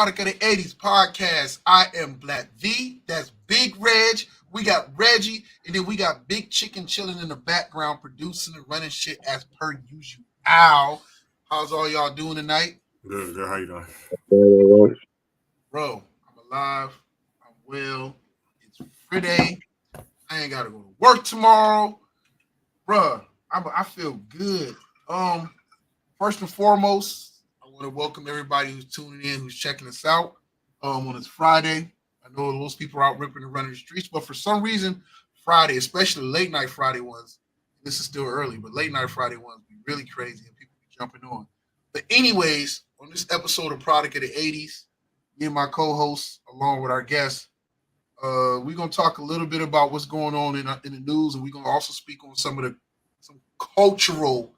Product of the 80's podcast. I am Black V. That's Big Reg. We got Reggie, and then we got Big Chicken chilling in the background, producing and running shit as per usual. Ow. How's all y'all doing tonight? Good. How you doing? Bro, I'm alive. I'm well. It's Friday. I ain't got to go to work tomorrow. Bruh, I feel good. First and foremost, I want to welcome everybody who's tuning in, who's checking us out on this Friday. I know most people are out ripping and running the streets, but for some reason, Friday, especially late night Friday ones, this is still early, but late night Friday ones be really crazy and people be jumping on. But anyways, on this episode of Product of the 80's, me and my co-hosts, along with our guests, we're going to talk a little bit about what's going on in the news, and we're going to also speak on some cultural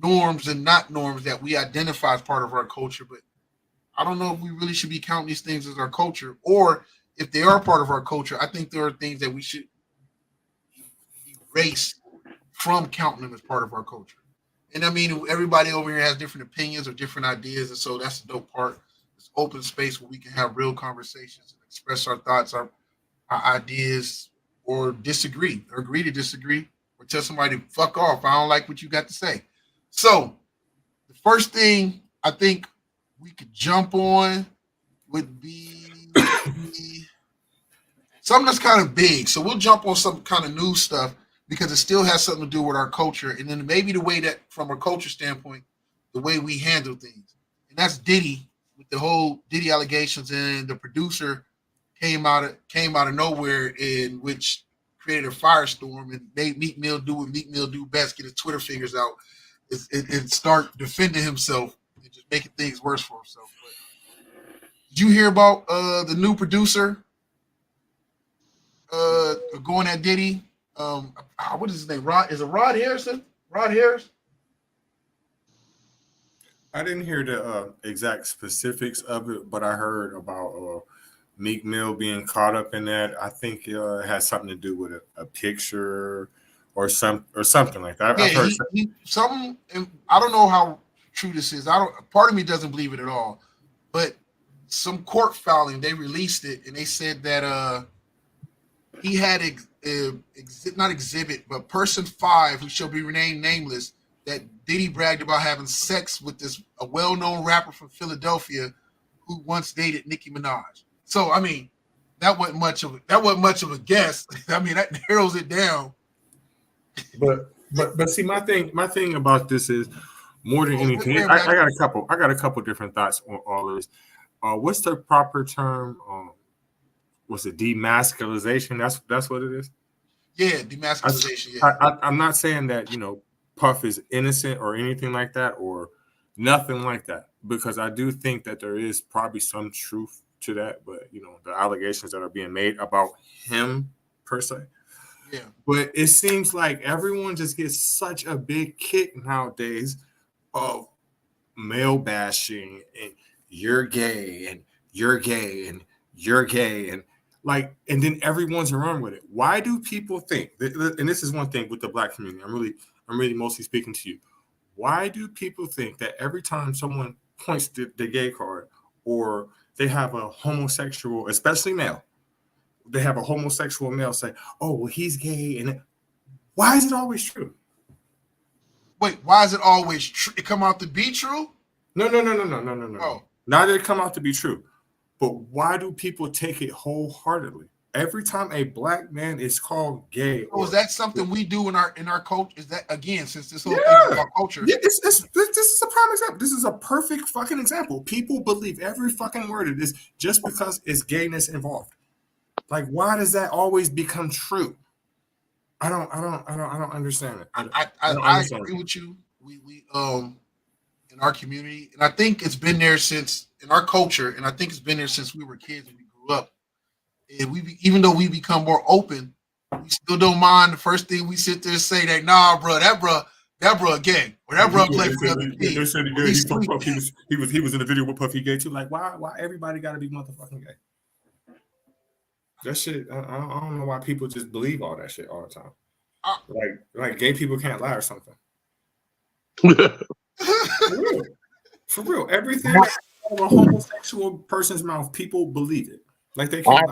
norms and not norms that we identify as part of our culture. But I don't know if we really should be counting these things as our culture, or if they are part of our culture. I think there are things that we should erase from counting them as part of our culture. And I mean, everybody over here has different opinions or different ideas, and so that's the dope part. It's open space where we can have real conversations and express our thoughts, our ideas, or disagree, or agree to disagree, or tell somebody to fuck off. I don't like what you got to say. So the first thing I think we could jump on would be something that's kind of big. So we'll jump on some kind of news stuff because it still has something to do with our culture. And then maybe the way that, from a culture standpoint, the way we handle things. And that's Diddy, with the whole Diddy allegations, and the producer came out of nowhere, in which created a firestorm and made Meek Mill do what Meek Mill do best, get his Twitter fingers out and start defending himself and just making things worse for himself. But did you hear about the new producer going at Diddy? What is his name? Is it Rod Harrison? Rod Harris? I didn't hear the exact specifics of it, but I heard about Meek Mill being caught up in that. I think it has something to do with a picture or something like that. Yeah, I've heard something. I don't know how true this is. Part of me doesn't believe it at all. But some court filing, they released it, and they said that he had not exhibit, but person 5, who shall be renamed nameless, that Diddy bragged about having sex with a well-known rapper from Philadelphia who once dated Nicki Minaj. So I mean, that wasn't much of a guess. I mean, that narrows it down. But see, my thing about this is more than anything. I got a couple different thoughts on all this. What's the proper term? Was it demasculization? That's what it is. Yeah, demasculization. Yeah. I'm not saying that Puff is innocent or anything like that, or nothing like that, because I do think that there is probably some truth to that. But the allegations that are being made about him per se. Yeah. But it seems like everyone just gets such a big kick nowadays of male bashing and you're gay and you're gay and you're gay and then everyone's around with it. Why do people think, and this is one thing with the Black community, I'm really mostly speaking to you. Why do people think that every time someone points the gay card, or they have a homosexual, especially male, they have a homosexual male say, "Oh, well, he's gay," and why is it always true? Wait, why is it always true? It come out to be true? No. Oh. Not that it come out to be true, but why do people take it wholeheartedly? Every time a Black man is called gay, is that something we do in our culture? Is that, again, since this whole thing is about culture? Yeah, this is a prime example. This is a perfect fucking example. People believe every fucking word of this just because it's gayness involved. Like, why does that always become true? I don't understand it. I agree with you. We in our community, and I think it's been there since, in our culture, and I think it's been there since we were kids and we grew up. And even though we become more open, we still don't mind the first thing we sit there and say that, nah, bro, that bro gay, or that bro played for the other team. They said he was in the video with Puff, he gay too. Like, why everybody got to be motherfucking gay? That shit, I don't know why people just believe all that shit all the time. Like gay people can't lie or something. For real. Everything out of a homosexual person's mouth, people believe it. Like they can't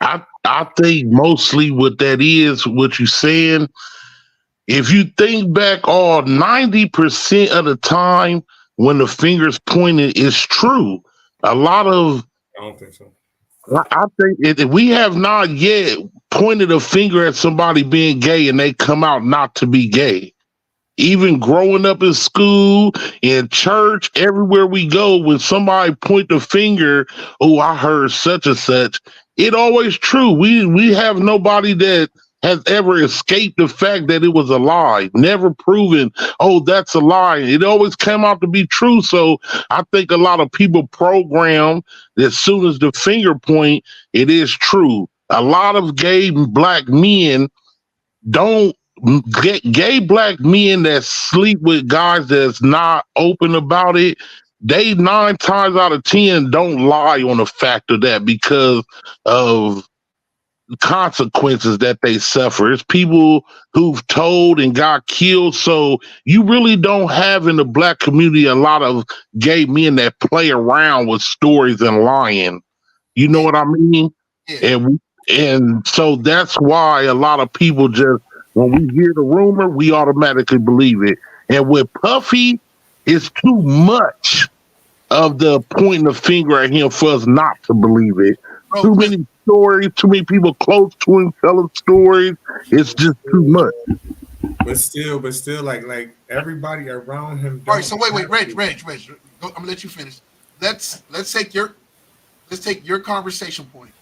lie. I think mostly what that is, what you're saying, if you think back all 90% of the time when the finger's pointed, it's true. A lot of, I don't think so. I think we have not yet pointed a finger at somebody being gay and they come out not to be gay. Even growing up in school, in church, everywhere we go, when somebody point the finger, oh, I heard such and such, it always true. We have nobody that has ever escaped the fact that it was a lie, never proven, oh, that's a lie. It always came out to be true. So I think a lot of people program that as soon as the finger point, it is true. A lot of gay black men don't gay black men that sleep with guys that's not open about it, they 9 times out of 10 don't lie on the fact of that because of consequences that they suffer. It's people who've told and got killed. So you really don't have in the black community a lot of gay men that play around with stories and lying. You know what I mean? Yeah. And so that's why a lot of people just, when we hear the rumor, we automatically believe it. And with Puffy, it's too much of the pointing the finger at him for us not to believe it. Bro, too many stories, too many people close to him telling stories. It's just too much. But still, like everybody around him. All right, so wait, Reg. I'm gonna let you finish. Let's take your conversation point.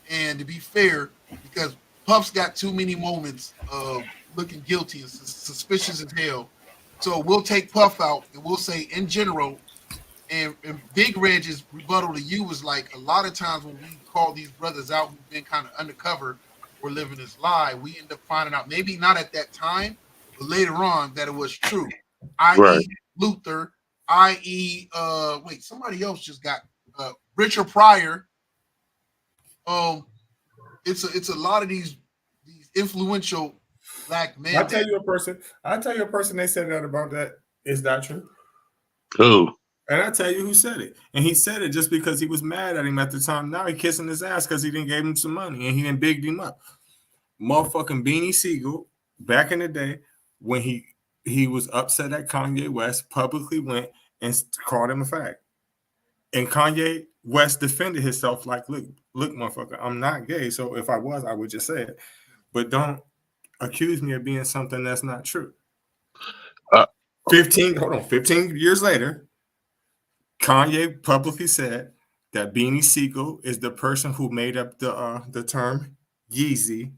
And to be fair, because Puff's got too many moments of looking guilty and suspicious as hell. So we'll take Puff out and we'll say in general, and Big Reg's rebuttal to you was like a lot of times when we call these brothers out who've been kind of undercover or living this lie, we end up finding out, maybe not at that time, but later on, that it was true. I.e. Right. Luther, i.e. Somebody else just got Richard Pryor. It's a lot of these influential black men. I tell you a person they said that about that is not true. Oh. And I tell you who said it. And he said it just because he was mad at him at the time. Now he kissing his ass because he didn't give him some money and he didn't bigged him up. Motherfucking Beanie Siegel, back in the day, when he was upset at Kanye West, publicly went and called him a fag. And Kanye West defended himself like, look, motherfucker, I'm not gay. So if I was, I would just say it. But don't accuse me of being something that's not true. 15 years later, Kanye publicly said that Beanie Siegel is the person who made up the term Yeezy,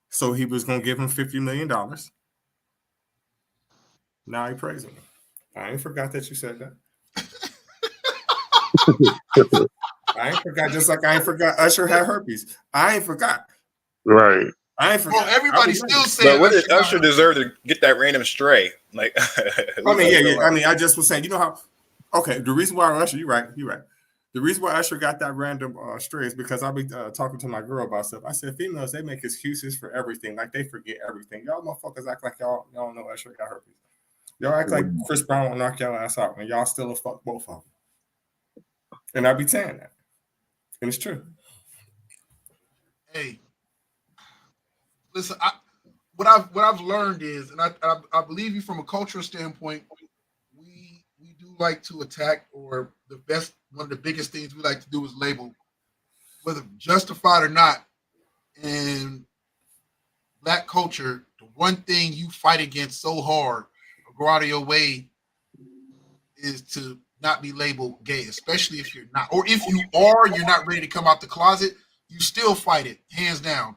so he was going to give him $50 million. Now he praising him. I ain't forgot that you said that. I ain't forgot, just like I ain't forgot Usher had herpes. I ain't forgot. Right. I ain't forgot. Well, everybody still saying. But what did Usher deserve to get that random stray? Like, I mean, yeah. I mean, I just was saying, you know how. Okay, the reason why Usher, you're right. The reason why Usher got that random stray is because I'll be talking to my girl about stuff. I said, females, they make excuses for everything. Like, they forget everything. Y'all motherfuckers act like y'all know Usher got herpes. Y'all act like Chris Brown will knock y'all ass out, and y'all still a fuck both of them. And I be saying that. And it's true. Hey, listen, what I've learned is, and I believe you from a cultural standpoint, we do like to attack, or one of the biggest things we like to do is label, whether justified or not, in black culture, the one thing you fight against so hard or go out of your way is to not be labeled gay, especially if you're not, or if you are, you're not ready to come out the closet, you still fight it, hands down,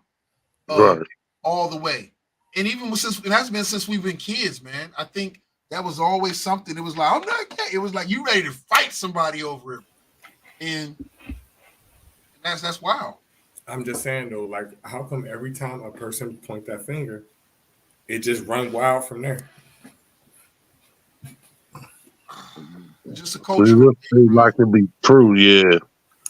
Right. all the way. And even since it has been since we've been kids, man, I think that was always something. It was like, I'm not gay. It was like you ready to fight somebody over it, and that's wild. I'm just saying though, like, how come every time a person point that finger, it just run wild from there? Just a It culture. looks like it be true, yeah.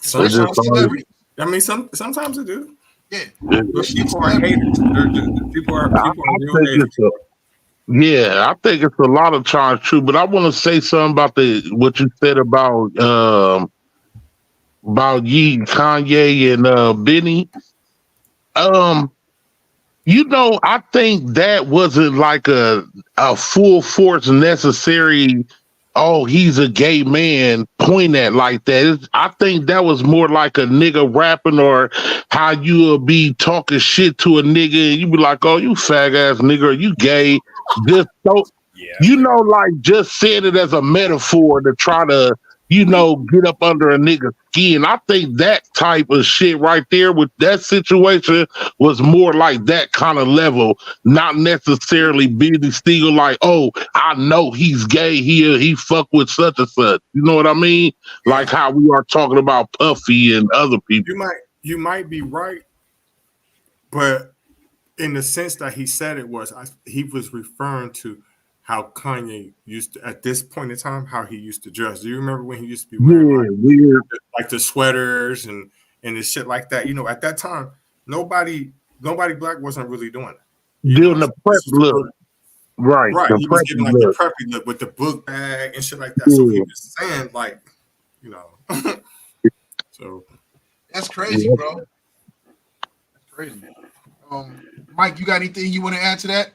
Sometimes, Celebrity. I mean, sometimes it do. Yeah. But people are haters. People are I real think haters. Yeah, I think it's a lot of times true, but I want to say something about what you said about Ye, Kanye, and Benny. Um, I think that wasn't like a full force necessary. Oh, he's a gay man. Point at like that. I think that was more like a nigga rapping, or how you will be talking shit to a nigga and you be like, "Oh, you fag ass nigga, or you gay." Just so Yeah, like just saying it as a metaphor to try to get up under a nigga's skin. I think that type of shit right there with that situation was more like that kind of level, not necessarily being still like, oh, I know he's gay. He fuck with such and such. You know what I mean? Like how we are talking about Puffy and other people. You might be right, but in the sense that he said it he was referring to how Kanye used to, at this point in time, how he used to dress. Do you remember when he used to be wearing Weird. like the sweaters and the shit like that? At that time, nobody black wasn't really doing it. Doing the prep look. Right. Right. He was giving like the preppy look with the book bag and shit like that. So he was saying like, so That's crazy, bro. That's crazy. Mike, you got anything you want to add to that?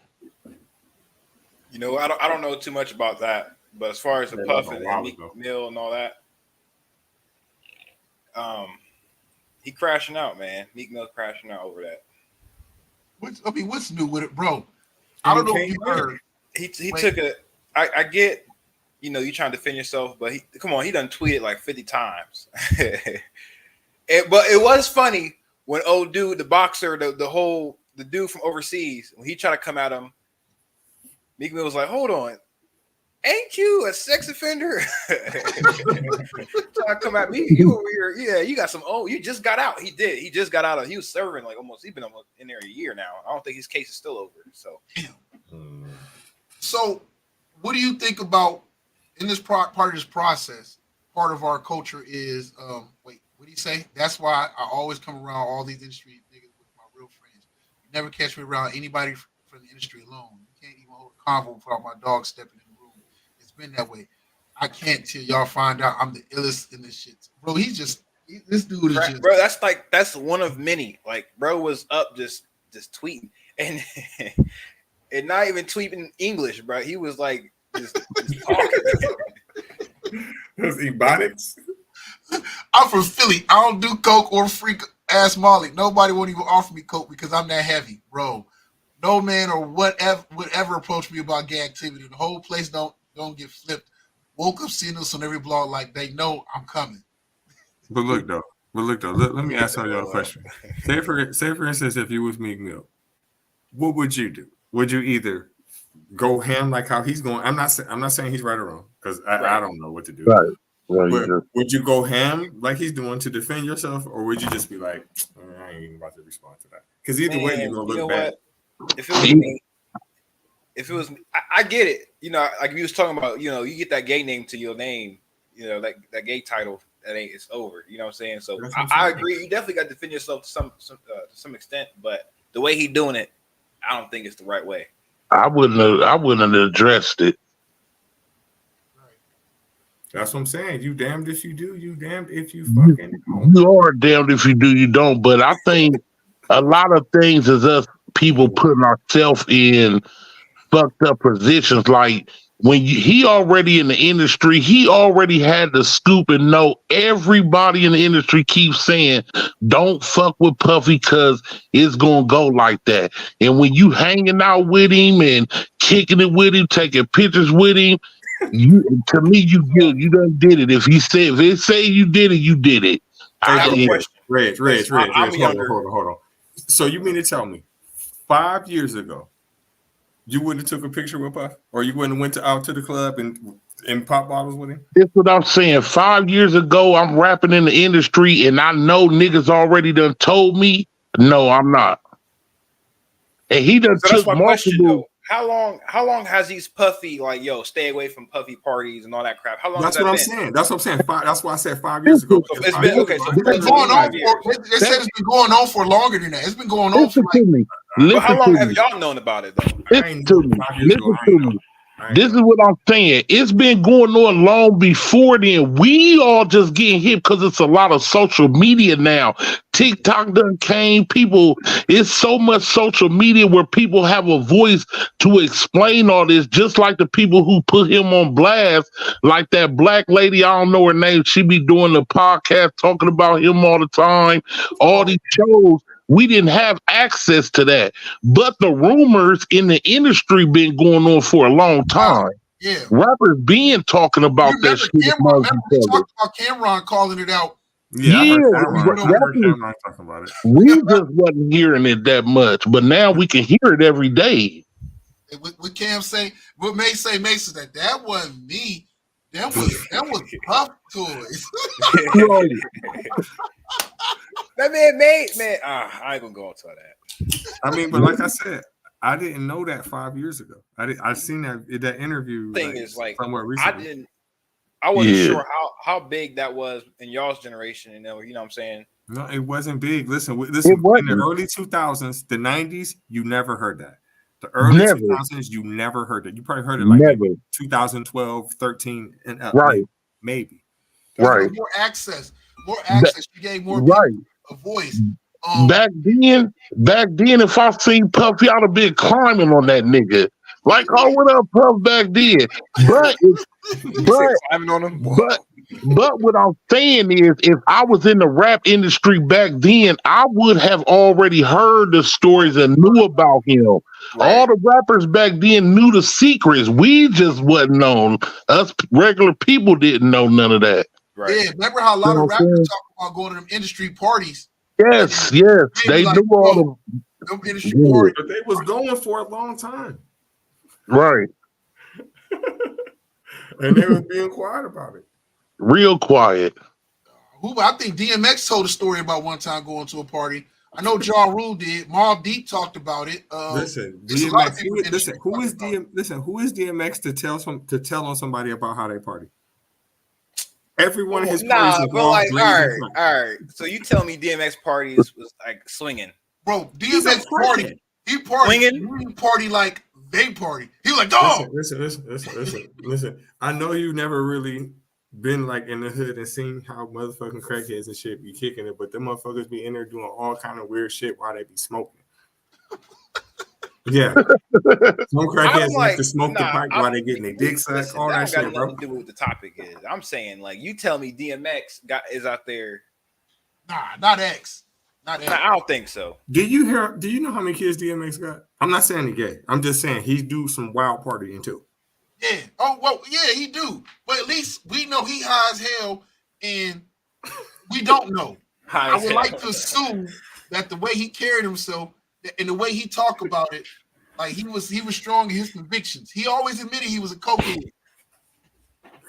I don't know too much about that, but as far as the Puff and Meek Mill and all that, he crashing out, man. Meek Mill crashing out over that. What's new with it, bro? I don't know if you heard. He took I get, you trying to defend yourself, but he done tweeted like 50 times. But it was funny when old dude, the boxer, the dude from overseas, when he tried to come at him, Meek Mill was like, "Hold on, ain't you a sex offender?" Trying to come at me, you over here, yeah, you got some. Oh, you just got out. He did. He just got out of. He was serving like he's been almost in there a year now. I don't think his case is still over. So, what do you think about in this part of this process? Part of our culture is what do you say? That's why I always come around all these industry niggas with my real friends. You never catch me around anybody from the industry alone. You can't even hold a convo without my dog stepping in the room. It's been that way. I can't till y'all find out I'm the illest in this shit, bro. This dude is just, bro. That's one of many. Like, bro was up just tweeting and and not even tweeting English, bro. He was like just talking. Those ebonics. I'm from Philly. I don't do coke or freak ass Molly. Nobody won't even offer me coke because I'm that heavy, bro. No man or whatever would ever approach me about gay activity. The whole place don't get flipped. Woke up seeing this on every blog like they know I'm coming. But look though, let me ask y'all a question. Say for instance, if you was Meek Mill, what would you do? Would you either go ham like how he's going? I'm not saying he's right or wrong because I don't know what to do. Right. But would you go ham like he's doing to defend yourself, or would you just be like, I ain't even about to respond to that? Because either way, you're gonna look bad. If it was me, I get it. Like you was talking about, you get that gay name to your name, that gay title, it's over. You know what I'm saying? So I agree. You definitely got to defend yourself to some extent, but the way he's doing it, I don't think it's the right way. I wouldn't have addressed it. That's what I'm saying. You damned if you do, you damned if you fucking don't. You are damned if you do, you don't. But I think a lot of things is us people putting ourselves in fucked up positions. Like when he already in the industry, he already had the scoop and know everybody in the industry keeps saying, don't fuck with Puffy because it's gonna go like that. And when you hanging out with him and kicking it with him, taking pictures with him, you done did it. If they say you did it, you did it. I have a question. Reg, hold on. So you mean to tell me 5 years ago you wouldn't have took a picture with Puff, or you wouldn't have went out to the club and pop bottles with him? That's what I'm saying. 5 years ago, I'm rapping in the industry, and I know niggas already done told me, no, I'm not. And he done took multiple. Question, how long has these Puffy stay away from Puffy parties and all that crap? How long? That's what I'm saying. That's why I said 5 years ago. So it's been okay. So it's been going on. They said it's been going on for longer than that. It's been going on for But how long to have me. y'all known about it though? Listen to me. Listen to me. This is what I'm saying. It's been going on long before then. We all just getting hit because it's a lot of social media now. TikTok done came. People, it's so much social media where people have a voice to explain all this, just like the people who put him on blast, like that black lady, I don't know her name. She be doing the podcast talking about him all the time. All these shows. We didn't have access to that. But the rumors in the industry been going on for a long time. Yeah. Rappers been talking about that shit. Remember we talked about Cameron calling it out. Yeah, Yeah, I heard Cameron talking about it. we just wasn't hearing it that much, but now we can hear it every day. What Cam say? What May say? Mason that wasn't me. That was Puff Toys. That man. I ain't gonna go into that. I mean, but like I said, I didn't know that 5 years ago. I seen that interview. Thing is like somewhere recently. I wasn't sure how big that was in y'all's generation. You know what I'm saying? No, it wasn't big. Listen. In the early 2000s, the 90s, you never heard that. The early 2000s, you never heard it. You probably heard it like 2012, 13, and up. Right. Maybe. Right. More access. You gave more people a voice. Back then, if I seen Puff, y'all have been climbing on that nigga. Like, oh, what up, Puff back then? Climbing on him. But what I'm saying is, if I was in the rap industry back then, I would have already heard the stories and knew about him. Right. All the rappers back then knew the secrets. We just wasn't known. Us regular people didn't know none of that. Right. Yeah, remember how a lot of rappers talk about going to them industry parties? Yes, they like, knew all them industry parties. But they was going for a long time. Right. And they was being quiet about it. Real quiet. I think DMX told a story about one time going to a party. I know Ja Rule did. Mobb Deep talked about it. Listen, DMX, who is DMX to tell on somebody about how they party? Everyone in his parties. But like, all right. So you tell me DMX parties was like swinging, bro? DMX party. He party like they party. He was like, dog. Listen. I know you never really been like in the hood and seen how motherfucking crackheads and shit be kicking it, but them motherfuckers be in there doing all kind of weird shit while they be smoking. Yeah, some crackheads like to smoke the pipe while they getting their dick sucked. All that shit, bro. Nothing to do with what the topic is. I'm saying, like, you tell me DMX is out there. Nah, not X. Not X. Nah, I don't think so. Do you know how many kids DMX got? I'm not saying he gay. I'm just saying he do some wild partying too. Yeah. Oh well, yeah, he do. But at least we know he high as hell, and we don't know. I would like to assume that the way he carried himself and the way he talked about it, like he was strong in his convictions. He always admitted he was a cokehead.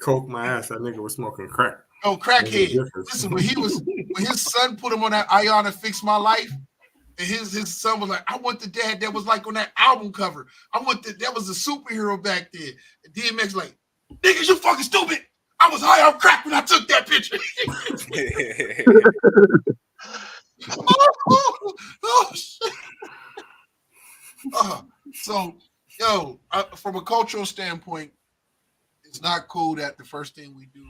Coke my ass. That nigga was smoking crack. Oh, crackhead. Listen, when his son put him on that Iona Fix My Life, and his son was like, I want the dad that was like on that album cover. That was a superhero back then. And DMX like, niggas, you fucking stupid. I was high on crack when I took that picture. oh shit. So, from a cultural standpoint, it's not cool that the first thing we do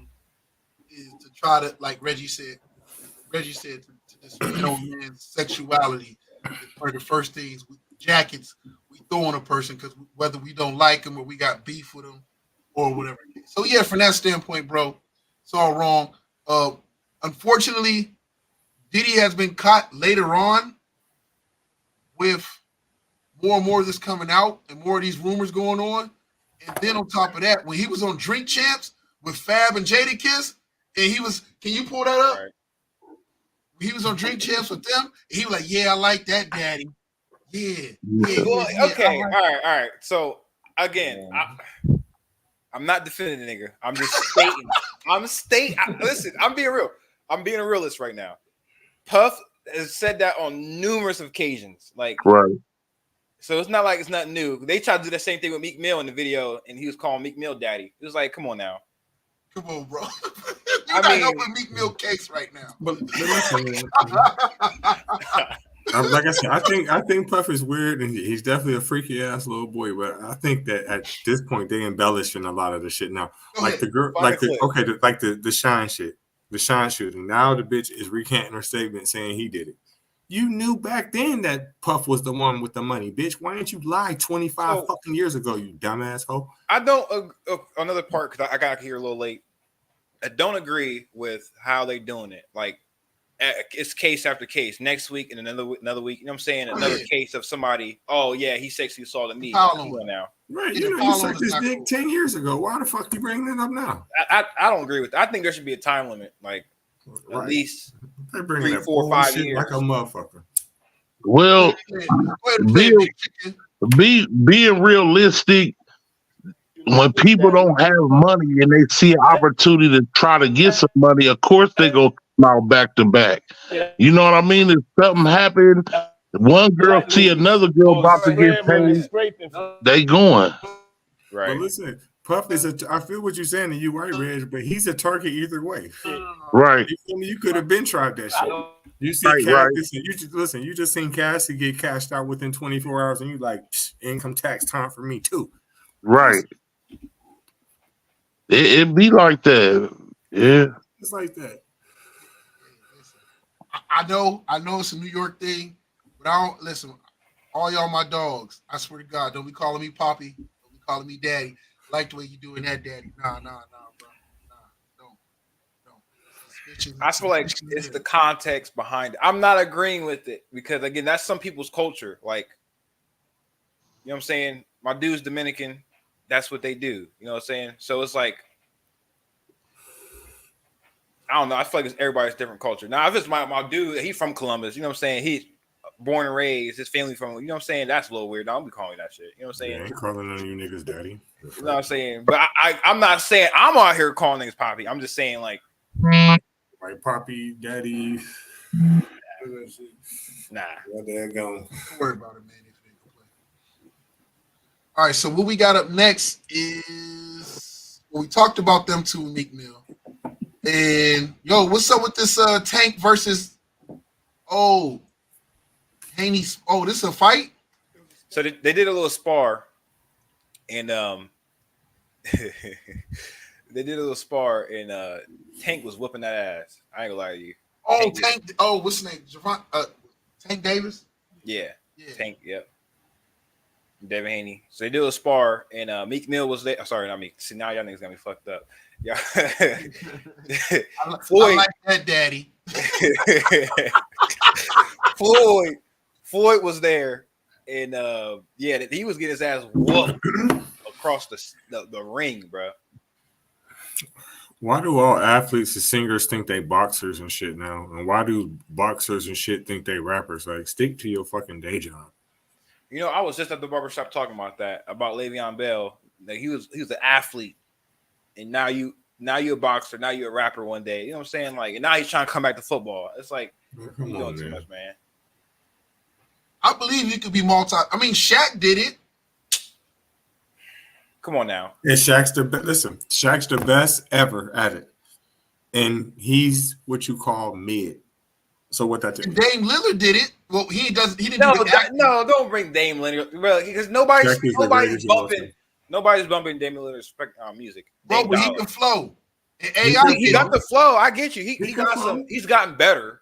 is to try to, like Reggie said, to display on man's sexuality. One of the first things, jackets we throw on a person because whether we don't like them or we got beef with them or whatever. So yeah, from that standpoint, bro, it's all wrong. Unfortunately, Diddy has been caught later on with more and more of this coming out and more of these rumors going on. And then on top of that, when he was on Drink Champs with Fab and Jadakiss, and he was, can you pull that up? Right. He was on Drink Champs with them. He was like, yeah, I like that, daddy. Yeah. Well, okay. All right. So again, I'm not defending the nigga. I'm just stating. Listen, I'm being real. I'm being a realist right now. Puff has said that on numerous occasions. Like, right. So it's not like it's nothing new. They tried to do the same thing with Meek Mill in the video, and he was calling Meek Mill daddy. It was like, come on now. Come on, bro. You're not helping Meek Mill case right now. But Like I said, I think Puff is weird, and he's definitely a freaky ass little boy. But I think that at this point they embellishing a lot of the shit now. Go Like ahead. the girl, Find like a the clip. okay, like the Shine shit, the Shine shooting. Now the bitch is recanting her statement saying he did it. You knew back then that Puff was the one with the money, bitch. Why didn't you lie 25 So- fucking years ago, you dumbass hoe? I don't another part because I got here a little late. I don't agree with how they doing it. Like it's case after case. Next week and another week. You know what I'm saying? Another case of somebody. Oh yeah, he sexually assaulted me. Come on now. Right, Yeah, you know you follow sucked is this not dick cool. 10 years ago. Why the fuck you bringing it up now? I don't agree with that. I think there should be a time limit, like Right. at least They bringing 3, that 4, 5 bullshit years. like a motherfucker. Well, Go ahead and play it, Big Chicken. being realistic, when people don't have money and they see an opportunity to try to get some money, of course they go come out back to back. You know what I mean? If something happened, one girl see another girl about to get paid, they going. But Right. listen, Puff is I feel what you're saying, and you right, Reg, but he's a target either way. Right. You feel me? You could have been tried that shit. You see Right. You just seen Cassie get cashed out within 24 hours, and you like, income tax time for me too. Right. It be like that. Yeah. It's like that. I know it's a New York thing, but I don't listen. All y'all my dogs. I swear to God, don't be calling me Poppy. Don't be calling me Daddy. I like the way you doing that, Daddy. Nah, bro. Nah, don't. I feel like it's the context behind it. I'm not agreeing with it because again, that's some people's culture. Like, you know what I'm saying? My dude's Dominican. That's what they do. You know what I'm saying? So it's like, I don't know. I feel like it's everybody's different culture. Now, if it's my dude, he's from Columbus. You know what I'm saying? He's born and raised. His family from, you know what I'm saying? That's a little weird. Don't be calling me that shit. You know what I'm saying? Yeah, I ain't calling none of you niggas daddy. You know what I'm saying? But I'm not saying I'm out here calling niggas Poppy. I'm just saying like, Like Poppy, Daddy. nah. Well, there you go. Don't worry about it, man. All right, so what we got up next is we talked about them two, Meek Mill. And yo, what's up with this Tank versus Haney? Oh, this is a fight? So they did a little spar, and they did a little spar, and Tank was whooping that ass. I ain't gonna lie to you. Oh, Tank. Oh, what's his name? Tank Davis? Yeah. Yeah. Tank. Yep. Devin Haney. So they did a spar, and Meek Mill was there. Oh, sorry, not Meek. See, now y'all niggas got me fucked up. Yeah. I Floyd. like that, Daddy. Floyd was there, and he was getting his ass whooped across the ring, bro. Why do all athletes and singers think they boxers and shit now? And why do boxers and shit think they rappers? Like, stick to your fucking day job. You know, I was just at the barbershop talking about that, about Le'Veon Bell. Like he was an athlete, and now you're a boxer, now you're a rapper one day. You know what I'm saying? Like, and now he's trying to come back to football. It's like you're doing too much, man. I believe you could be Shaq did it. Come on now. And Shaq's Shaq's the best ever at it. And he's what you call mid. So what that And mean? Dame Lillard did it. Well, he didn't do the acting. No, don't bring Dame Lillard, bro, because nobody's bumping Dame Lillard's music. Bro, Dame but he Dollar. can flow. And AI He got the flow. I get you. He He got can some. flow. He's gotten better.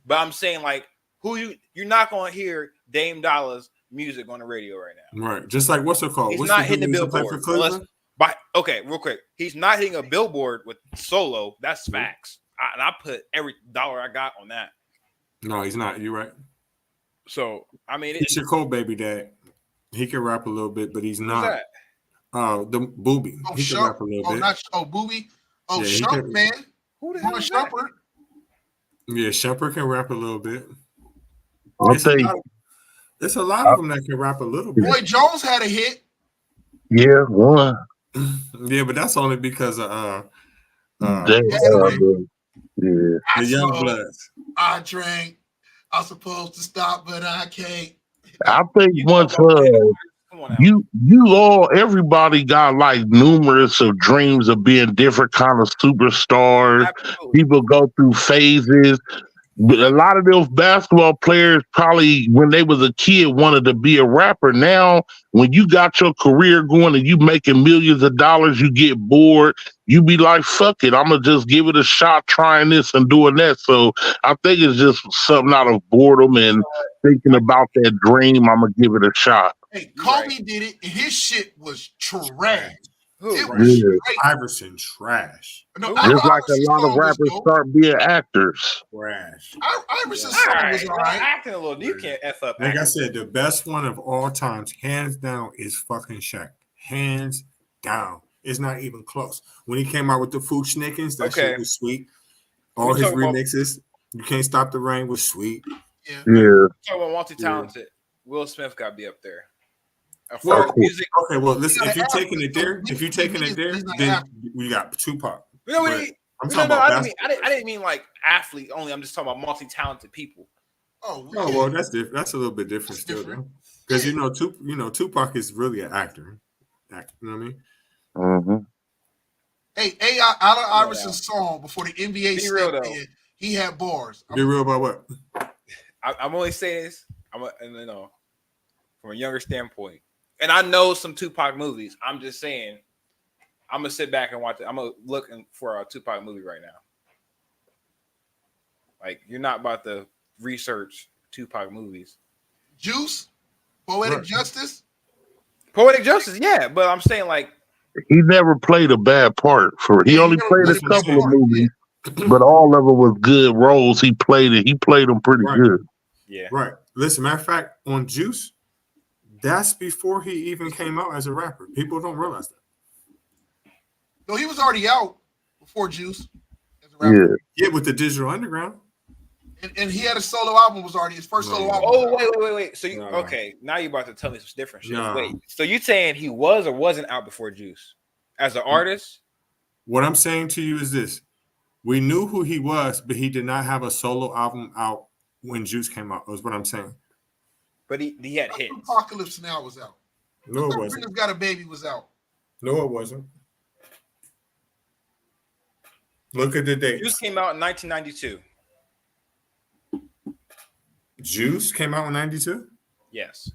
But I'm saying, like, you're not gonna hear Dame Dollar's music on the radio right now. Right. Just like what's it called? He's What's not the hitting dude the who used to play billboard. for Cleveland? Okay, real quick. He's not hitting a billboard with solo. That's facts. And I put every dollar I got on that. No, he's not. You're right. So I mean, It's your cold baby dad. He can rap a little bit, but he's who's not. that? The Booby. Oh, He can rap a little bit. Booby. Oh, Yeah, he Shump, can- man. Who the hell Mark is that? Shumpert. Yeah, Shepard can rap a little bit. I'll It's a tell you. lot- There's a lot of them that can rap a little bit. Roy Jones had a hit. Yeah, one. Yeah, but that's only because of Yeah. the young bloods. I drank. I was supposed to stop, but I can't. I think once Come on now. everybody got like numerous of dreams of being different kind of superstars. Absolutely. People go through phases. But a lot of those basketball players probably, when they was a kid, wanted to be a rapper. Now, when you got your career going and you making millions of dollars, you get bored. You be like, "Fuck it, I'm gonna just give it a shot, trying this and doing that." So I think it's just something out of boredom and thinking about that dream. I'm gonna give it a shot. Hey, Kobe did it, and his shit was trash. Who? It was Yeah. straight. Iverson trash. No, Who? Just like a Iverson's lot of song was rappers dope. start being actors. Trash. Iverson's All song right, was all well, right. acting a little. You can't f up. Like I acting. said, the best one of all times, hands down, is fucking Shaq. Hands down. It's not even close. When he came out with the Food Snickens, that Okay. shit was sweet. All We his talking about- remixes, You Can't Stop the Rain was sweet. Yeah. Yeah. Talk about multi-talented. Will Smith got to be up there. As Well, far as music, Okay, well, listen, You if you're gotta taking ask it there, him, if you're he's taking it there, not then after. we got Tupac. no, But I'm talking about I basketball. didn't mean like athlete only. I'm just talking about multi-talented people. Oh, Oh yeah. well, that's different. That's a little bit different That's still, different. because Tupac is really an actor. You know what I mean? Mm-hmm. Hey, Allen Iverson's song before the NBA Be real, stepped though. in, he had bars. Be real about what? I'm only saying this. From a younger standpoint, and I know some Tupac movies. I'm just saying, I'm gonna sit back and watch it. I'm gonna look for a Tupac movie right now. Like you're not about to research Tupac movies. Juice, Poetic Right. Justice. Poetic Justice, yeah, but I'm saying like He never played a bad part. He Yeah, only never played played a a bad couple of part, movies, but all of them was good roles. He played them pretty Right. good. yeah. Right. Listen, matter of fact, on Juice, that's before he even came out as a rapper. People don't realize that. No, he was already out before Juice as a rapper. Yeah. Yeah, with the Digital Underground. And he had a solo album, was already his first solo No. album. Oh wait. So you No. okay? Now you're about to tell me some different shit. No. Wait. So you saying he was or wasn't out before Juice as an artist? What I'm saying to you is this: we knew who he was, but he did not have a solo album out when Juice came out. Is what I'm saying. But he had hits. Apocalypse Now was out. No, it wasn't. Brenda's Got a Baby was out. No, it wasn't. Look at the date. Juice came out in 1992. Juice came out in 92? Yes.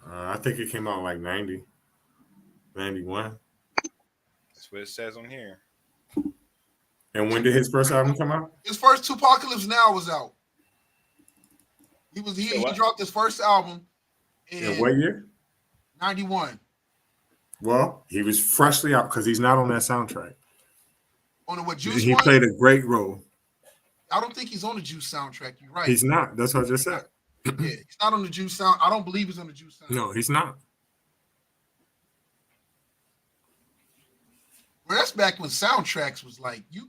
I think it came out like 90, 91. That's what it says on here. And when did his first album come out? His first Apocalypse Now was out. He what? dropped his first album In in what year? 91. Well, he was freshly out because he's not on that soundtrack. On the what Juice He one? played a great role. I don't think he's on the Juice soundtrack. You're right. He's not. That's what I just said. Yeah, he's not on the Juice sound. I don't believe he's on the Juice soundtrack. No, he's not. Well, that's back when soundtracks was like you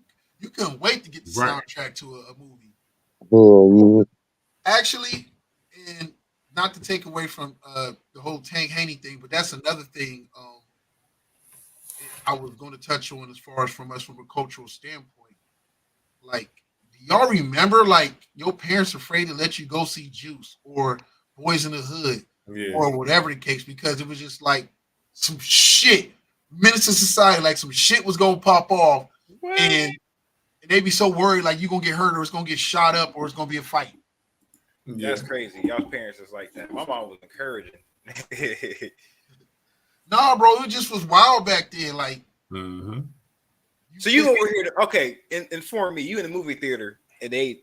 couldn't wait to get the Right. soundtrack to a movie. Oh, Actually, and not to take away from the whole Tank Haney thing, but that's another thing I was going to touch on as far as from a cultural standpoint. Like, do y'all remember like your parents afraid to let you go see Juice or Boys in the Hood Yeah. or whatever the case, because it was just like some shit, Menace to Society, like some shit was gonna pop off, and they be so worried like you gonna get hurt or it's gonna get shot up or it's gonna be a fight. Yeah. That's crazy. Y'all's parents is like that. My mom was encouraging. Nah, bro, it just was wild back then. Like, Mhm. So you over here, okay? Inform me. You in the movie theater, and they, you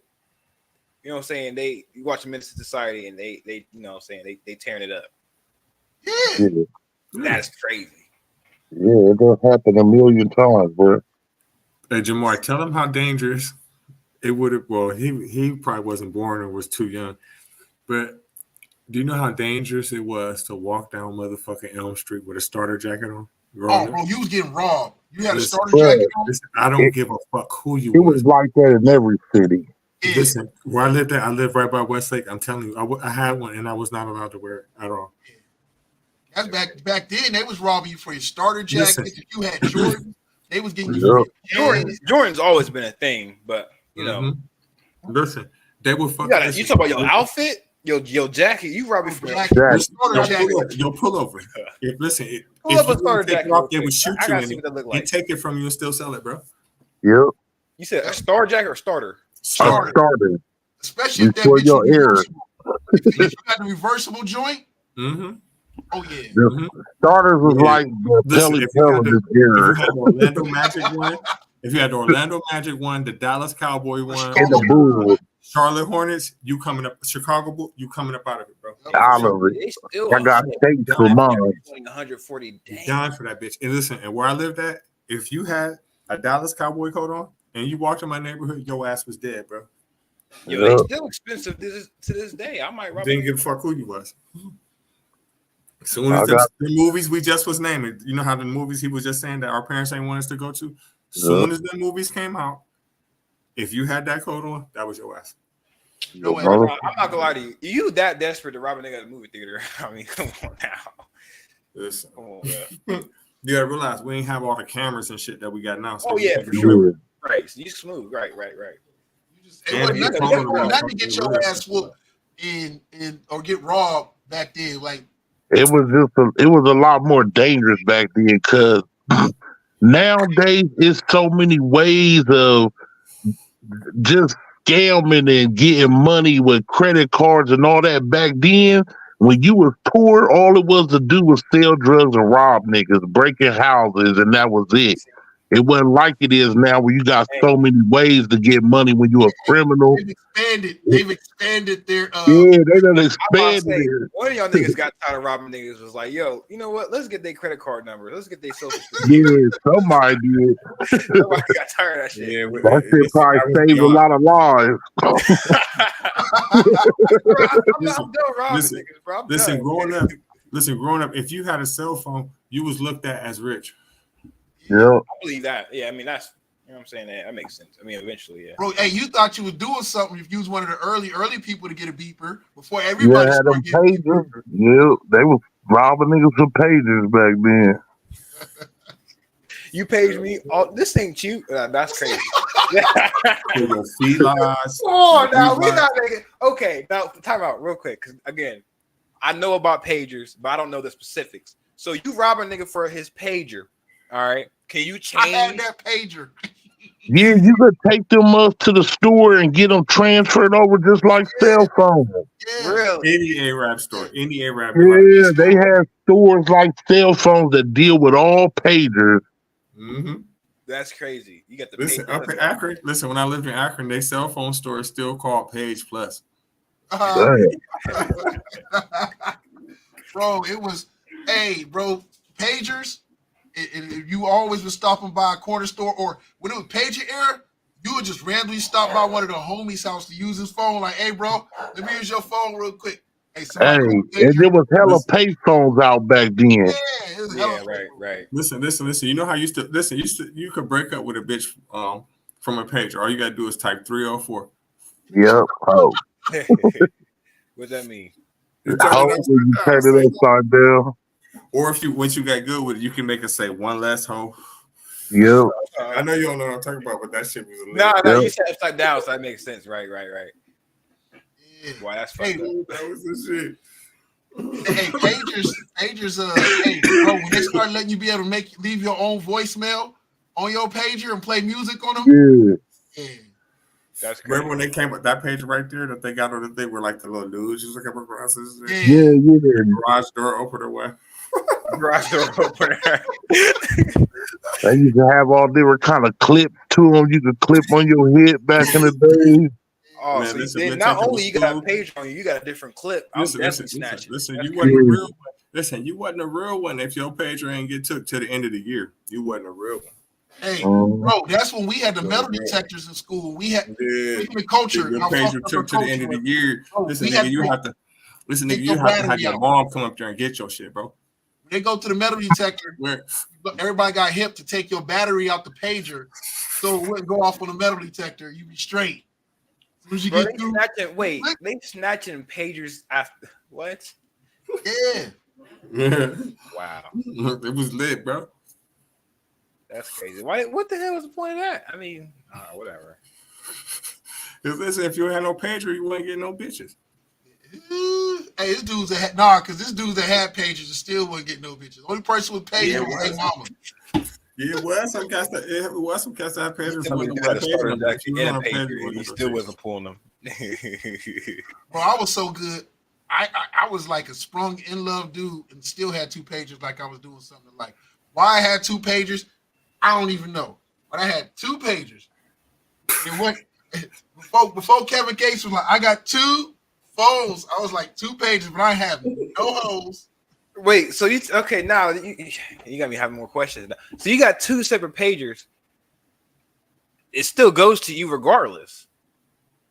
know what I'm saying? You watch Menace to Society, and they, you know what I'm saying? They tearing it up. yeah, yeah. That's crazy. Yeah, it does happen a million times, bro. Hey, Jamar, tell him how dangerous it would have. Well, he probably wasn't born or was too young. But do you know how dangerous it was to walk down motherfucking Elm Street with a starter jacket on? Oh, bro, you was getting robbed. You had a Listen, starter jacket on. Listen, I don't give a fuck who you It was. was like that in every city. Yeah. Listen, where I lived right by Westlake. I'm telling you, I had one and I was not allowed to wear it at all. That's back then. They was robbing you for your starter jacket. Listen. If you had Jordan, they was getting you for your Jordans. Jordan's always been a thing, but you know, Mhm. Listen, they were fucking. you talk about your outfit, your jacket. You robbing for Jacket, Jacket. starter jacket. You'll pull over. If listen, if Pull up a you starter take it jacket. off, they would shoot I you gotta in see it what that look and like. take it from you and still sell it, bro. Yep. You said a star jacket or starter? Starter. Especially if that Before bitch your is ear. reversible. If you got the reversible joint, Mm-hmm. oh yeah. The starters was like the Listen, Pelly Pelly if you ear. had the Orlando Magic one, if you had the Orlando Magic one, the Dallas Cowboy one, And the Bulls. Charlotte Hornets, you coming up, Chicago Bulls, you coming up out of it, bro. I love it. They still I got shapes for mine. 140 You days. dying for that bitch. And listen, and where I lived at, if you had a Dallas Cowboy coat on and you walked in my neighborhood, your ass was dead, bro. Yo, they still expensive to this day. I might rob Didn't give a fuck who you was. As soon as the movies we just was naming, you know how the movies he was just saying that our parents ain't want us to go to. As soon as the movies came out, if you had that coat on, that was your ass. No, I'm not gonna lie to you. You that desperate to rob a nigga at the movie theater? I mean, come on now. Listen, come on, you gotta realize we ain't have all the cameras and shit that we got now. So oh yeah, for sure. Right, so you smooth. Right. It wasn't nothing to get your ass whooped and or get robbed back then. Like it was a lot more dangerous back then because nowadays it's so many ways of just scamming and getting money with credit cards and all that. Back then, when you was poor, all it was to do was sell drugs and rob niggas, breaking houses, and that was it. It wasn't like it is now where you got so many ways to get money when you're a criminal. They've expanded their yeah, they done expanded it. One of y'all niggas got tired of robbing niggas was like, yo, you know what? Let's get their credit card number. Let's get their social security. Yeah, somebody did. Somebody got tired of that shit. Yeah, that shit probably saved a lot of lives. I'm done robbing niggas, bro. I'm done. Growing up, if you had a cell phone, you was looked at as rich. Yeah, I believe that. Yeah, I mean that's you know what I'm saying. That makes sense. I mean, eventually, yeah. Bro, hey, you thought you was doing something if you was one of the early people to get a beeper before everybody had them started pagers. Yeah, they was robbing niggas with pagers back then. You paged me. Oh, this ain't cute. That's crazy. Oh, now we're not making. Okay, now time out real quick because again, I know about pagers, but I don't know the specifics. So you rob a nigga for his pager. All right. Can you change? I had that pager. Yeah, you could take them up to the store and get them transferred over just like cell phones. Yeah. Really? Any Arab store. Any Arab. Yeah, they have stores like cell phones that deal with all pagers. Mm-hmm. That's crazy. You got the listen up in Akron. Listen, when I lived in Akron, their cell phone store is still called Page Plus. Bro, it was, hey, bro, pagers. If you always was stopping by a corner store, or when it was pager era, you would just randomly stop by one of the homies' house to use his phone. Like, hey, bro, let me use your phone real quick. Hey, and there was hella pay phones out back then. Yeah, right. Listen. You know how you could break up with a bitch from a pager. All you gotta do is type 304. Yep. Oh. What's that mean? You turn it upside down. Or if once you got good with it, you can make it say one less hoe. Yep. I know you don't know what I'm talking about, but that shit was a no, you said upside down, so that makes sense. Right. Yeah. Wow, that's funny. That was the shit. Hey, pagers, hey, bro, when they start letting you be able to leave your own voicemail on your pager and play music on them. Yeah. That's crazy. Remember when they came with that page right there that they got on the thing where like the little dudes used to come across this? Yeah. Garage door opener way. Garage door opener. They used to have all different kind of clips to them. You could clip on your head back in the day. Oh, man, so not only you got a page on you got a different clip. Listen, you wasn't a real one. Listen, you wasn't a real one if your pager ain't get took to the end of the year. You wasn't a real one. Hey, bro, that's when we had the metal detectors in school. We had the culture. Your pager took to the end of the year. Listen, nigga, you have to have your mom come up there and get your shit, bro. They go to the metal detector. Everybody got hip to take your battery out the pager, so it wouldn't go off on the metal detector. You be straight. Bro, they snatching pagers after what? Yeah. Wow. It was lit, bro. That's crazy. What the hell was the point of that? I mean, whatever. Because listen, if you had no pager, you wouldn't get no bitches. Hey, this dude's because this dude's that had pages and still wouldn't get no bitches. Only person with pages was their mama. Yeah, well, some cats that have He pagers. still Some of them had have a starter pagers, jacket but you and a don't have pager, pagers and he with still those wasn't pulling them. Bro, I was so good. I was like a sprung in love dude and still had two pagers like I was doing something like. Why I had two pagers, I don't even know. But I had two pagers. And what before Kevin Gates was like, I got two phones. I was like two pages, but I have no hoes. Wait, so you okay? Now you got me having more questions. So you got two separate pagers. It still goes to you regardless.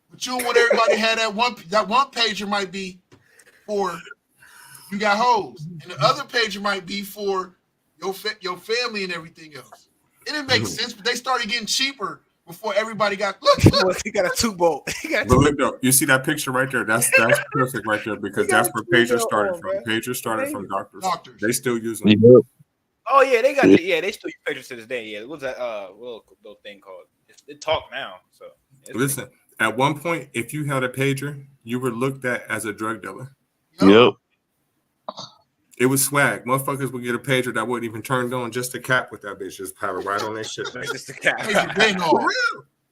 But you don't want everybody to have that one pager might be for you got hoes, and the other pager might be for your family and everything else. It didn't make sense, but they started getting cheaper before everybody got look. He got a 2-bolt. But look though, you see that picture right there? That's perfect right there because that's where pagers started from. Pagers started from doctors. They still use them. Yep. Oh yeah, they got they still use pagers to this day. Yeah, what's that little thing called? It talk now. So listen, at one point, if you had a pager, you were looked at as a drug dealer. Yep. It was swag. Motherfuckers would get a pager that wouldn't even turn on just a cap with that bitch. Just have it right on their shit. just a cap. Pager been on.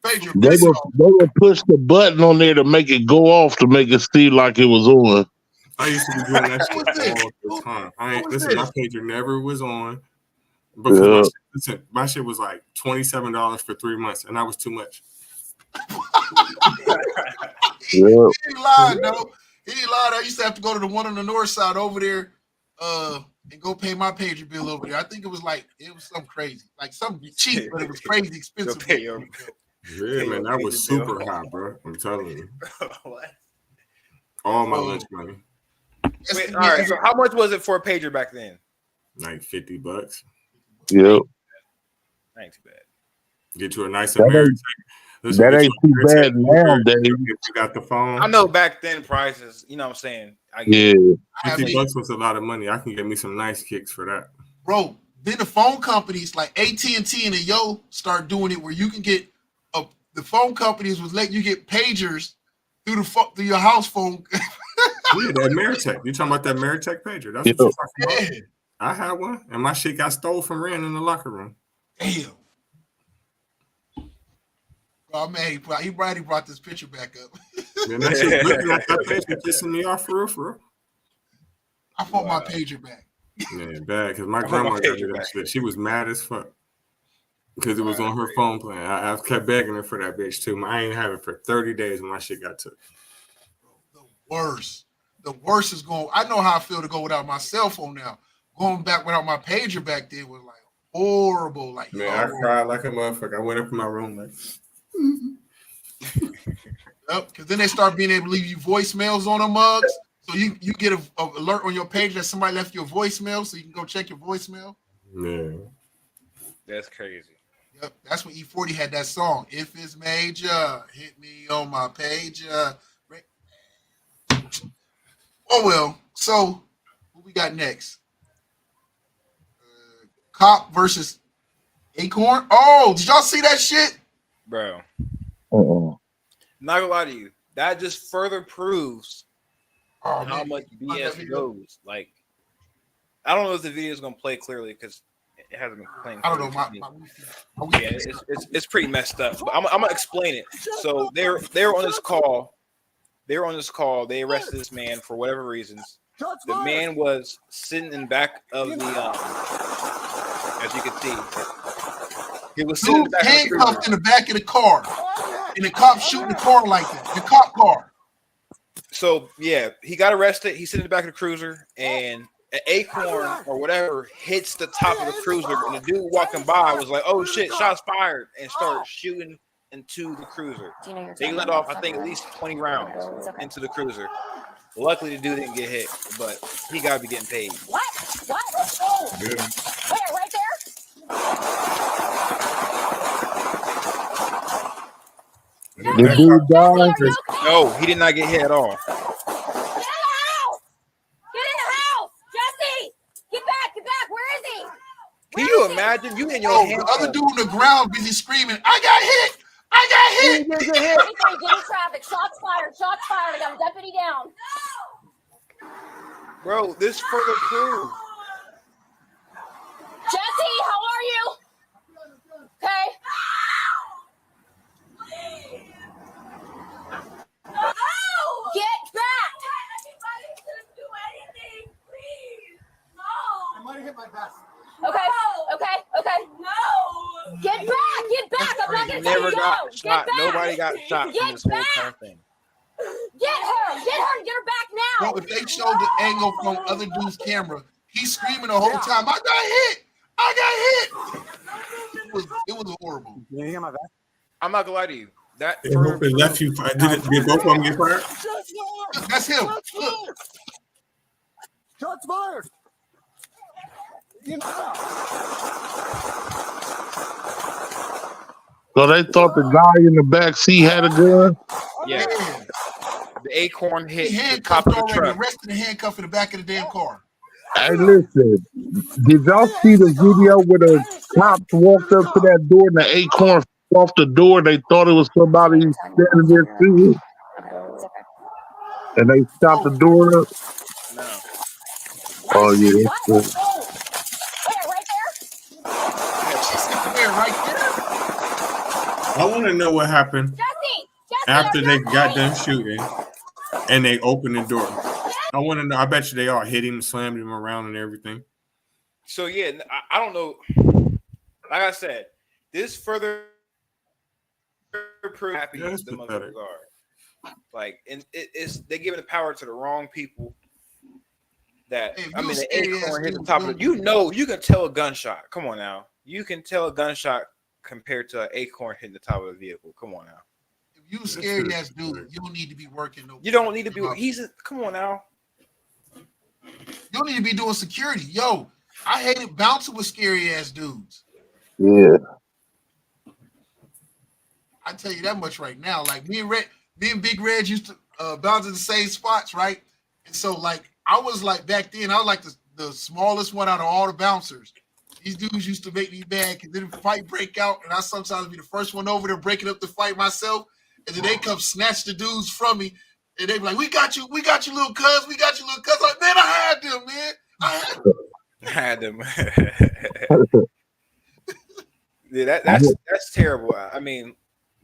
Pager They been would, on. they would push the button on there to make it go off to make it seem like it was on. I used to be doing that Who shit was all the time. Who was Listen, my this? pager never was on because my shit was like $27 for 3 months, and that was too much. He ain't lied though. He ain't lied. I used to have to go to the one on the north side over there, and go pay my pager bill over there. I think it was something crazy, like something cheap, but it was crazy expensive. Yeah, man, that was super high, bro. I'm telling you. What? All my lunch money. Wait, all right. So how much was it for a pager back then? Like $50. Yep. Ain't too bad. Get you a nice American. That ain't too bad nowadays. If you got the phone. I know back then prices, you know what I'm saying? Yeah. $50 was a lot of money. I can get me some nice kicks for that. Bro, then the phone companies like AT&T and the Yo start doing it where you can get the phone companies was letting you get pagers through your house phone. Yeah, that Ameritech. You talking about that Ameritech pager? That's what you're talking about. I had one, and my shit got stole from Rand in the locker room. Damn. Oh man, he brought this picture back up. Man, that shit looking at that pager pissing me off for real. I want my pager back. Man, bad because my grandma got me that shit. She was mad as fuck because it was on her phone plan. I kept begging her for that bitch too. I ain't have it for 30 days when my shit got took. The worst is going. I know how I feel to go without my cell phone now. Going back without my pager back then was like horrible. Like man, I cried like a motherfucker. I went up in my room like. Yep, because then they start being able to leave you voicemails on the mugs. So you get a alert on your page that somebody left you a voicemail, so you can go check your voicemail. Yeah, that's crazy. Yep, that's when E40 had that song. If it's major, hit me on my page. Oh well. So what we got next? Cop versus Acorn. Oh, did y'all see that shit, bro? Uh-uh. Not gonna lie to you, that just further proves how much BS goes. Like, I don't know if the video is gonna play clearly because it hasn't been playing. I don't know. Yeah, it's pretty messed up. But I'm gonna explain it. So they're on this call. They were on this call. They arrested this man for whatever reasons. The man was sitting in back of the as you can see. He was sitting handcuffed in the back of the car. And the cop shooting the car like that. The cop car. So yeah, he got arrested. He's sitting in the back of the cruiser, and an acorn or whatever hits the top of the cruiser, and the dude walking by was like, "Oh shit, shots fired!" and started shooting into the cruiser. They let off, I think, at least 20 rounds into the cruiser. Luckily, the dude didn't get hit, but he got to be getting paid. What? Let's go. Where? Right there? The dude died. No, he did not get hit at all. Get in the house! Jesse! Get back! Where is he? Can you imagine? You in your hand. The other dude on the ground busy screaming, I got hit! Get in traffic. Shots fired. I got a deputy down. Bro, this further proves. Jesse, how are you? Okay. No. Get back. I'm not gonna tell Never you got go. Get shot. back. Nobody got shot from this whole entire thing. Get her back now. Bro, if they showed the angle from other dude's camera, he's screaming the whole time, I got hit. It was horrible. I'm not gonna lie to you. That They hope it left you. Did both of them get fired? That's him. Look. Shots fired. So they thought the guy in the back seat had a gun. Yeah. The acorn hit He the top handcuffed of the already. The truck. rest of the handcuff in the back of the damn car. Hey, listen, did y'all see the video where the cops walked up to that door and the acorn fell off the door? They thought it was somebody standing there shooting, and they stopped the door up. No. Oh yeah, that's good. Where, right there? I want to know what happened after they got done shooting and they opened the door. I want to know. I bet you they all hit him, slammed him around, and everything. So yeah, I don't know. Like I said, this further proves happy That is the pathetic. motherfuckers are. Like, and it's they giving the power to the wrong people. That Hey, if I you mean, a the scary ass acorn hit the dude, top of it. You can tell a gunshot. Come on now, you can tell a gunshot compared to an acorn hitting the top of a vehicle. Come on now, If you a scary ass dude, you don't need to be working. you don't need to be. Come on now. You don't need to be doing security. Yo, I hated bouncing with scary ass dudes. Yeah. I tell you that much right now. Like me and Big Red used to bounce in the same spots, right? And so like I was like back then, I was like the smallest one out of all the bouncers. These dudes used to make me mad because then the fight break out, and I sometimes be the first one over there breaking up the fight myself, and then they come snatch the dudes from me, and they be like, we got you, little cuz, we got you, little cuz. Like, man, I had them, man. I had them. Yeah, that's terrible. I mean,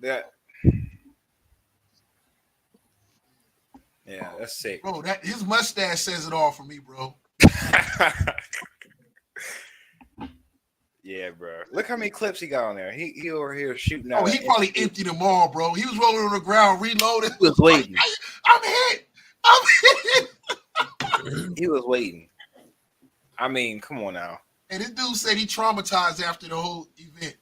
that. Yeah, that's sick. Bro, that his mustache says it all for me, bro. Yeah, bro. Look how many clips he got on there. He over here shooting Oh, out. he probably emptied them all, bro. He was rolling on the ground, reloading. He was waiting. I'm hit. He was waiting. I mean, come on now. And this dude said he traumatized after the whole event.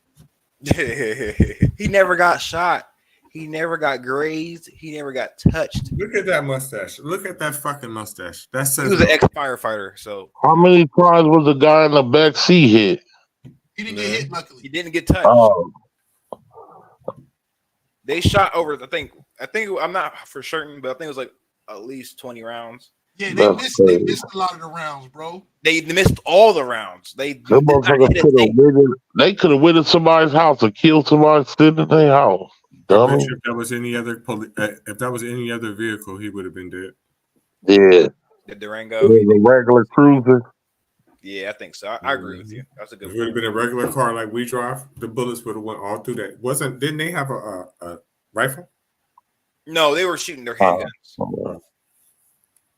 He never got shot. He never got grazed. He never got touched. Look at that mustache. Look at that fucking mustache. That's He was an ex-firefighter, so How many times was the guy in the back seat hit? He didn't get hit, luckily. he didn't get touched. Oh, They shot over. I think I'm not for certain, but I think it was like at least 20 rounds. Yeah, That's they crazy. missed a lot of the rounds, bro. They missed all the rounds. They did them not motherfuckers hit a could have thing. went. They could have went in somebody's house or killed somebody sitting in their house. I bet Dummy. you if that was any other if that was any other vehicle, he would have been dead. Yeah, The it Durango. was a regular cruiser. Yeah, I think so. I agree with you. That's a If good it would have point. been a regular car like we drive, the bullets would have went all through that. Didn't they have a rifle? No, they were shooting their handguns.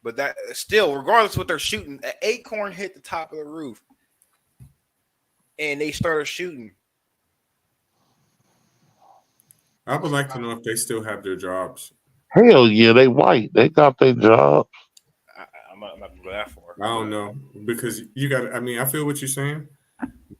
But that still, regardless of what they're shooting, an acorn hit the top of the roof. And they started shooting. I would like to know if they still have their jobs. Hell yeah, they white. They got their job. I'm not gonna go that far. I don't know because you got. I mean, I feel what you're saying,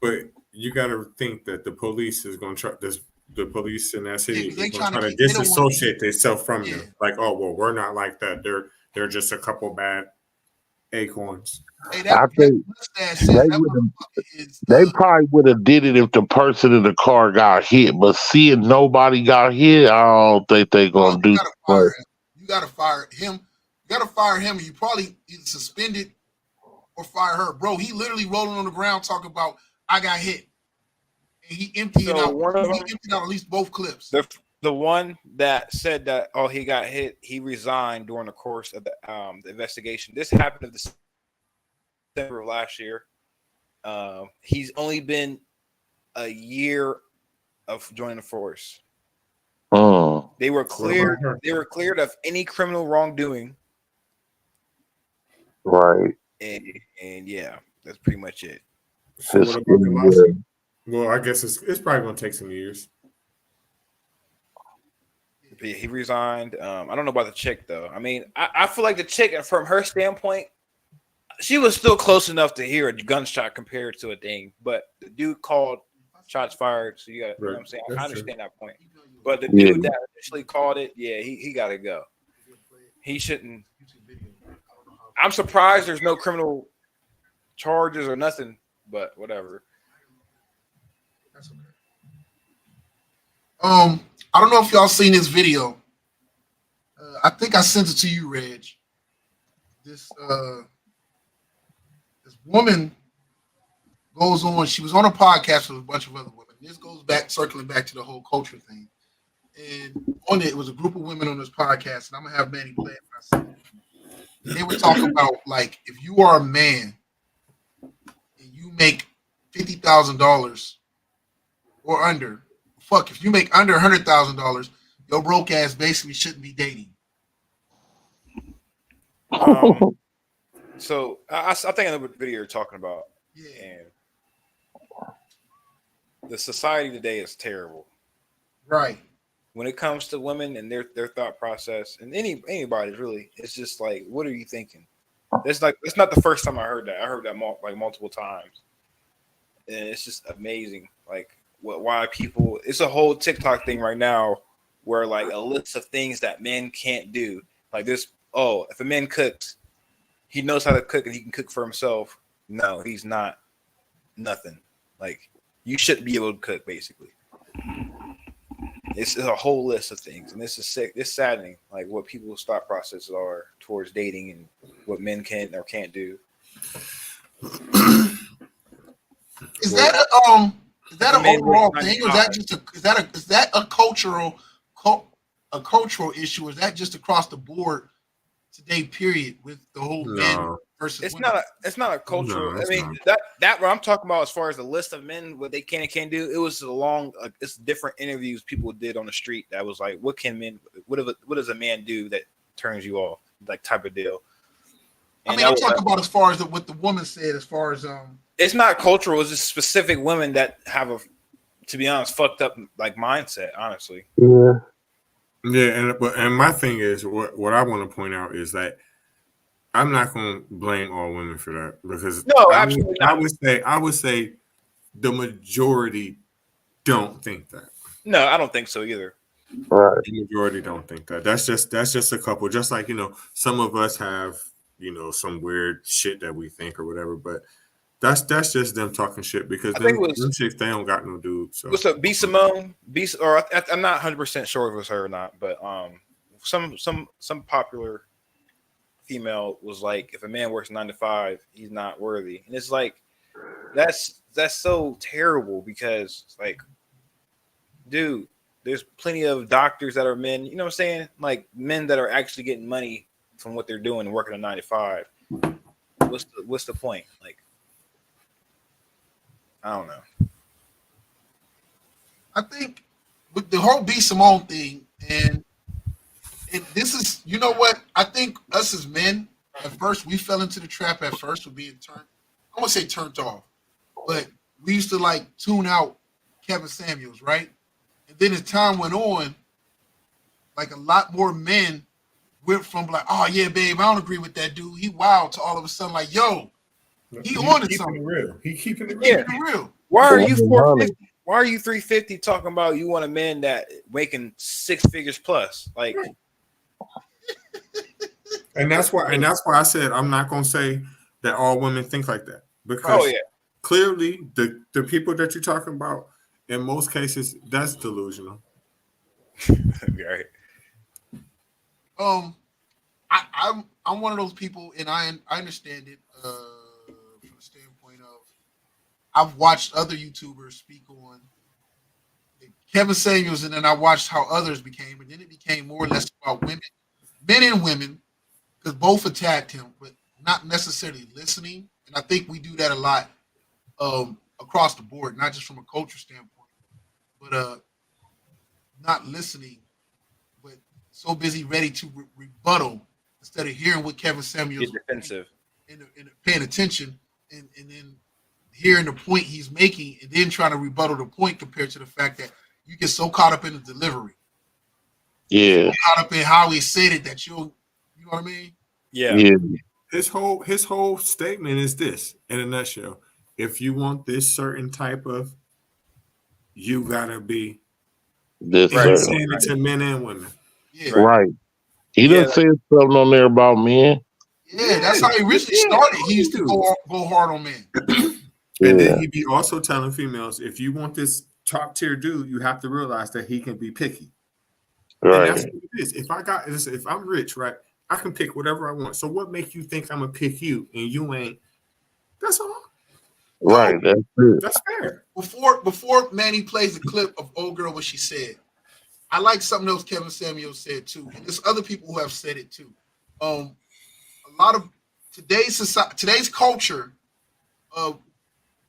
but you got to think that the police is going to try this. The police in that city Yeah, 'cause they is going to trying try to to keep- they don't want- disassociate themselves from Yeah. them. Like, oh well, we're not like that. They're just a couple bad acorns. Hey, I that think mustache says they that would've- motherfucker is. They probably would have did it if the person in the car got hit, but seeing nobody got hit, I don't think they bro, gonna do. you gotta fire him. You gotta fire him. You gotta fire him. And you probably either suspended or fire her, bro. He literally rolling on the ground talking about I got hit, and he emptied So out. one of He them- emptied out at least both clips. The one that said that he got hit, he resigned during the course of the investigation. This happened in December of last year. He's only been a year of joining the force. They were cleared. They were cleared of any criminal wrongdoing. Right. And yeah, That's pretty much it. So what about the lawsuit? Well, I guess it's probably gonna take some years. He resigned. I don't know about the chick though. I mean, I feel like the chick, from her standpoint, she was still close enough to hear a gunshot compared to a thing. But the dude called shots fired, so you got. You know what I'm saying? I understand that point. But the dude that initially called it, yeah, he got to go. He shouldn't. I'm surprised there's no criminal charges or nothing, but whatever. That's okay. I don't know if y'all seen this video. I think I sent it to you, Reg. This woman goes on. She was on a podcast with a bunch of other women. This goes back, circling back to the whole culture thing. And on it was a group of women on this podcast, and I'm gonna have Manny play it when I see it. They were talking about, like, if you are a man and you make $50,000 or under, if you make under $100,000, your broke ass basically shouldn't be dating. So I think I know what video you're talking about. Yeah. And the society today is terrible. Right. When it comes to women and their thought process, and anybody's really, it's just like, what are you thinking? It's not the first time I heard that. I heard that multiple times, and it's just amazing. Like why people? It's a whole TikTok thing right now, where like a list of things that men can't do. Like this. Oh, if a man cooks, he knows how to cook and he can cook for himself. No, he's not. Nothing. Like you shouldn't be able to cook, basically. It's a whole list of things, and this is sick. It's saddening, like what people's thought processes are towards dating and what men can or can't do. Is that an overall thing, or is that just a cultural issue, or is that just across the board today? Period, with the whole men versus women? It's not a cultural. No, I mean that what I'm talking about as far as the list of men, what they can and can't do. It was it's different interviews people did on the street that was like, what does a man do that turns you off, like type of deal. And I mean, I'm talking about as far as what the woman said, as far as it's not cultural. It's just specific women that have to be honest, fucked up like mindset. Honestly. Yeah. Yeah, and my thing is what I want to point out is that I'm not going to blame all women for that, because no, absolutely not. I would say the majority don't think that. No, I don't think so either. Right. The majority don't think that. That's just a couple. Just like, some of us have, some weird shit that we think or whatever, but that's just them talking shit, because them chicks, they don't got no dude. So what's up, B Simone? I'm not 100% sure if it was her or not, but some popular female was like, if a man works 9 to 5, he's not worthy. And it's like that's so terrible, because it's like, dude, there's plenty of doctors that are men, you know what I'm saying? Like men that are actually getting money from what they're doing and working a 9 to 5. What's the point? Like, I don't know. I think with the whole B Simone thing, and this is, you know what? I think us as men, at first, we fell into the trap at first of being turned. I won't say turned off, but we used to like tune out Kevin Samuels, right? And then as time went on, like a lot more men went from like, oh yeah, babe, I don't agree with that dude. He wild, to all of a sudden like, yo, he wanted something real. He keeping it real. Why are you 450? Why are you 350 talking about you want a man that making 6 figures plus? Like, and that's why I said I'm not gonna say that all women think like that, because clearly the people that you're talking about, in most cases, that's delusional. Right. I'm one of those people, and I understand it from the standpoint of I've watched other YouTubers speak on Kevin Samuels, and then I watched how others became, and then it became more or less about women, men and women, because both attacked him, but not necessarily listening. And I think we do that a lot across the board, not just from a culture standpoint, but not listening, but so busy ready to rebuttal instead of hearing what Kevin Samuels Get defensive and paying attention and then hearing the point he's making, and then trying to rebuttal the point compared to the fact that you get so caught up in the delivery, Yeah. caught up in how he said it that you know what I mean? Yeah. Yeah. His whole statement is this in a nutshell. If you want this certain type of, you gotta be. This He's Right. saying it to men and women. Yeah, Right. He Yeah. done said something on there about men. yeah. That's how he originally started. He used to Dude. go hard on men. And then Yeah. he be also telling females, if you want this top tier dude, you have to realize that he can be picky. And that's Right. what it is. If I'm rich, right, I can pick whatever I want. So what makes you think I'm gonna pick you and you ain't? That's all. Right. That's it. That's fair. Before Manny plays the clip of old girl what she said, I like something else Kevin Samuel said too, and there's other people who have said it too. A lot of today's society, today's culture,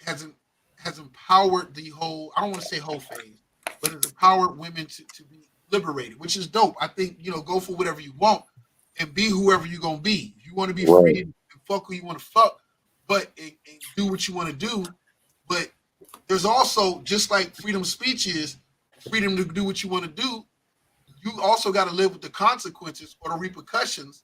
has empowered the whole. I don't want to say whole phase, but it's empowered women to be liberated, which is dope. I think go for whatever you want and be whoever you're gonna be. If you want to be Right. free and fuck who you want to fuck, but and do what you want to do. But there's also, just like freedom of speech is freedom to do what you want to do, you also got to live with the consequences or the repercussions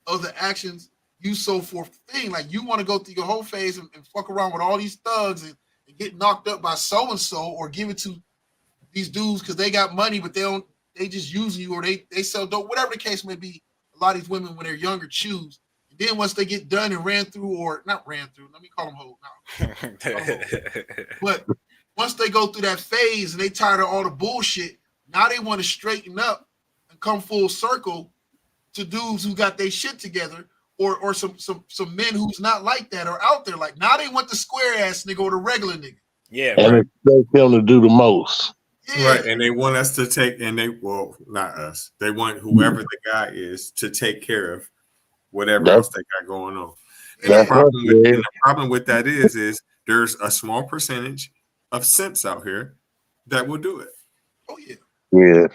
of the actions you so forth thing. Like you want to go through your whole phase and fuck around with all these thugs and get knocked up by so and so, or give it to these dudes because they got money, but they just use you, or they sell dope, whatever the case may be. A lot of these women, when they're younger, choose. And then once they get done and ran through, or not ran through, let me call them hoes now. But once they go through that phase and they tired of all the bullshit, now they want to straighten up and come full circle to dudes who got their shit together, or some men who's not like that are out there. Like now they want the square ass nigga or the regular nigga. Yeah. And Right. expect him to do the most. Yeah. Right. And they want us to take, not us. They want whoever the guy is to take care of whatever else they got going on. And Yeah. the problem with that is there's a small percentage of simps out here that will do it. Oh yeah. Yeah.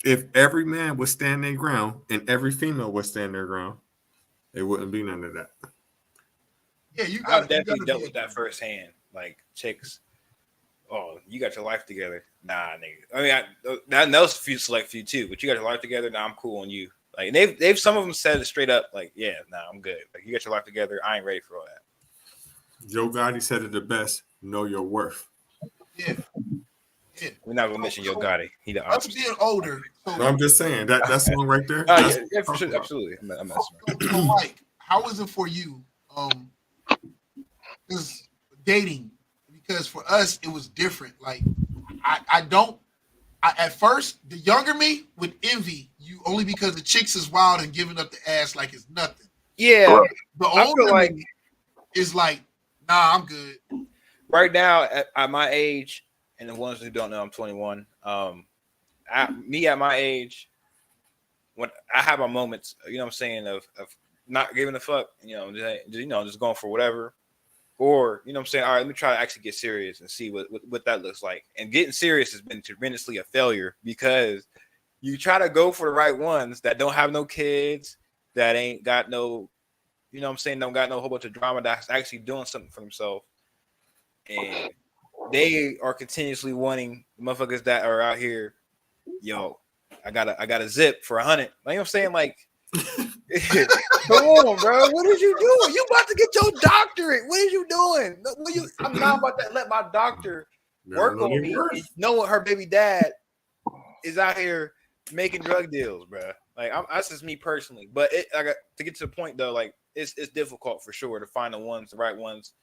If every man would stand their ground and every female would stand their ground, it wouldn't be none of that. Yeah, you got. I've definitely dealt with that firsthand. Like chicks, oh, you got your life together. Nah, nigga. I mean, I know it's a few select few too, but you got your life together. Nah, I'm cool on you. Like they've some of them said it straight up. Like, yeah, nah, I'm good. Like you got your life together. I ain't ready for all that. Joe Gotti said it the best. Know your worth. Yeah. Yeah. We're not gonna mention Yo Gotti. He the Us opposite. being older. So, No, I'm just saying that song right there. Oh yeah, for sure, absolutely. I'm messing. so Mike, how is it for you? Is dating, because for us it was different. Like I at first the younger me would envy you only because the chicks is wild and giving up the ass like it's nothing. Yeah, The I older feel like me is like, nah, I'm good. right now at my age, and the ones who don't know, I'm 21. Me at my age, when I have my moments, you know what I'm saying, of not giving a fuck, just going for whatever. Or, you know what I'm saying, all right, let me try to actually get serious and see what that looks like. And getting serious has been tremendously a failure because you try to go for the right ones that don't have no kids, that ain't got no, you know what I'm saying, don't got no whole bunch of drama, that's actually doing something for themselves. And they are continuously wanting motherfuckers that are out here, yo, I got a zip for 100. Like, you know what I'm saying? Like, come on, bro. What is you doing? You about to get your doctorate. What is you doing? I'm not about to let my doctor work on me. And know what her baby dad is out here making drug deals, bro. Like, that's just me personally. But I got to get to the point though. Like, it's difficult for sure to find the right ones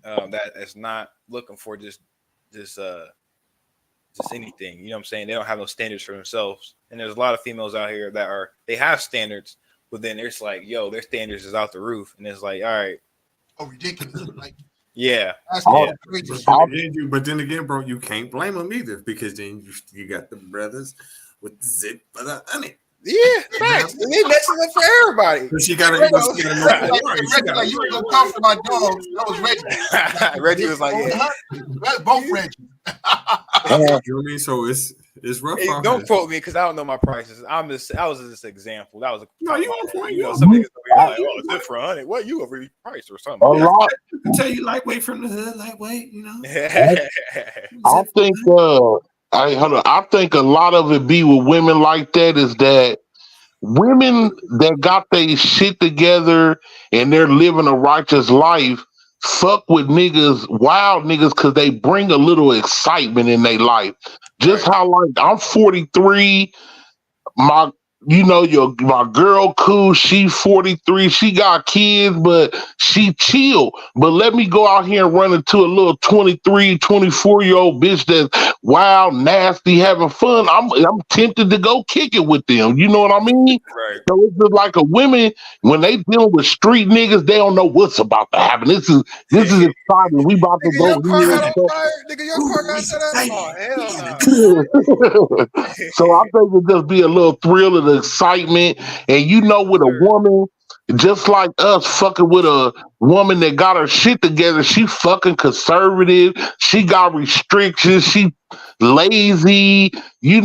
that is not looking for just anything. You know what I'm saying? They don't have no standards for themselves. And there's a lot of females out here that they have standards, but then it's like, yo, their standards is out the roof. And it's like, all right. Oh, ridiculous. Like, yeah. That's But then again, bro, you can't blame them either, because then you got the brothers with the zip for the honey. Yeah, facts. And they messing up for everybody. But she got to like you gonna come for my dog. That was Reggie. Reggie was like, yeah. That's both Reggie. You know what I mean? So it's It's rough. Hey, out don't here. quote me because I don't know my prices. I was just an example. That was a No, you on point. you You know, on some point. niggas over here like, oh, is it for 100? What you over price or something? A lot. I can tell you lightweight from the hood, lightweight. You know. I think I think a lot of it be with women like that is that women that got their shit together and they're living a righteous life fuck with niggas, wild niggas, because they bring a little excitement in their life. Just Right. how like I'm 43, my my girl cool, she 43, she got kids, but she chill. But let me go out here and run into a little 23, 24-year-old bitch that's wild, nasty, having fun. I'm tempted to go kick it with them. You know what I mean? Right. So it's just like a women when they dealing with street niggas, they don't know what's about to happen. This is exciting. We about to Nigga, go your car got here. on fire. Nigga, your car got set up. Oh, hell no. So I think it just be a little thrill of the excitement. And with a woman, just like us fucking with a woman that got her shit together, she fucking conservative. She got restrictions. She lazy,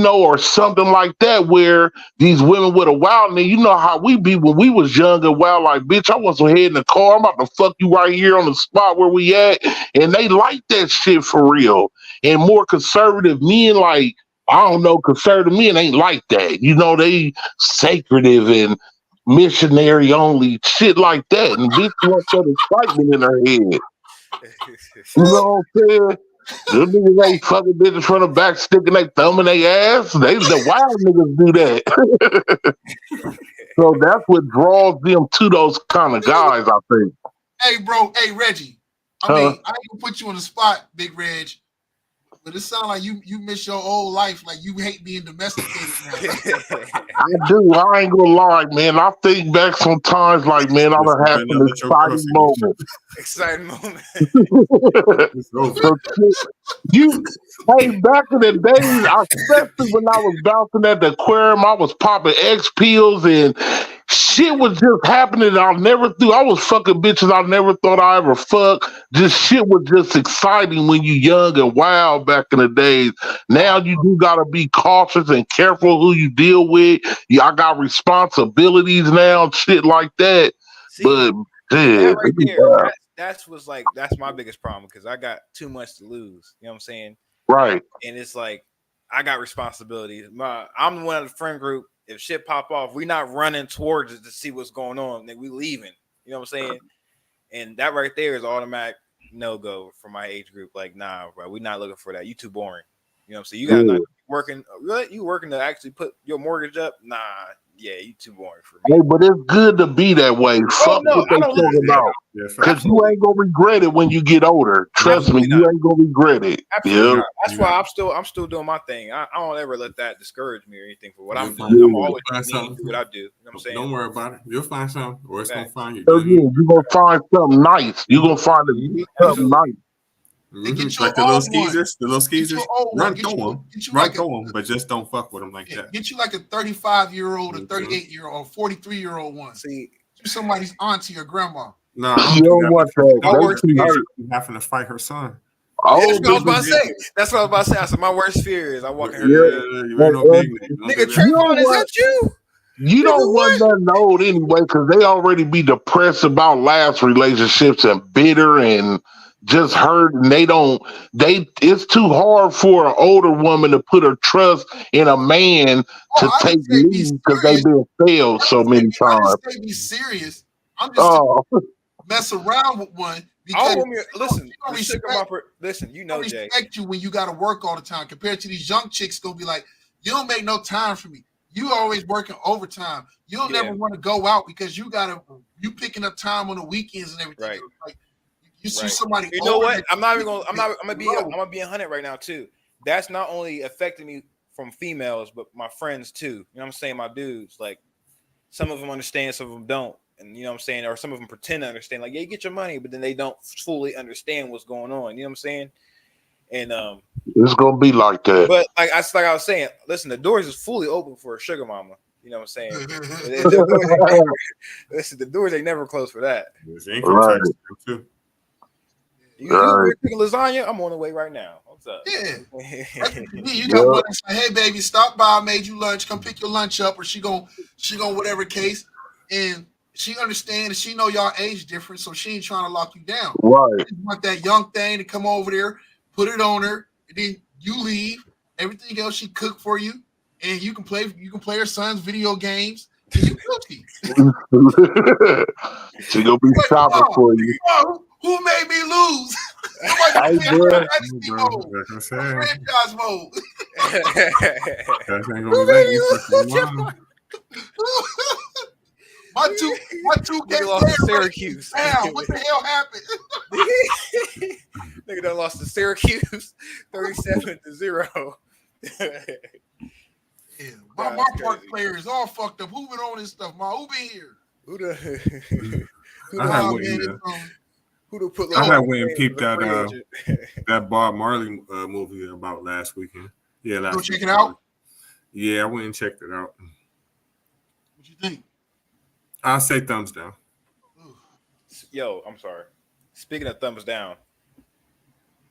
or something like that, where these women with a wild nigga, you know how we be when we was young and wild, like, bitch, I want some head in the car. I'm about to fuck you right here on the spot where we at. And they like that shit for real. And more conservative men, like, I don't know, conservative men ain't like that. They sacrative and missionary only, shit like that. And bitch want that excitement in her head. You know what I'm saying? Them niggas ain't fucking bitches from the back sticking their thumb in their ass. The wild niggas do that. So that's what draws them to those kind of guys, I think. Hey, bro. Hey, Reggie. I mean, I ain't gonna put you on the spot, Big Reg. But it sounds like you miss your old life, like you hate being domesticated now. I do. I ain't gonna lie, man. I think back sometimes, like, man, I done had some exciting moments. Exciting moment. So, hey, back in the days, especially when I was bouncing at the aquarium, I was popping X pills and shit was just happening. I was fucking bitches I never thought I ever fuck. Just shit was just exciting when you young and wild back in the days. Now you do gotta be cautious and careful who you deal with. I got responsibilities now, shit like that. See, but that right there, that's my biggest problem because I got too much to lose. You know what I'm saying? Right. And it's like I got responsibilities. I'm the one of the friend group. If shit pop off, we not running towards it to see what's going on. Then we leaving. You know what I'm saying? And that right there is automatic no go for my age group. Like, nah, bro, we not looking for that. You too boring. You know what I'm saying? You got not working. You working to actually put your mortgage up? Nah, yeah, you too boring for me. Hey, but it's good to be that way. Fuck no, what they talking about. Because you ain't gonna regret it when you get older. Trust me, you ain't gonna regret it. Absolutely Yeah. not. That's why I'm still doing my thing. I don't ever let that discourage me or anything for what I'm doing. I'm always doing what I do. You know what I'm saying? Don't worry about it. You'll find something, or it's gonna find you. So you're gonna find something nice. You're gonna find something nice. Like the little skeezers, run through them, but just don't fuck with them like that. Get you like a 35-year-old, a 38-year-old, 43-year-old one. See, you somebody's auntie or grandma. No, you don't want that. Having to fight her son. Oh, that's what I was about to say. That's what I was about to say. I said my worst fear is I walk in her. Nigga, Trayvon, is that you? You don't want nothing old anyway, because they already be depressed about last relationships and bitter and just hurt, and it's too hard for an older woman to put her trust in a man to take lead because they've been failed so many times. I didn't say be serious. I'm just mess around with one because listen, you know, Jay. I respect you when you got to work all the time compared to these young chicks. Gonna be like, you don't make no time for me. You always working overtime. You don't never want to go out because you picking up time on the weekends and everything. Right. Like, you see somebody. You know what? I'm gonna be 100 right now too. That's not only affecting me from females, but my friends too. You know what I'm saying? My dudes, like, some of them understand, some of them don't. And you know what I'm saying? Or some of them pretend to understand, like, yeah, you get your money, but then they don't fully understand what's going on. You know what I'm saying? And it's gonna be like that. But like I was saying, listen, the doors is fully open for a sugar mama. You know what I'm saying? the doors ain't never closed for that. Right. You over cooking lasagna? I'm on the way right now. What's up? Yeah. You got one that's like, hey baby, stop by, I made you lunch, come pick your lunch up, or she gon' whatever case. And she understands, she know y'all age different, so she ain't trying to lock you down. Right. She want that young thing to come over there, put it on her, and then you leave. Everything else she cook for you, and you can play her son's video games. And you guilty. She gonna be shopping for you. Who made me lose? Hey, bro. Franchise mode. My two Nigga lost to Syracuse. Damn, what the hell happened? Nigga done lost to Syracuse 37-0. Yeah, my part player is all fucked up. Who been on this stuff, man? Who been here? I had went and peeped that Bob Marley movie about last weekend. Yeah, Go check it out. Yeah, I went and checked it out. What you think? I'll say thumbs down. Yo, I'm sorry. Speaking of thumbs down,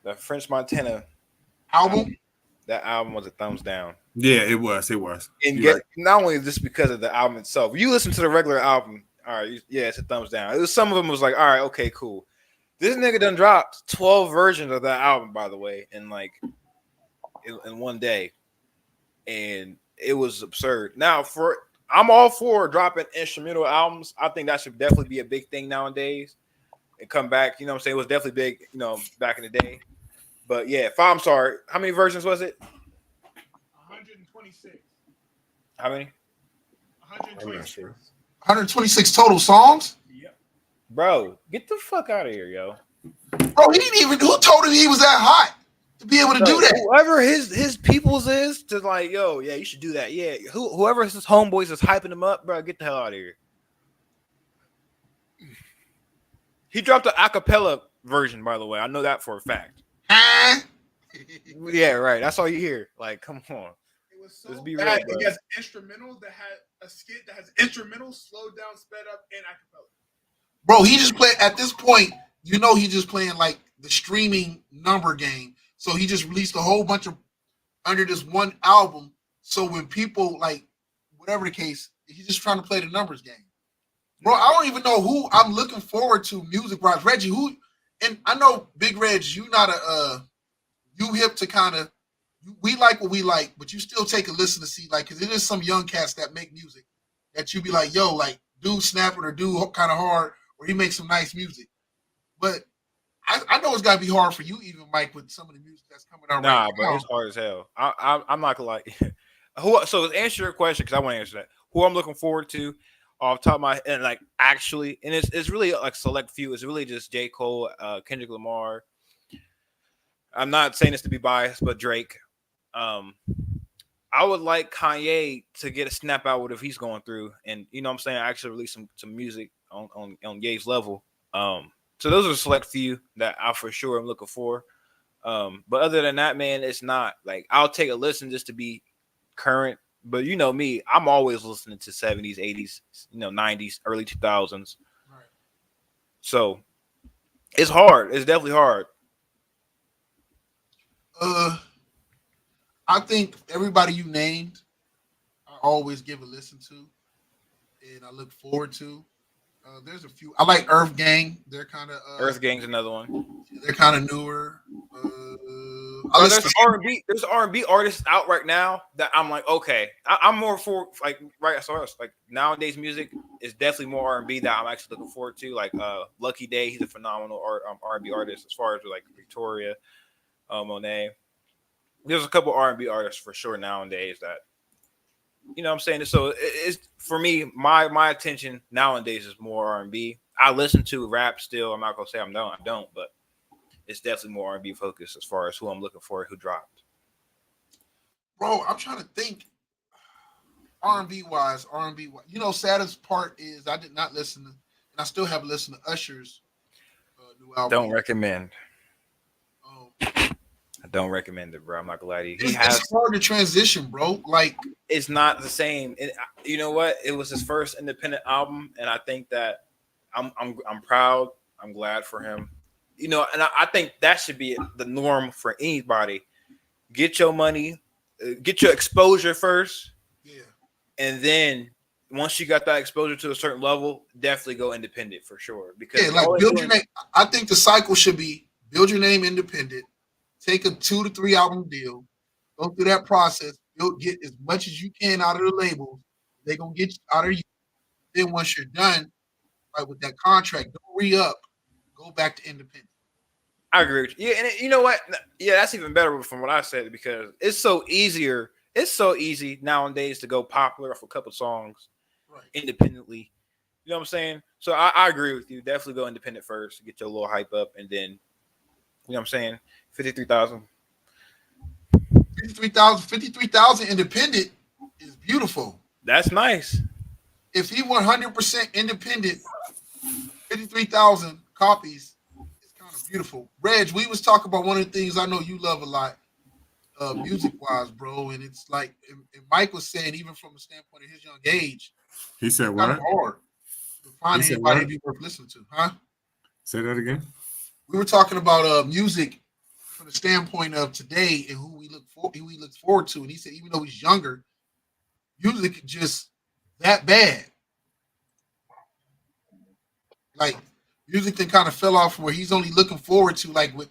the French Montana album. That album was a thumbs down. Yeah, it was. And not only just because of the album itself. You listen to the regular album, all right, yeah, it's a thumbs down. It was, some of them was like, all right, okay, cool. This nigga done dropped 12 versions of that album, by the way, in one day. And it was absurd. Now, I'm all for dropping instrumental albums. I think that should definitely be a big thing nowadays. And come back, you know what I'm saying? It was definitely big, back in the day. But yeah, I'm sorry. How many versions was it? 126. How many? 126. 126 total songs? Yep. Bro, get the fuck out of here, yo. Bro, he didn't even, who told him he was that hot to be able to do that? Whoever his peoples is to like, yo, yeah, you should do that. Yeah. Whoever his homeboys is hyping him up, bro, get the hell out of here. He dropped an acapella version, by the way. I know that for a fact. Yeah, right. That's all you hear. Like, come on. It was so Let's be bad. real, He has instrumental that had a skit that has instrumental, slowed down, sped up, and acapella. Bro, he just played at this point. He's just playing like the streaming number game. So he just released a whole bunch of under this one album. So when people like whatever the case, he's just trying to play the numbers game. Bro, I don't even know who I'm looking forward to music wise. Reggie, who? And I know Big Reg, you not you hip to kind of, we like what we like, but you still take a listen to see, like, because it is some young cats that make music that you be like, yo, like, dude snapping or dude kind of hard, or he makes some nice music. But I know it's got to be hard for you even, Mike, with some of the music that's coming out right but now. it's hard as hell. I'm not gonna like so to answer your question, because I want to answer that. Who I'm looking forward to off the top of my head, and like actually, and it's really like select few. It's really just J. Cole, Kendrick Lamar. I'm not saying this to be biased, but Drake. I would like Kanye to get a snap out with if he's going through, and you know what I'm saying, actually release some music on Ye's level. So those are select few that I for sure am looking for. But other than that, man, it's not like I'll take a listen just to be current. But you know me, I'm always listening to 70s, 80s, 90s, early 2000s. Right. So it's hard. It's definitely hard. I think everybody you named, I always give a listen to, and I look forward to. There's a few. I like Earth Gang. They're kind of Earth Gang's another one. They're kind of newer. There's R&B. There's R&B artists out right now that I'm like, okay, I'm more for like right. So like nowadays, music is definitely more R&B that I'm actually looking forward to. Like Lucky Day, he's a phenomenal R&B artist. As far as like Victoria, Monet, there's a couple R&B artists for sure nowadays that. You know what I'm saying? So it's for me, my attention nowadays is more R&B. I listen to rap still. I'm not gonna say I don't, but it's definitely more R&B focused as far as who I'm looking for, who dropped. Bro, I'm trying to think R&B wise. Saddest part is I did not listen to, and I still haven't listened to Usher's new album. Don't recommend. I don't recommend it, bro. I'm not gonna lie to you. It's hard to transition, bro. Like it's not the same. You know what? It was his first independent album, and I think that I'm proud. I'm glad for him. you know, and I think that should be the norm for anybody. Get your money, get your exposure first, Yeah. and then once you got that exposure to a certain level, definitely go independent for sure. Because Yeah, like build your name. I think the cycle should be build your name independent, take a 2 to 3 album deal, go through that process, get as much as you can out of the labels. They're gonna get out of you. Then once you're done, like with that contract, don't re-up, go back to independent. I agree with you. Yeah, and you know what? Yeah, that's even better from what I said because it's so easier. It's so easy nowadays to go popular off a couple songs Right. independently. You know what I'm saying? So I agree with you. Definitely go independent first, get your little hype up, and then you know what I'm saying? 53,000. 53,000 independent is beautiful. That's nice. If he 100% independent, 53,000 copies is kind of beautiful. Reg, we was talking about one of the things I know you love a lot, music wise, bro. And it's like, and Mike was saying, even from the standpoint of his young age, He said it's kind of what? hard to find He said anybody what? to be worth listening to, huh? Say that again. We were talking about music from the standpoint of today and who he looks forward to. And he said, even though he's younger, music is just that bad. Like music then kind of fell off where he's only looking forward to, like with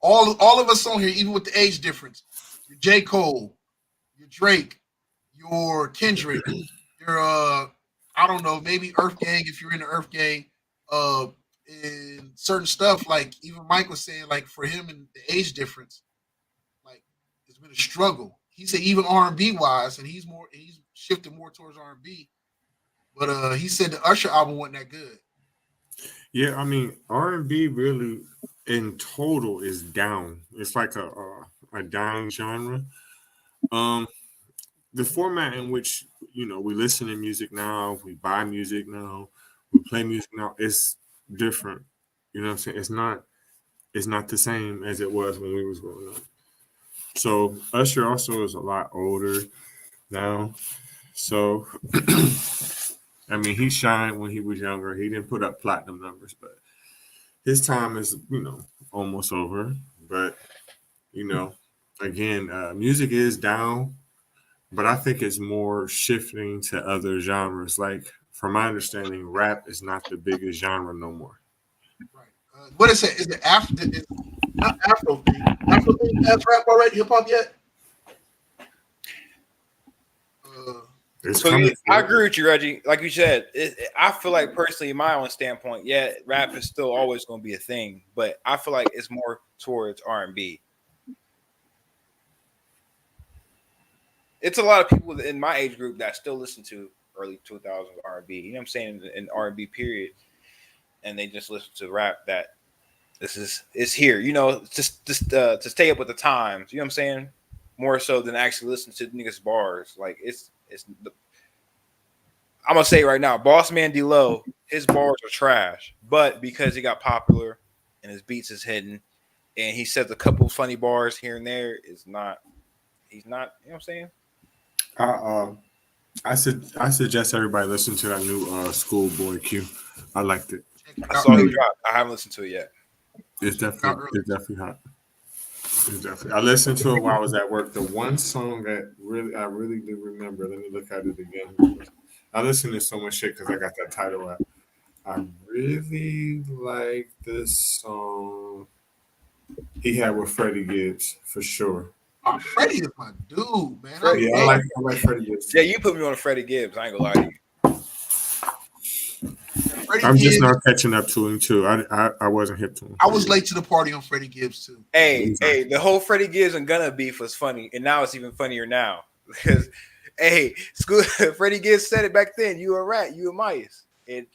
all of us on here, even with the age difference. Your J. Cole, your Drake, your Kendrick, your I don't know, maybe Earth Gang if you're in the Earth Gang, and certain stuff like even Mike was saying, like for him and the age difference, like it's been a struggle. He said even R&B wise, and he's shifted more towards R&B, but he said the Usher album wasn't that good. Yeah, I mean R&B really in total is down. It's like a down genre. The format in which we listen to music now, we buy music now, we play music now, it's different. You know what I'm saying? It's not the same as it was when we was growing up. So Usher also is a lot older now. So I mean he shined when he was younger. He didn't put up platinum numbers, but his time is, almost over. But again, music is down. But I think it's more shifting to other genres. Like, from my understanding, rap is not the biggest genre no more. Right. What is it? Is it Afro? It's not Afro thing. Afro thing has rap already? Hip hop yet? It's So coming. I agree with you, Reggie. Like you said, I feel like personally, in my own standpoint, yeah, rap is still always going to be a thing, but I feel like it's more towards R&B. It's a lot of people in my age group that still listen to early 2000s R&B. You know what I'm saying? In R&B period, and they just listen to rap that it's here. Just to stay up with the times. You know what I'm saying? More so than actually listen to niggas bars. Like I'm gonna say right now, Boss Man D-Lo, his bars are trash, but because he got popular and his beats is hidden, and he says a couple funny bars here and there, he's not. You know what I'm saying? I suggest everybody listen to that new Schoolboy Q. I liked it. I saw it drop. I haven't listened to it yet. It's definitely hot. It's definitely. I listened to it while I was at work. The one song that I really do remember. Let me look at it again. I listen to so much shit because I got that title out. I really like this song he had with Freddie Gibbs for sure. Oh, Freddie is my dude, man. I like Freddie Gibbs. Yeah, you put me on Freddie Gibbs. I ain't gonna lie to you. I'm just not catching up to him too. I wasn't hip to him. I was late to the party on Freddie Gibbs too. Hey, the whole Freddie Gibbs and Gunna beef was funny, and now it's even funnier now because, Freddie Gibbs said it back then. You a rat, you a mice, and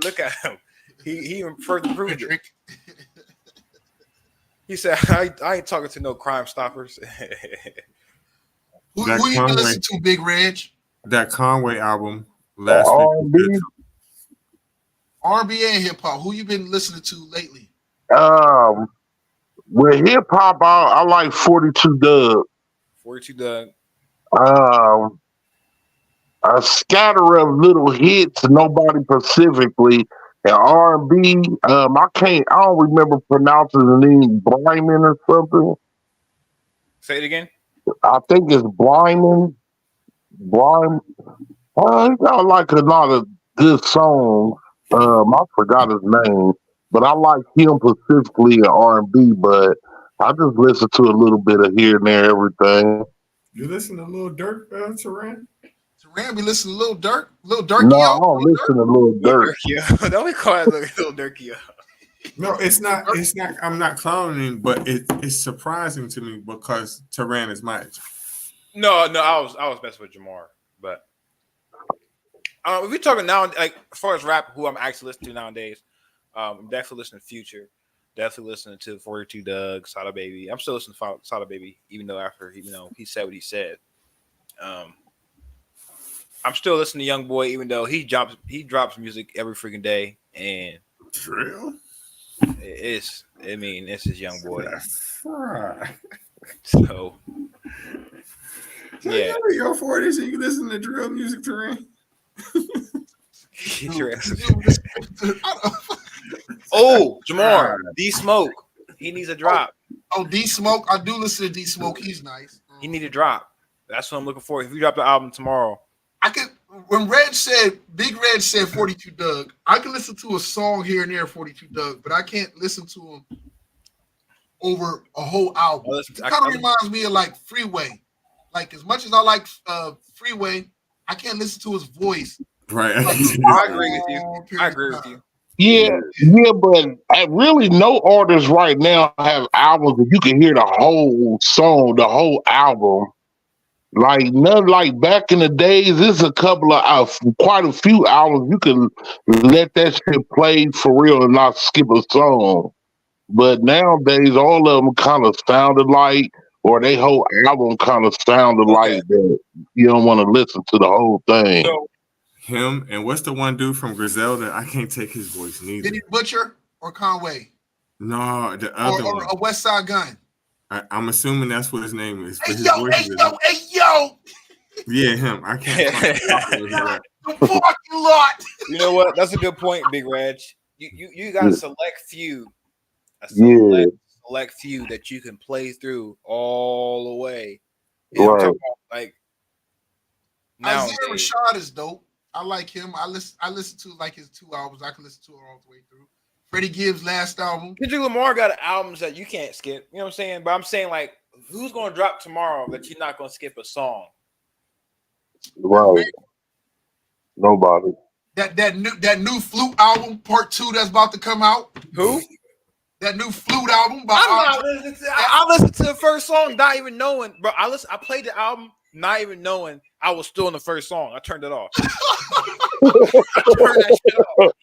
look at him. He even further proved it. He said, "I ain't talking to no Crime Stoppers." Who you been listening to, Big Reg? That Conway album last week. R&B and hip hop. Who you been listening to lately? With hip hop, I like 42 Doug. 42 Doug. A scatter of little hits, nobody specifically, And R&B, I don't remember pronouncing the name Blyman or something. Say it again. I think it's Blyman. Blym. He got like a lot of good songs. I forgot his name, but I like him specifically in R&B. But I just listen to a little bit of here and there, everything. You listen to Lil Durk, Teran? Teran be listening to Lil No, Durkio. I don't listen to Lil Little Durk. Durkio. Don't we call it Little Durkio? No, it's not. It's not. I'm not clowning him, but it's surprising to me because Teran is my age. No, I was messing with Jamar, but if we're talking now, like as far as rap, who I'm actually listening to nowadays, I'm definitely listening to Future, definitely listening to 42 Doug, Sada Baby. I'm still listening to Sada Baby, even though he said what he said. I'm still listening to Young Boy, even though he drops music every freaking day, and Drill. it's his Young Boy. Right. So Yeah, you're 40, so you can listen to drill music, Teran. Oh, Jamar, D Smoke. He needs a drop. Oh, D Smoke. I do listen to D Smoke. He's nice. He need a drop. That's what I'm looking for. If you drop the album tomorrow, When Big Red said 42 Doug, I can listen to a song here and there, 42 Doug, but I can't listen to him over a whole album. It kind of reminds me of like Freeway. Like as much as I like Freeway, I can't listen to his voice. Right. I agree with you. I agree with you. Yeah, but really no artists right now have albums that you can hear the whole song, the whole album. Like none like back in the days, there's a couple of quite a few albums you can let that shit play for real and not skip a song. But nowadays all of them kind of sounded like, or they whole album kind of sounded like that. You don't want to listen to the whole thing. So, him and what's the one dude from Griselda? I can't take his voice neither. Benny Butcher or Conway? No, the other one. Or a West Side Gun. I'm assuming that's what his name is. Hey yo! Yeah, him. I can't. The parking lot. You know what? That's a good point, Big Reg. You got a select few that you can play through all the way. And right. Like Isaiah Rashad is dope. I like him. I listen to like his 2 albums. I can listen to it all the way through. Freddie Gibbs' last album. Kendrick Lamar got albums that you can't skip. You know what I'm saying? But I'm saying like, who's going to drop tomorrow that you're not going to skip a song? Right. Nobody. That new Flute album, Part 2, that's about to come out. Who? That new Flute album. I listened to the first song, not even knowing. Bro, I played the album, not even knowing I was still in the first song. I turned it off. I turned that shit off.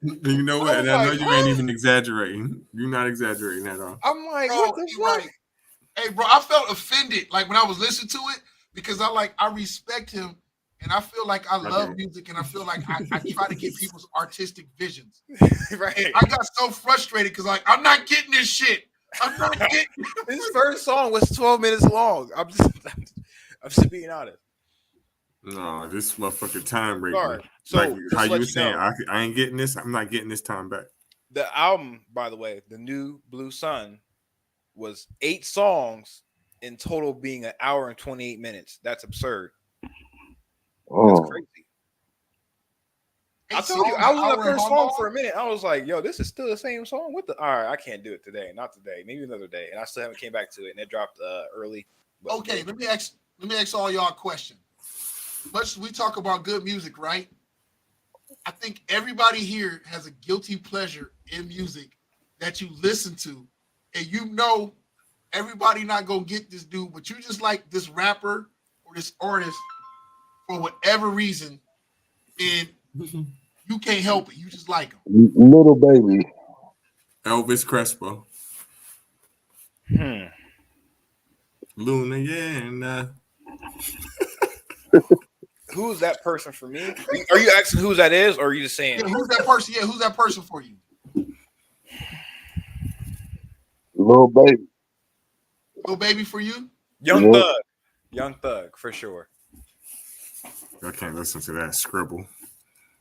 You know what? And I know you ain't even exaggerating. You're not exaggerating at all. I'm like, what the fuck? Right. Hey, bro, I felt offended like when I was listening to it because I respect him and I feel like I love music and I feel like I try to get people's artistic visions. Right. And I got so frustrated because like I'm not getting this shit. I'm not getting this first song was 12 minutes long. I'm just being honest. No, this motherfucker time break. So like how you were saying, I ain't getting this. I'm not getting this time back. The album, by the way, the new Blue Sun, was 8 songs in total, being an hour and 28 minutes. That's absurd. That's crazy. I told you, I was on the first song for a minute. I was like, yo, this is still the same song. What the? All right, I can't do it today. Not today. Maybe another day. And I still haven't came back to it. And it dropped early. Okay, let me ask all y'all a question. Much as we talk about good music, right? I think everybody here has a guilty pleasure in music that you listen to, and you know everybody not gonna get this dude, but you just like this rapper or this artist for whatever reason, and you can't help it. You just like him. Little Baby. Elvis Crespo. Luna, yeah. Who's that person for me? Are you asking who that is, or are you just saying who's that person? Yeah, who's that person for you? Little Baby. Little Baby for you? Young Thug. Young Thug, for sure. I can't listen to that scribble.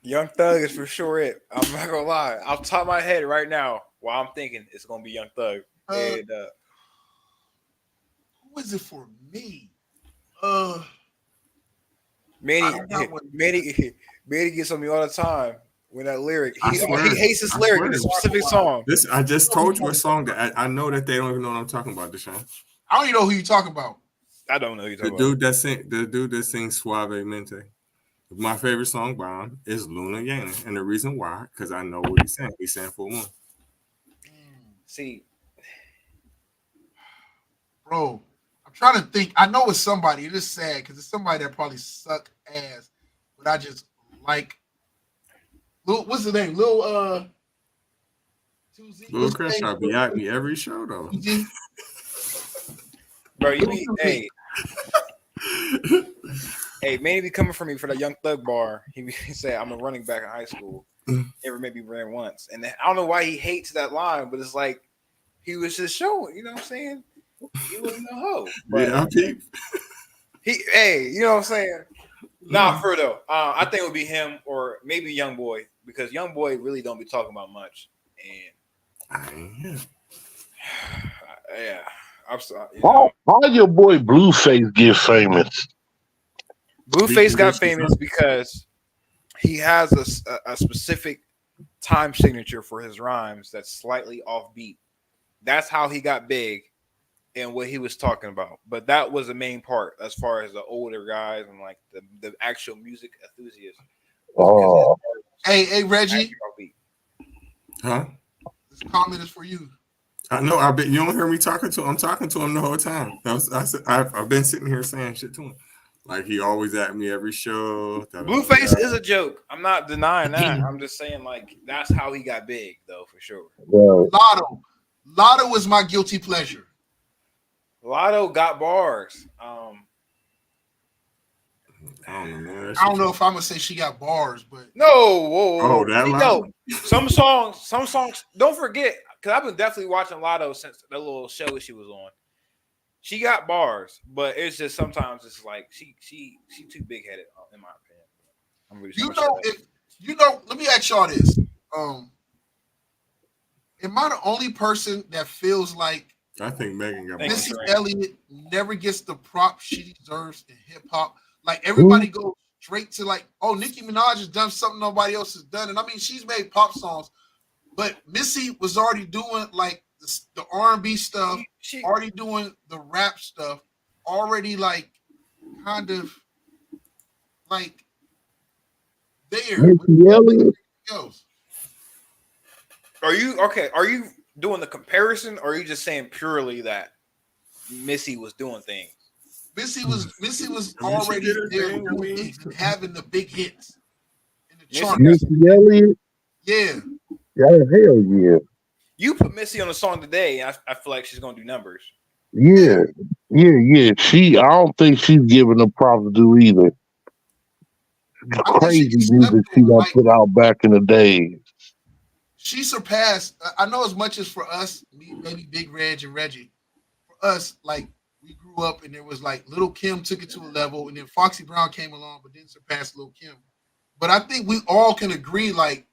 Young Thug is for sure it. I'm not gonna lie. Off the top of my head right now, while I'm thinking it's gonna be Young Thug. And who is it for me? Manny gets on me all the time when that lyric. He hates this lyric in a specific song. I just told you a song that I know that they don't even know what I'm talking about, Deshaun. I don't even know who you're talking about. I don't know who you're talking about. The dude that sings Suavemente. My favorite song by him is Luna Yana. And the reason why, because I know what he's saying. He's saying Full Moon. See. Bro, I'm trying to think. I know it's somebody. It is sad because it's somebody that probably suck ass. But I just like what's his name? Lil Crenshaw be at me every show though. Bro, you be hey, man, be coming for me for the Young Thug bar. He said, I'm a running back in high school. Never maybe ran once. And I don't know why he hates that line, but it's like he was just showing, you know what I'm saying? He wasn't a hoe. But hey, you know what I'm saying? Nah, for though. I think it would be him or maybe Young Boy, because Young Boy really don't be talking about much. And yeah. I'm sorry. How your boy Blueface get famous? Blueface got famous because he has a specific time signature for his rhymes that's slightly offbeat. That's how he got big and what he was talking about. But that was the main part as far as the older guys and like the actual music enthusiasts. Oh. Hey, Reggie. Huh? This comment is for you. I know. You don't hear me talking to him. I'm talking to him the whole time. I've been sitting here saying shit to him. Like he always at me every show. Blueface is a joke. I'm not denying that. I'm just saying like that's how he got big though for sure. Lotto was my guilty pleasure. Lotto got bars. I don't know, man. I don't know if I'm gonna say she got bars, but whoa. Some songs. Don't forget, because I've been definitely watching Lotto since the little show she was on. She got bars, but it's just sometimes it's like she too big headed in my opinion. I'm really let me ask y'all this. Am I the only person that feels like I think Megan got Missy Elliott never gets the prop she deserves in hip hop? Like everybody goes straight to like, oh, Nicki Minaj has done something nobody else has done, and I mean she's made pop songs, but Missy was already doing like the R&B stuff, already doing the rap stuff, already like kind of like there. Missy Elliott. Are you doing the comparison, or are you just saying purely that Missy was doing things? Missy was already there doing things and having the big hits in the chart. Missy Elliott? Yeah. Hell yeah. You put Missy on a song today, and I feel like she's gonna do numbers. Yeah. I don't think she's giving the props to do either. Crazy music she got put out back in the day. She surpassed. I know as much as for us, maybe Big Reg and Reggie. For us, like we grew up and there was like Little Kim took it to a level, and then Foxy Brown came along, but didn't surpass Lil Kim. But I think we all can agree, like,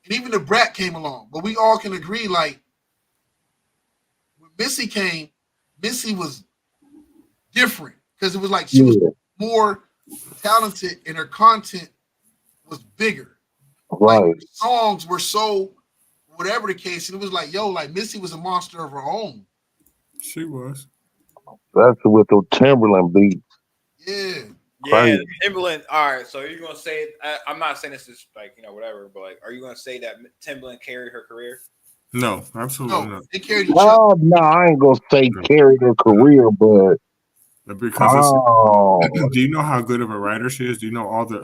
and even the Brat came along, but we all can agree, like, when Missy came, Missy was different because it was like she was more talented and her content was bigger. Right. Like, songs were so whatever the case, and it was like, like Missy was a monster of her own. She was. That's with the Timberland beats. Yeah. Yeah, Timberland. All right, so you're gonna say I'm not saying this is like whatever, but like, are you gonna say that Timberland carried her career? No, absolutely not. They carried no, I ain't gonna say carried her career, but because do you know how good of a writer she is? Do you know all the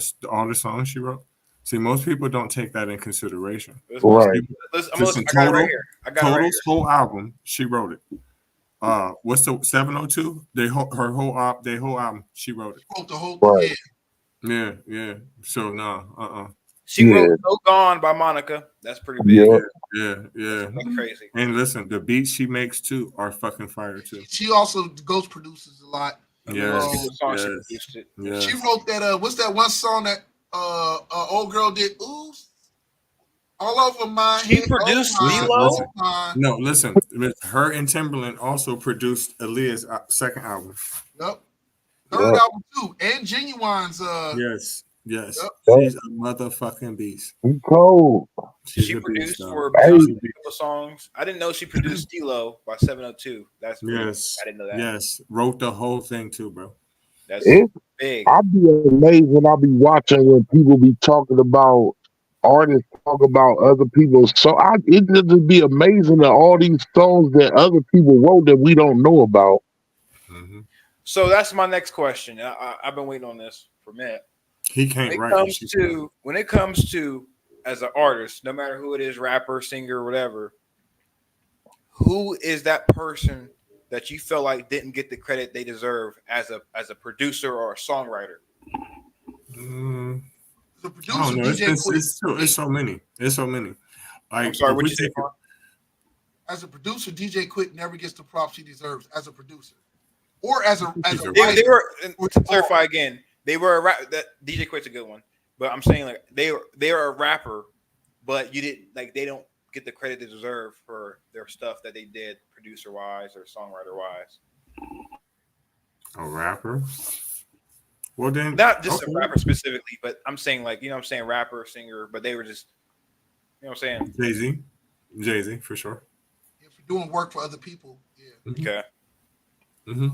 songs she wrote? See, most people don't take that in consideration. Right. I got it right here. Total's whole album, she wrote it. What's the 702? Her whole album, she wrote it. She wrote the whole thing. Right. Yeah. So no, She wrote "So Gone" by Monica. That's pretty big. Yeah. That's crazy. And listen, the beats she makes too are fucking fire too. She also ghost produces a lot. Yeah. She wrote that. What's that one song that old girl did oops all over my She head. produced oh Listen, my. no, listen. Her and Timberland also produced Aaliyah's second album. Yep. Third Yep. album too, and Genuine's. Yes. Yep. She's a motherfucking beast. He cold. She's She a beast, produced dog. for Hey, Beyonce a couple songs. I didn't know she produced Stilo by 702. That's crazy. Yes. I didn't know that. Yes. Wrote the whole thing too, bro. That's it, big. I'll be amazed when I be watching when people be talking about artists talk about other people's so it just be amazing that all these songs that other people wrote that we don't know about. Mm-hmm. So that's my next question. I've been waiting on this for a minute. He When can't it write. comes to as an artist, no matter who it is, rapper, singer, whatever, who is that person that you feel like didn't get the credit they deserve as a producer or a songwriter? Mm, The I producer don't know. DJ Quick. It's so many. It's so many. Like, I'm sorry, if what we you say? take it- As a producer, DJ Quick never gets the props he deserves as a producer, or as a He's a They writer. were to clarify again. They were a rap. That DJ Quick's a good one, but I'm saying like they are a rapper, but you didn't like they don't get the credit they deserve for their stuff that they did producer wise or songwriter wise. a rapper. Well then, Not just okay. a rapper specifically, but I'm saying like what I'm saying rapper, singer, but they were just what I'm saying. Jay Z for sure. If you're doing work for other people, yeah. Okay. Mm-hmm.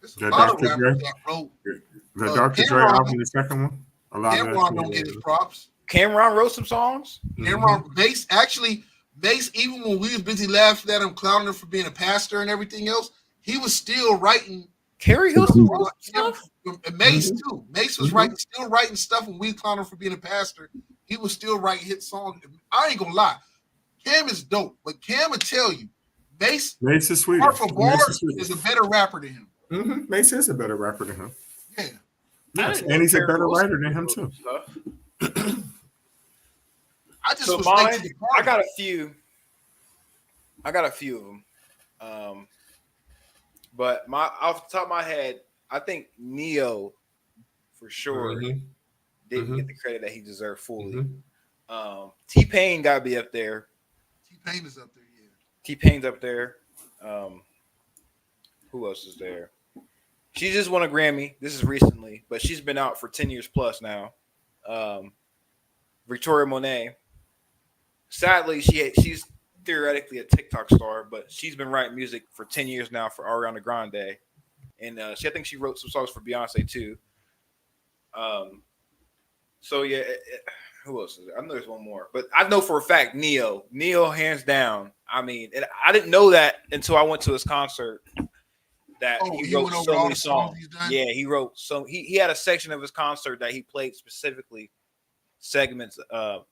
There's a The lot of Dr. rappers Dre, that wrote. the Dr. Dre Cameron, album, the second one. A lot Cameron of don't that. get his props. Cameron wrote some songs. Cameron Mace even when we was busy laughing at him, clowning him for being a pastor and everything else, he was still writing. Carrie Hilson wrote some stuff. And Mace too. Mace was still writing stuff when we clowned him for being a pastor. He was still writing hit songs. I ain't gonna lie, Cam is dope, but Cam will tell you, Mace is sweet. bar for bar is a better rapper than him. Mm-hmm. Mace is a better rapper than him. Yeah. Yes, and he's a better writer than him too. I just So was mine, late to the party. I got a few of them. But off the top of my head, I think Neo for sure didn't get the credit that he deserved fully. T-Pain got to be up there. T-Pain is up there, yeah. T-Pain's up there. Who else is there? She just won a Grammy. This is recently, but she's been out for 10 years plus now. Victoria Monet. Sadly, she's theoretically a TikTok star, but she's been writing music for 10 years now for Ariana Grande. And I think she wrote some songs for Beyonce too. So yeah, who else is there? I know there's one more, but I know for a fact Neo, hands down. I mean, and I didn't know that until I went to his concert. That he wrote so many songs. Yeah, he wrote so he had a section of his concert that he played specifically segments of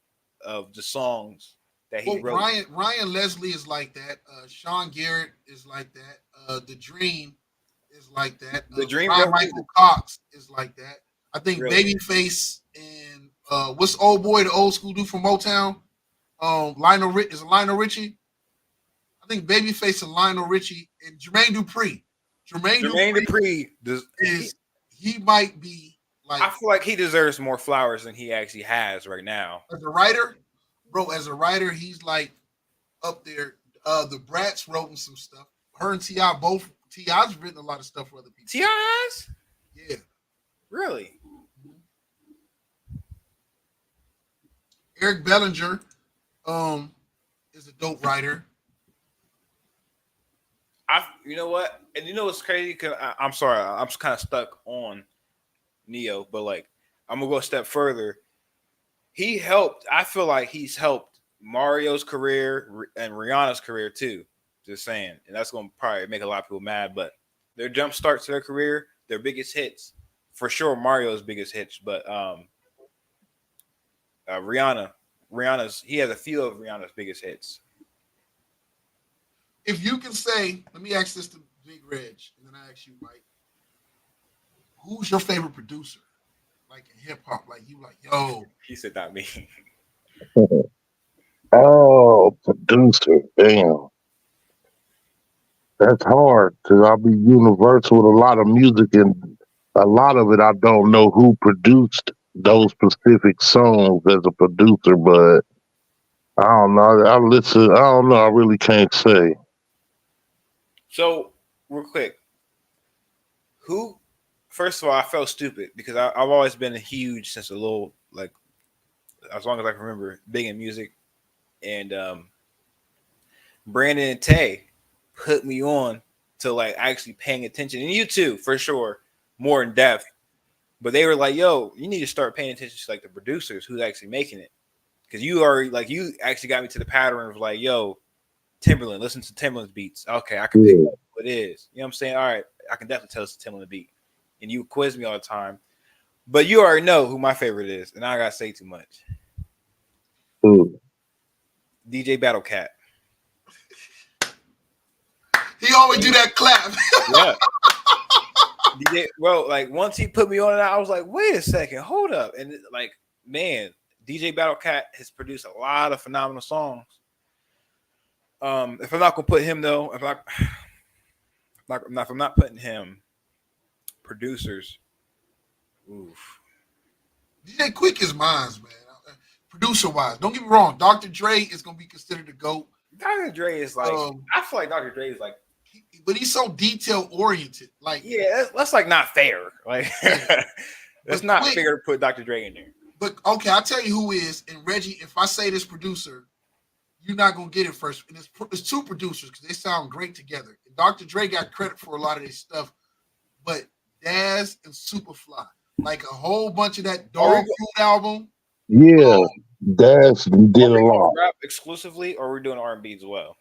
the songs that he wrote. Ryan Leslie is like that. Sean Garrett is like that. The Dream is like that. The Dream, Michael Cox is like that. I think Really? Babyface and what's the old boy, the old school dude from Motown? Lionel Richie. I think Babyface and Lionel Richie and Jermaine Dupri. Jermaine Dupri he might be like. I feel like he deserves more flowers than he actually has right now. As a writer, bro, he's like up there. The Brats wrote him some stuff. Her and T.I. both. T.I.'s written a lot of stuff for other people. T.I.'s? Yeah. Really? Eric Bellinger is a dope writer. You know what? And you know what's crazy? Cause I'm sorry, I'm kind of stuck on Neo, but like I'm gonna go a step further. He helped. I feel like he's helped Mario's career and Rihanna's career too. Just saying, and that's gonna probably make a lot of people mad. But their jump start to their career, their biggest hits, for sure, Mario's biggest hits. But Rihanna's he has a few of Rihanna's biggest hits. If you can say, let me ask this to Big Reg, and then I ask you, Mike, who's your favorite producer? Like in hip hop, like you like, yo. He said not me. Oh, producer, damn. That's hard because I'll be universal with a lot of music and A lot of it, I don't know who produced those specific songs as a producer, but I don't know. I listen. I don't know. I really can't say. So, real quick, who? First of all, I felt stupid because I've always been a huge since a little like as long as I can remember, big in music, and Brandon and Tay put me on to like actually paying attention, and you too for sure, more in depth. But they were like, "Yo, you need to start paying attention to like the producers who's actually making it." Because you already like you actually got me to the pattern of like, yo, Timberland, listen to Timberland's beats. Okay, I can pick up what it is. You know what I'm saying? All right, I can definitely tell it's a Timberland beat. And you quiz me all the time. But you already know who my favorite is, and I gotta say too much. DJ Battle Cat. He always do that clap. Yeah. DJ, bro, like once he put me on it, I was like, wait a second, hold up. And like, man, DJ Battle Cat has produced a lot of phenomenal songs. If I'm not gonna put him though, if I'm not putting him, producers. Oof. DJ Quick is mine, man. Producer wise, don't get me wrong. Dr. Dre is gonna be considered the GOAT. Dr. Dre is like, I feel like Dr. Dre is like, but he's so detail oriented. Like, yeah, that's like not fair. Like, it's not fair to put Dr. Dre in there. But okay, I'll tell you who is. And Reggie, if I say this producer, you're not gonna get it first. And it's two producers because they sound great together. And Dr. Dre got credit for a lot of this stuff, but Daz and Superfly, like a whole bunch of that Dog Food album. Yeah, Daz did a lot. Rap exclusively, or we're doing R&B as well.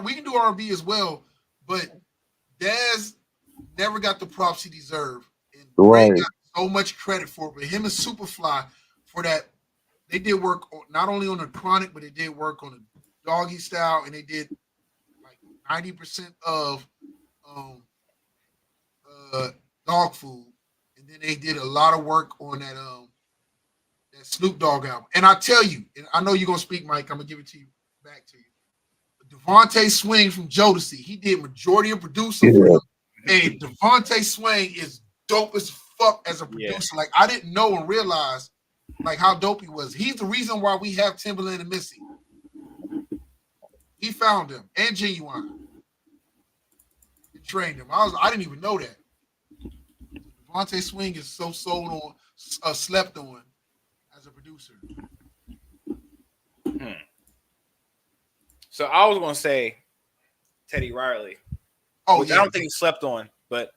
We can do R&B as well, but Daz never got the props he deserved. And Dre got so much credit for it. But him and Superfly for that, they did work not only on the Chronic, but they did work on the Doggy Style, and they did like 90% of Dog Food, and then they did a lot of work on that that Snoop Dogg album. And I tell you, and I know you're gonna speak, Mike. I'm gonna give it to you back to you. Devontae Swing from Jodeci, he did majority of producer for him. And Devontae Swing is dope as fuck as a producer. Yeah. Like I didn't know and realize like how dope he was. He's the reason why we have Timberland and Missy. He found him and Genuine. He trained him. I didn't even know that. Devontae Swing is so sold on, slept on as a producer. So I was gonna say Teddy Riley. Which I don't think he slept on, but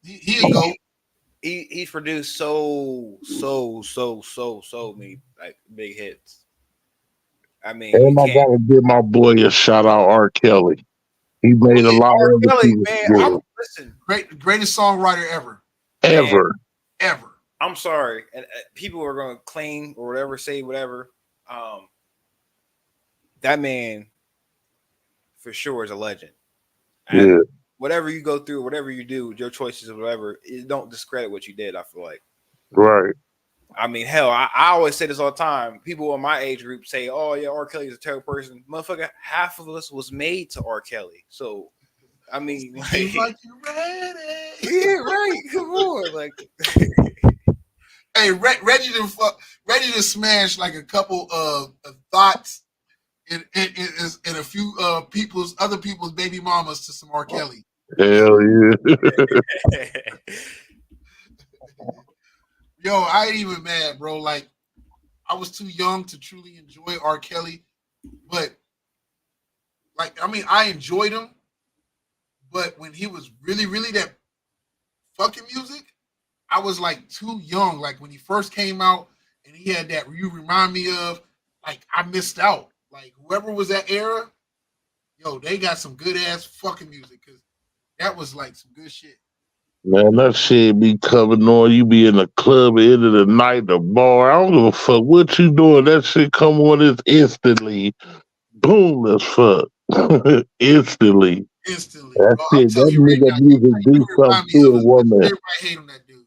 he'll go. He's produced so many like big hits. I mean, and I gotta give my boy a shout out, R. Kelly. He made a lot of Kelly, man. Listen, greatest songwriter ever. Ever. I'm sorry, and people are gonna claim or whatever, say whatever. That man, for sure, is a legend. And whatever you go through, whatever you do, your choices or whatever, it don't discredit what you did. I feel like. Right. I mean, hell, I always say this all the time. People in my age group say, "Oh yeah, R. Kelly is a terrible person." Motherfucker, half of us was made to R. Kelly. So, I mean, like you ready? Yeah, right. Come on, like. Hey, Reggie to smash like a couple of thoughts and a few other people's baby mamas to some R. Kelly. Hell yeah. Yo, I ain't even mad, bro. Like, I was too young to truly enjoy R. Kelly, but like, I mean, I enjoyed him, but when he was really, really that fucking music, I was like too young. Like when he first came out and he had that "You Remind Me Of," like I missed out. Like whoever was that era, yo, they got some good ass fucking music because that was like some good shit. Man, that shit be coming on. You be in the club at the end of the night, the bar. I don't give a fuck what you doing. That shit come on is instantly. Boom as fuck. Instantly. That's it. That nigga music do something to a woman. Everybody hate on that dude.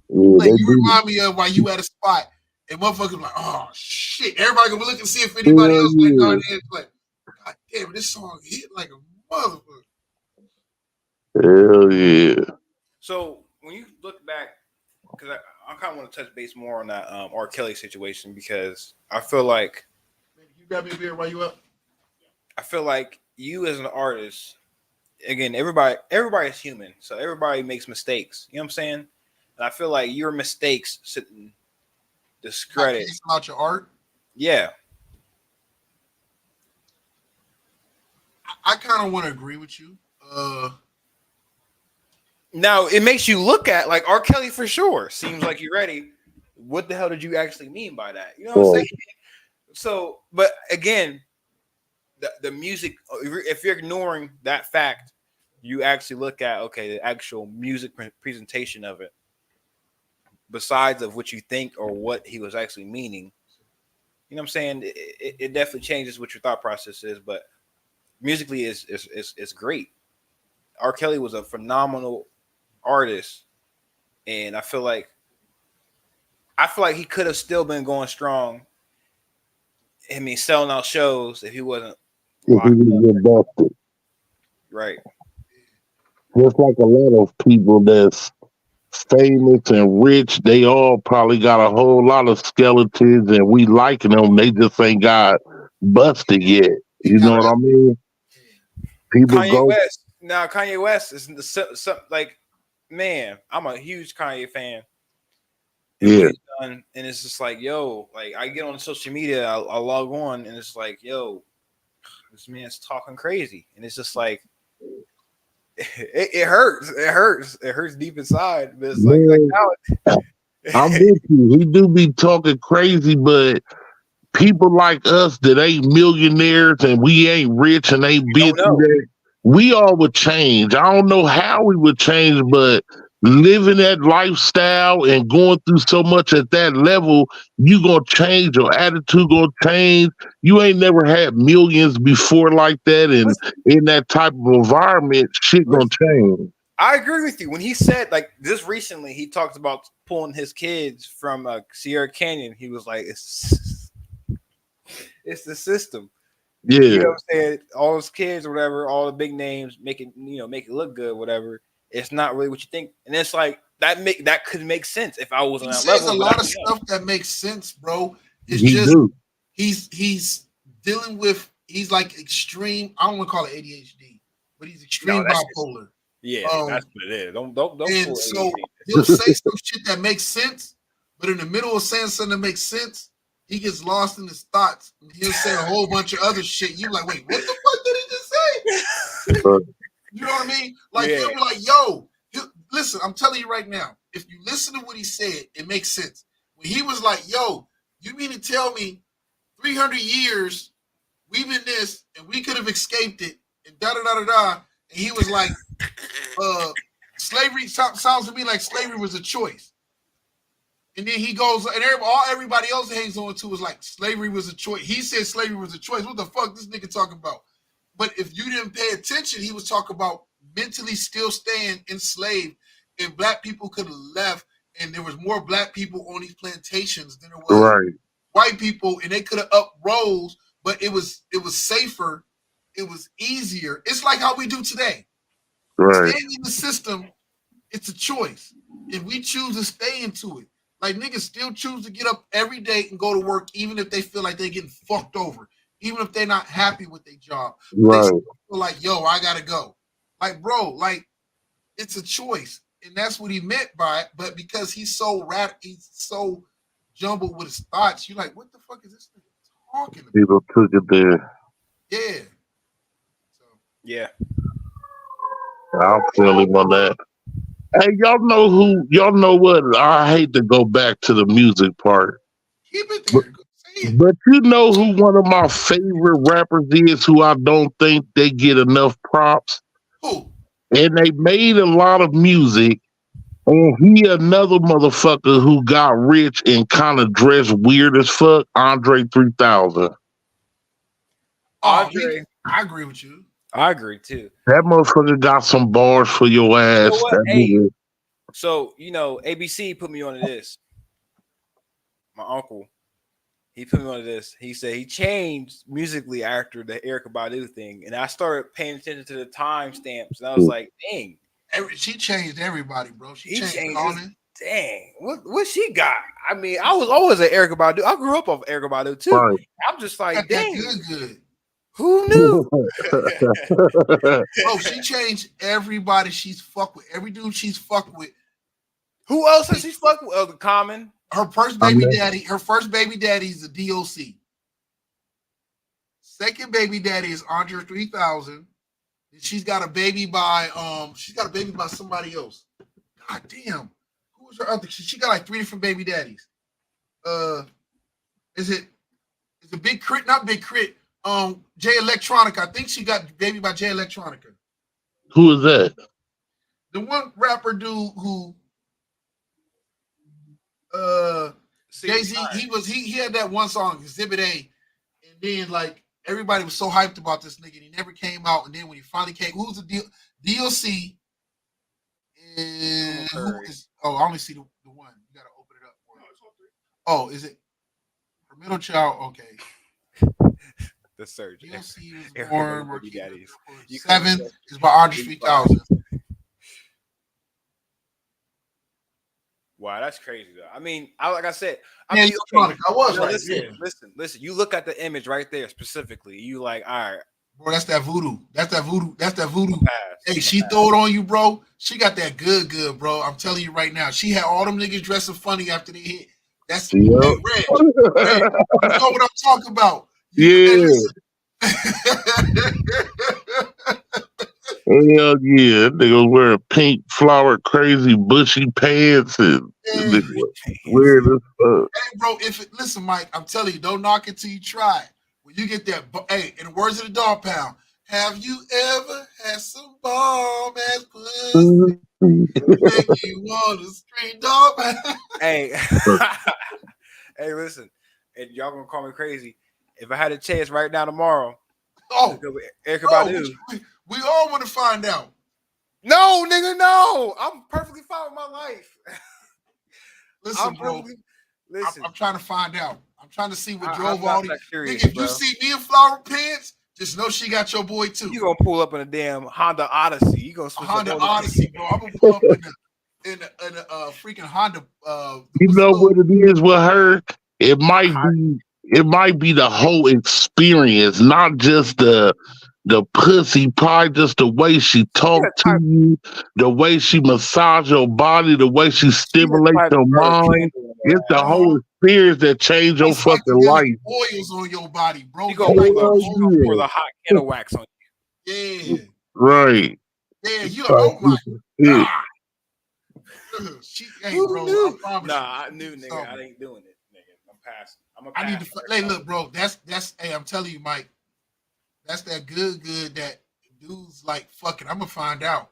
Yeah, like you remind me of while you at a spot and motherfuckers like, oh shit. Everybody gonna look and see if anybody else went down there. Like, God damn, this song hit like a motherfucker. Hell yeah. So when you look back, because I kind of want to touch base more on that R. Kelly situation, because I feel like You got me a beer while you up? you as an artist, again, everybody's human, so everybody makes mistakes. You know what I'm saying? And I feel like your mistakes shouldn't discredit. About your art. Yeah. I kind of want to agree with you. Now it makes you look at like R. Kelly for sure. Seems like you're ready. What the hell did you actually mean by that? You know what I'm saying? So, but again, the music. If you're ignoring that fact, you actually look at the actual music presentation of it. Besides of what you think or what he was actually meaning, you know what I'm saying? It definitely changes what your thought process is. But musically, is great. R. Kelly was a phenomenal artist, and I feel like he could have still been going strong. I mean, selling out shows if he wasn't locked up. Right. Just like a lot of people that's famous and rich, they all probably got a whole lot of skeletons, and we liking them. They just ain't got busted yet. You know what I mean? People Kanye West is like, man, I'm a huge Kanye fan. And yeah. what he's done, and it's just like, yo, like I get on social media, I log on, and it's like, yo, this man's talking crazy, and it's just like, it hurts. It hurts deep inside, but it's like I'm with you. He do be talking crazy, but people like us that ain't millionaires and we ain't rich and ain't been through that, we all would change. I don't know how we would change, but living that lifestyle and going through so much at that level, you gonna change. Your attitude gonna change. You ain't never had millions before like that, and in that type of environment, shit gonna change. I agree with you. When he said, like, this recently, he talked about pulling his kids from Sierra Canyon. He was like, it's the system. Yeah. You know what I'm saying? All those kids or whatever, all the big names make it look good, whatever. It's not really what you think. And it's like that could make sense if I was on that level. There's a lot of stuff that makes sense, bro. It's he's dealing with, he's like extreme. I don't want to call it ADHD, but he's extreme bipolar. Yeah, that's what it is. Don't. And so he'll say some shit that makes sense, but in the middle of saying something that makes sense, he gets lost in his thoughts. And he'll say a whole bunch of other shit. You like, wait, what the fuck did he just say? You know what I mean? Like, he'll be like, yo, listen, I'm telling you right now, if you listen to what he said, it makes sense. When he was like, yo, you mean to tell me 300 years we've been this and we could have escaped it and da-da-da-da-da. And he was like, slavery sounds to me like slavery was a choice. And then he goes, and everybody else hangs on to is like, slavery was a choice. He said slavery was a choice. What the fuck this nigga talking about? But if you didn't pay attention, he was talking about mentally still staying enslaved, and black people could have left, and there was more black people on these plantations than there was white people, and they could have uprose, but it was safer, it was easier. It's like how we do today. Staying in the system, it's a choice, and we choose to stay into it. Like, niggas still choose to get up every day and go to work, even if they feel like they're getting fucked over. Even if they're not happy with their job, they still feel like, yo, I gotta go. Like, bro, like, it's a choice, and that's what he meant by it. But because he's so he's so jumbled with his thoughts, you're like, what the fuck is this nigga talking about? People took it there. Yeah. Yeah. I'll feel him on that. Hey, y'all know what? I hate to go back to the music part. Keep it there. But you know who one of my favorite rappers is, who I don't think they get enough props? Who? And they made a lot of music, and he another motherfucker who got rich and kind of dressed weird as fuck, Andre 3000. I agree with you. I agree too. That motherfucker got some bars for your ass. You know so, ABC put me on this. My uncle. He put me on this. He said he changed musically after the Erykah Badu thing, and I started paying attention to the timestamps, and I was like, "Dang!" She changed everybody, bro. She He changed changed Conan. Dang, what she got? I mean, I was always an Erykah Badu. I grew up off Erykah Badu too. Right. I'm just like, Got that dang, good. who knew? Bro, she changed everybody she's fucked with. Every dude she's fucked with. Who else has she fucked with? Oh, the Common. Her first baby daddy is a DOC. Second baby daddy is Andre 3000. She's got a baby by somebody else. God damn. Who was her other? She got like 3 different baby daddies. Is it Big Crit? Not Big Crit. Jay Electronica. I think she got baby by Jay Electronica. Who is that? The one rapper dude who Jay-Z, he had that one song, Exhibit A, and then like everybody was so hyped about this nigga, and he never came out. And then when he finally came, who's the deal? DLC. And who is? Oh, I only see the one. You gotta open it up. Oh, is it her middle child? Okay. The surge. DLC was born. Daddies. 7 is by Andre 3000. Wow, that's crazy though. I mean, like I said, I was right. Listen. You look at the image right there specifically. You like, all right, bro. That's that voodoo. That's that voodoo. Pass. Hey, she throw it on you, bro. She got that good, bro. I'm telling you right now. She had all them niggas dressing funny after they hit. That's Red. You know what I'm talking about. Yeah. Hell yeah, nigga was wearing pink flower crazy bushy pants and weird as fuck. Hey, bro, listen, Mike, I'm telling you, don't knock it till you try it. When you get that, hey, in the words of the Dog Pound, have you ever had some bomb ass pussy make you want to street dog? Hey, hey, listen, and y'all gonna call me crazy. If I had a chance right now tomorrow, Erykah Badu. We all want to find out. No, nigga, no. I'm perfectly fine with my life. Listen, bro. I'm trying to find out. I'm trying to see what drove all these. Nigga, if you see me in flower pants, just know she got your boy too. You gonna pull up in a damn Honda Odyssey? You gonna switch Honda Odyssey, bro? I'm gonna pull up in a freaking Honda. You know what it is with her? It might be the whole experience, not just the pussy, probably just the way she talked to you, the way she massage your body, the way she stimulates your mind. It's the whole experience that changed your fucking life. Oils on your body, bro. You gonna pour the hot kettle wax on you. Yeah. Right. Yeah, you like, oh my God. Hey, bro, I promise I knew, nigga. I ain't doing it, nigga. I'm passing. I need to. Hey, look, bro. That's. Hey, I'm telling you, Mike. That's that good that dudes like. Fuck it, I'm gonna find out.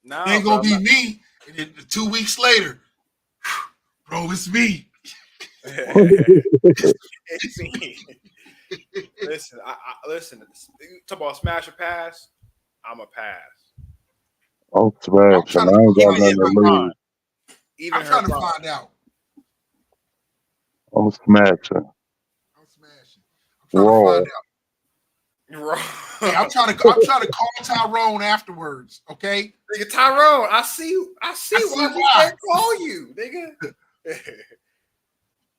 No, ain't gonna be me. And then 2 weeks later, bro, it's me. It's me. Listen, listen. You talk about smash or pass. I'm a pass. I'm smashing. I ain't got nothing to lose. I'm trying to find out. I'm smashing. I'm trying to find out. Hey, I'm trying to call Tyrone afterwards. Okay, nigga, Tyrone, I see why we can't call you, nigga.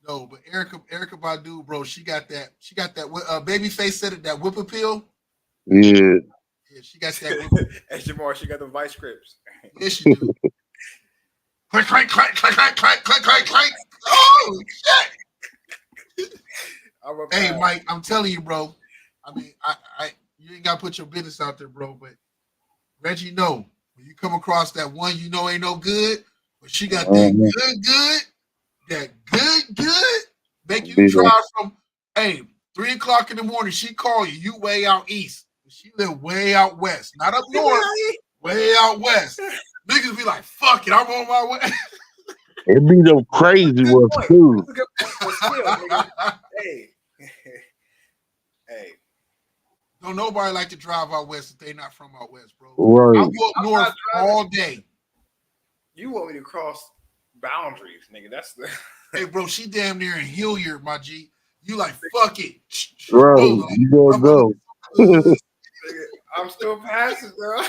No, but Erykah Badu, bro, she got that Babyface said it, that whip appeal. Yeah, she got that. As Jamar, she got the vice scripts. Yes, she do. Clank, clank, clank, clank, clank, clank, clank, clank, clank. Oh shit! Hey, Mike, I'm telling you, bro. I mean, you ain't gotta put your business out there, bro. But Reggie, know when you come across that one, you know ain't no good, but she got that good, make you try from 3:00 in the morning. She call you. You way out east. She live way out west, not up north. Way out west. Niggas be like, fuck it, I'm on my way. It be them crazy ones too. Hey. Don't nobody like to drive out west if they not from out west, bro. Right. I go up north all day. You want me to cross boundaries, nigga. That's the Hey, bro, she damn near in Hilliard, my G. You like, fuck it. Right. Bro, you gonna go. I'm still passing, bro.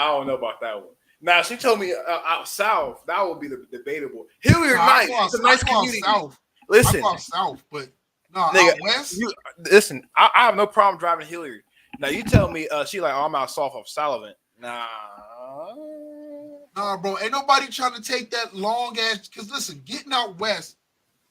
I don't know about that one. Now she told me out south that would be the debatable. Hilliard, nice. It's a nice community. South. Listen, I go out south, but no, nigga, out west. Listen, I have no problem driving Hilliard. Now you tell me, she like, oh, I'm out south of Sullivan. Nah, bro, ain't nobody trying to take that long ass. Because listen, getting out west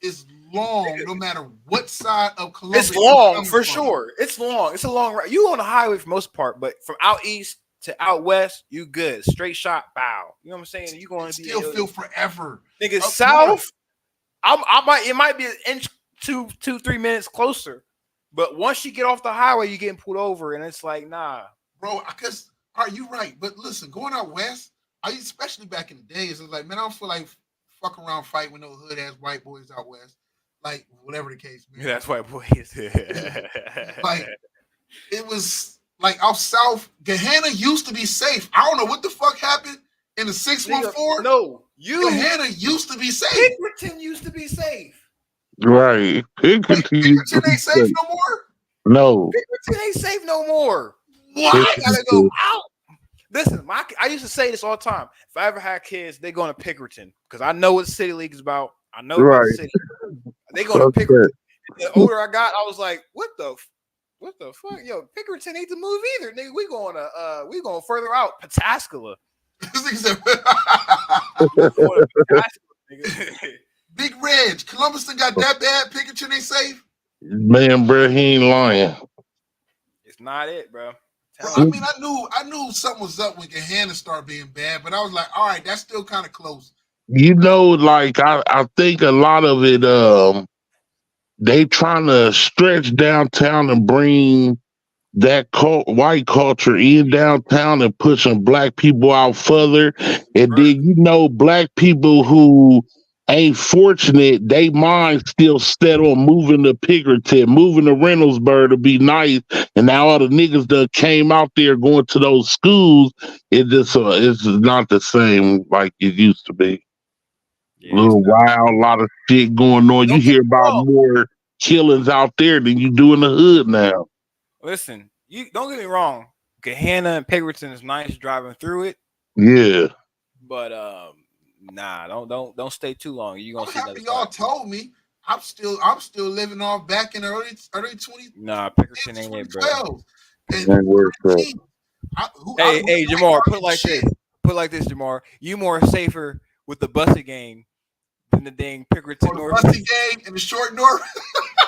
is long, no matter what side of Columbus. It's long for sure. It's long. It's a long ride. You on the highway for most part, but from out east to out west, you good. Straight shot, bow. You know what I'm saying? You going to still feel forever. Nigga, south. It might be an inch, 2-3 minutes closer, but once you get off the highway, you're getting pulled over, and it's like, nah, bro. Because are you right? But listen, going out west, especially back in the days, it's like, man, I don't feel like fuck around fight with no hood ass white boys out west, like whatever the case. Man. Yeah, that's white boys. Like it was. Like out south, Gahanna used to be safe. I don't know what the fuck happened in the 614. No, Gahanna used to be safe. Pinkerton used to be safe. Right. Pinkerton ain't safe no more? No. Pinkerton ain't safe no more. What? I gotta go out. Listen, I used to say this all the time. If I ever had kids, they going to Pinkerton because I know what City League is about. I know what the city. They going to Pinkerton. The older I got, I was like, what the fuck? Yo, Pinkerton ain't the move either, nigga. We going further out, Pataskala. Big Reg, Columbus done got that bad. Pinkerton ain't safe. Man, bro, he ain't lying. It's not it, bro. I mean, I knew something was up when Gahanna started being bad, but I was like, all right, that's still kind of close. You know, like I think a lot of it, they trying to stretch downtown and bring that white culture in downtown and pushing black people out further. And then, you know, black people who ain't fortunate, they mind still set on moving to Pinkerton, moving to Reynoldsburg to be nice. And now all the niggas that came out there going to those schools, it's just not the same like it used to be. Yeah, little wild, a lot of shit going on. You hear about more killings out there than you do in the hood now. Listen, you don't get me wrong. Gahanna and Pinkerton is nice driving through it. Yeah, but nah, don't stay too long. You gonna see that? Y'all told me I'm still living on back in the early 20s. Nah, Pinkerton ain't it, bro. Hey, Jamar, put it like this. Put it like this, Jamar. You more safer with the Bussy gang than the dang Pinkerton North. Bussy gang in the short north.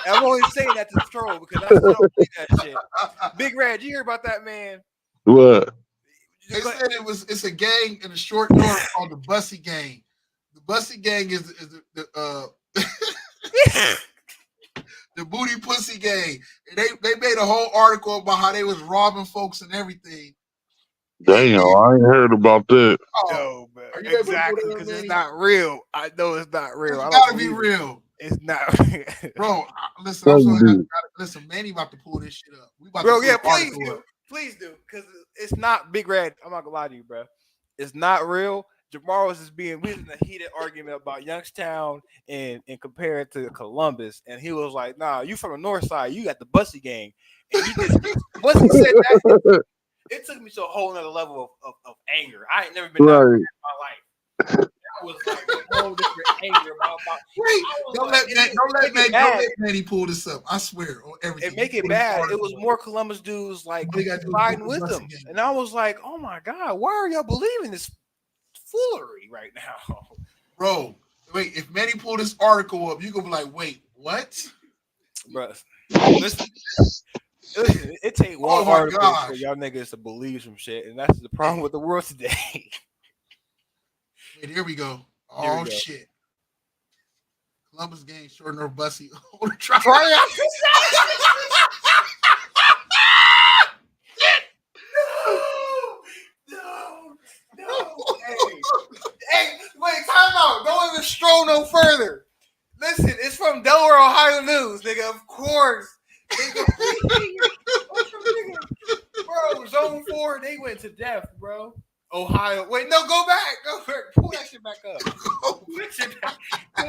I'm only saying that to troll because that's how that shit. Big Red, you hear about that, man? What? They said it's a gang in the short north called the Bussy gang. The Bussy gang is the the booty pussy gang. And they made a whole article about how they was robbing folks and everything. Damn, I ain't heard about that. No, man. Exactly, because it's not real. I know it's not real. It's gotta be real. It's not, bro. Listen, listen, Manny about to pull this shit up. Please do, because it's not Big Red. I'm not gonna lie to you, bro. It's not real. Jamar was just we was in a heated argument about Youngstown and compare it to Columbus, and he was like, "Nah, you from the north side, you got the Bussy gang." And he just once he said that, it took me to a whole nother level of anger. I ain't never been that in my life. I was like a whole different anger about. Wait, don't let Manny pull this up. I swear on everything. It make it bad. It was more Columbus dudes like fighting with them, and I was like, "Oh my god, why are y'all believing this foolery right now?" Bro, wait. If Manny pull this article up, you gonna be like, "Wait, what?" Bro, listen. It take one article for y'all niggas to believe some shit, and that's the problem with the world today. Wait, here we go. Oh shit! Columbus gang short north Bussy. No. Hey, wait, time out. Don't even stroll no further. Listen, it's from Delaware, Ohio News, nigga. Of course. Bro, Zone 4, they went to death, bro. Ohio. Wait, no, go back. Pull that shit back up. Pull that shit back up.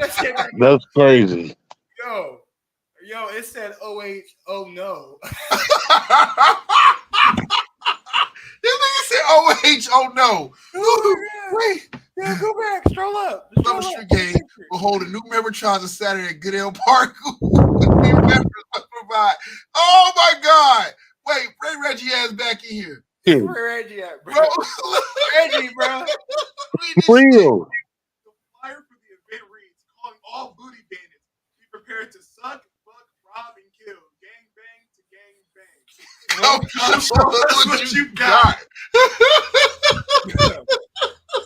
That's crazy. Yo, it said OH, oh no. This nigga said oh no. Wait, yeah, go back, stroll up. Columbus Street Gang will hold a new member trials on Saturday at Goodale Park. New members must provide. Oh my God. Wait, bring Reggie ass back in here. Where Reggie at, bro? Reggie, bro. Real. The flyer for the event reads, calling all booty bandits, be prepared to suck, fuck, rob, and kill. Gang bang to gang bang. That's what you got.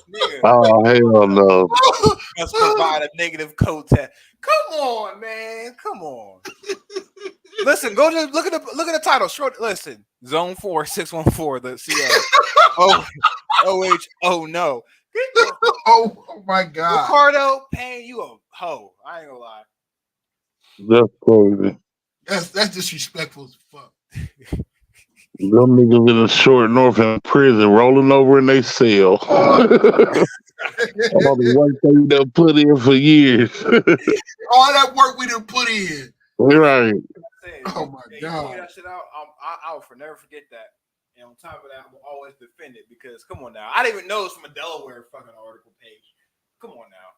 Nigga, Oh hell no. must provide a negative code test. Come on, man. Come on. Listen, go to look at the title. Short. Listen, Zone 4 614. The CO. Oh no. Oh my God. Ricardo Payne, you a hoe. I ain't gonna lie. That's crazy. That's disrespectful as fuck. Them niggas in the short north in prison rolling over in their cell. All the work they done put in for years. All that work we done put in. Right. Oh my God. That shit out. I'll never forget that. And on top of that, I'm always defend it because come on now. I didn't even know it was from a Delaware fucking article page. Come on now.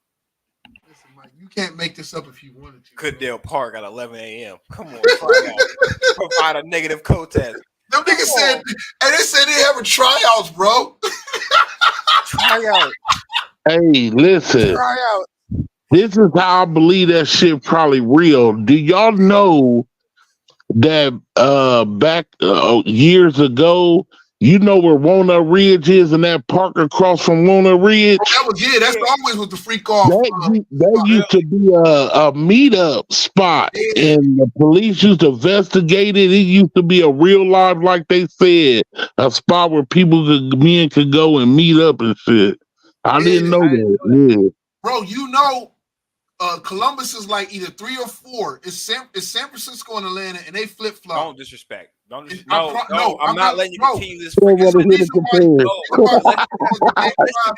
Listen, Mike, you can't make this up if you wanted to. Goodale Park at 11 a.m. Come on, provide a negative code test. Them niggas said, and they said they having tryouts, bro. Tryout. Hey, listen. Tryout. This is how I believe that shit probably real. Do y'all know that back years ago, you know where Walnut Ridge is and that park across from Walnut Ridge? That was that's always with the freak off. That used to be a meetup spot, and the police used to investigate it. It used to be a real life, like they said, a spot where men could go and meet up and shit. I didn't know that. Yeah. Bro, you know, Columbus is like either 3 or 4. It's San Francisco and Atlanta, and they flip flop. Don't disrespect. Don't And disrespect. No, I'm not letting you bro. continue this. Don't freaking- wanna hear the compare.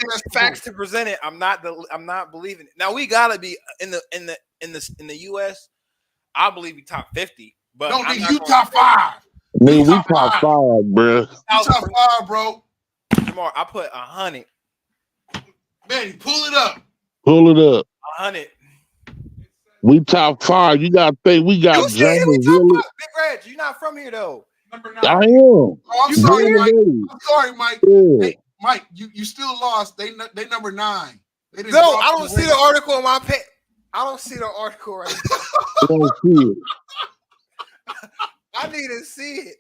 Listen, facts to present it. I'm not believing it. Now we gotta be in the US. I believe we top 50, but No, I'm nigga, not you gonna- top 5. Nigga, we top top 5, bruh. You top 5, bro. Jamar, I put 100. Man, pull it up. Pull it up. 100. We top 5. You got to think we got You said James we top Willis. 5. Big Reg, you're not from here though. Number I 9. am. Oh, I'm sorry, Very Mike. good. I'm sorry, Mike. Yeah. Hey, Mike, you still lost. They number 9. They didn't No, drop I don't see race. the article on my page. I don't see the article right now. I don't see it. I need to see it.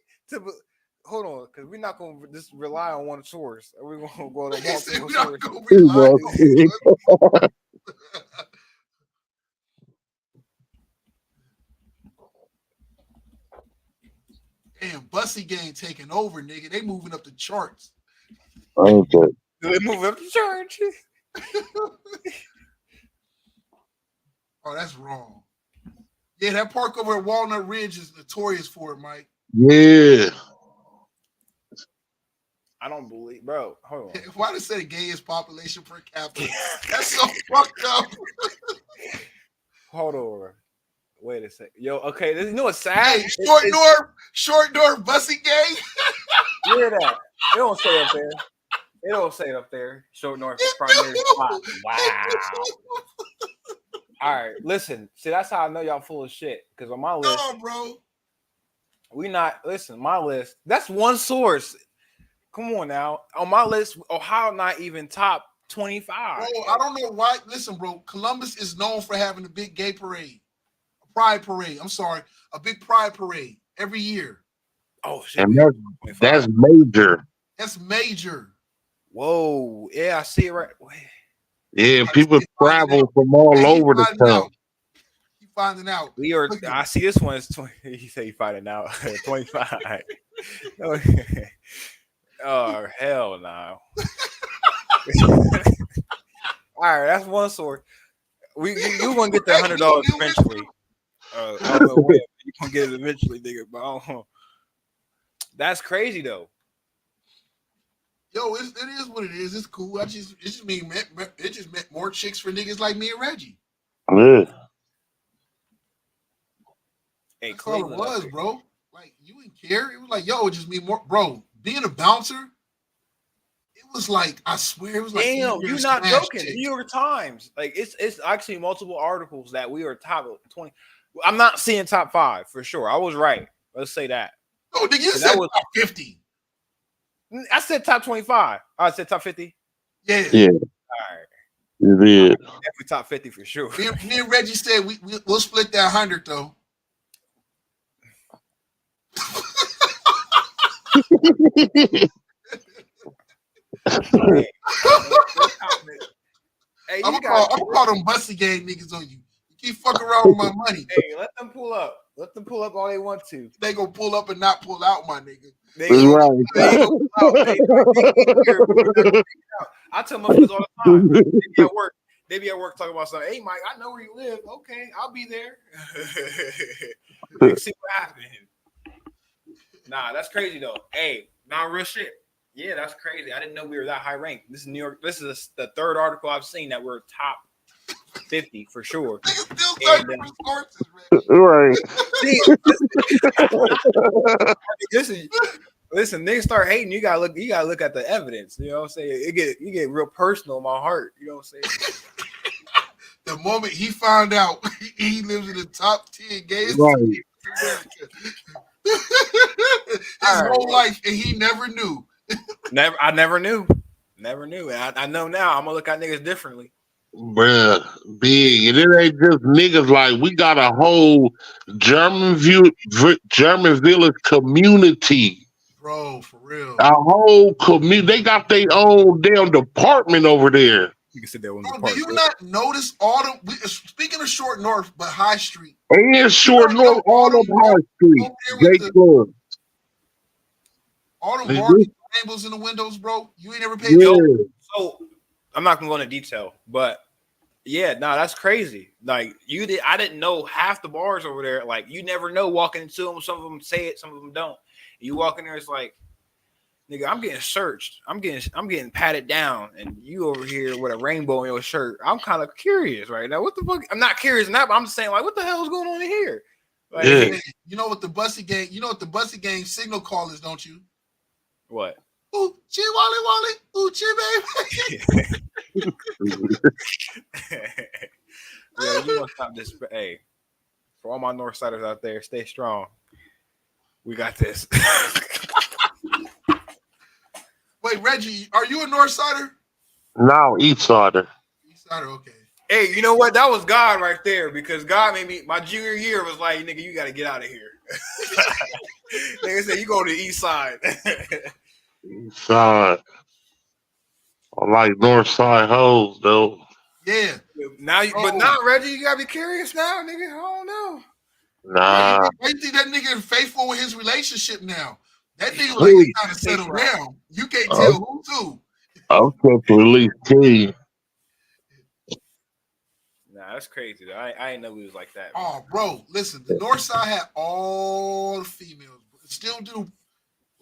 Hold on, because we're not going to just rely on one source. We're going to go to They said multiple we not sources. gonna rely on it. Damn, Bussy Gang taking over, nigga. They moving up the charts. Okay. They move up the church. Oh, that's wrong. Yeah, that park over at Walnut Ridge is notorious for it, Mike. Yeah. I don't believe, bro. Hold on. Why they say the gayest population per capita? That's so fucked up. Hold on. Wait a second. Yo, okay, you know what's sad? Hey, short north, Bussy Gang. You hear that? It don't say up there. It don't say it up there. Short North primary spot. Wow. All right, listen. See, that's how I know y'all full of shit. Because on my list, No, bro. my list. That's one source. Come on now. On my list, Ohio not even top 25. Bro, I don't know why. Listen, bro, Columbus is known for having a big gay parade. A pride parade. I'm sorry. A big pride parade every year. Oh shit. And that's major. That's major. Whoa. Yeah, I see it right. Wait. Yeah, people travel from all Hey, over the town. You finding out. We are. Look at I see this one is 20. He said he fighting out 25. Oh hell no! All right, that's one source. You gonna get the $100 eventually. I don't know when. You gonna get it eventually, nigga. But I don't know. That's crazy though. Yo, it is what it is. It's cool. It just meant more chicks for niggas like me and Reggie. Yeah. Hey, That's all it Cleveland was, up here. bro. Like you didn't care. It was like, yo, it just mean more, bro. Being a bouncer, It was like, I swear, it was like, Damn, New you're Year's not smash joking. chicks. New York Times, like it's actually multiple articles that we are top 20. I'm not seeing top 5 for sure. I was right. Let's say that. Oh, nigga, you That said was- top 50. I said top 25. I said top 50. Yeah. Yeah. All right, You did. definitely top 50 for sure. Me and Reggie said we'll split that 100 though. Hey, I'm you gonna got. call them Bussy Gang niggas on you. You keep fucking around with my money. Hey, let them pull up. Let them pull up all they want to. They gonna pull up and not pull out, my nigga. They That's gonna, right. they gonna pull out. I tell motherfuckers all the time. They be at work talking about something. Hey, Mike, I know where you live. Okay, I'll be there. Let's see what happens. Nah, that's crazy though. Hey, not real shit. Yeah, that's crazy. I didn't know we were that high ranked. This is New York. This is the third article I've seen that we're top 50 for sure. Niggas still searching And, for sources, Reggie. Right. See, listen, niggas start hating. You gotta look at the evidence. You know what I'm saying? You get real personal in my heart. You know what I'm saying? The moment he found out he lives in the top 10 gayest Right. cities in America. His whole life, and he never knew. I never knew. And I know now. I'm gonna look at niggas differently. Bruh, big. And it ain't just niggas. Like, we got a whole German village community. Bro, for real. A whole community. They got their own damn department over there. You can sit there on the Bro, do you not notice all the speaking of Short North, but High Street? And Short North, all of High Street. Over there with Gay club. all them They Barbie do. rainbows in the windows, bro. You ain't never paid Yeah. So I'm not gonna go into detail, but yeah, nah, that's crazy. Like I didn't know half the bars over there. Like you never know walking into them. Some of them say it, some of them don't. You walk in there, it's like, nigga, I'm getting searched. I'm getting patted down, and you over here with a rainbow in your shirt. I'm kind of curious right now. What the fuck? I'm not curious now, but I'm just saying, like, what the hell is going on in here? Like, Yeah. You know what the Bussy Gang? You know what the Bussy Gang signal call is, don't you? What? Ooh, chi wally wally, ooh, chi baby. Yeah, you gonna stop this? Hey, for all my Northsiders out there, stay strong. We got this. Wait, Reggie, are you a Northsider? Now East Sider. Eastsider, okay. Hey, you know what? That was God right there, because God made me, my junior year was like, nigga, you got to get out of here. Nigga said, you go to the east side. East Side. I like North Side hoes though. Yeah. Now, but now, Reggie, you got to be curious now, nigga. I don't know. Nah. Why you think that nigga is faithful with his relationship now? That nigga Who? like he trying to settle down. You can't tell who to. I'm supposed to release King. Nah, that's crazy, though. I didn't know we was like that. Oh, bro, listen, the North Side had all the females. Still do.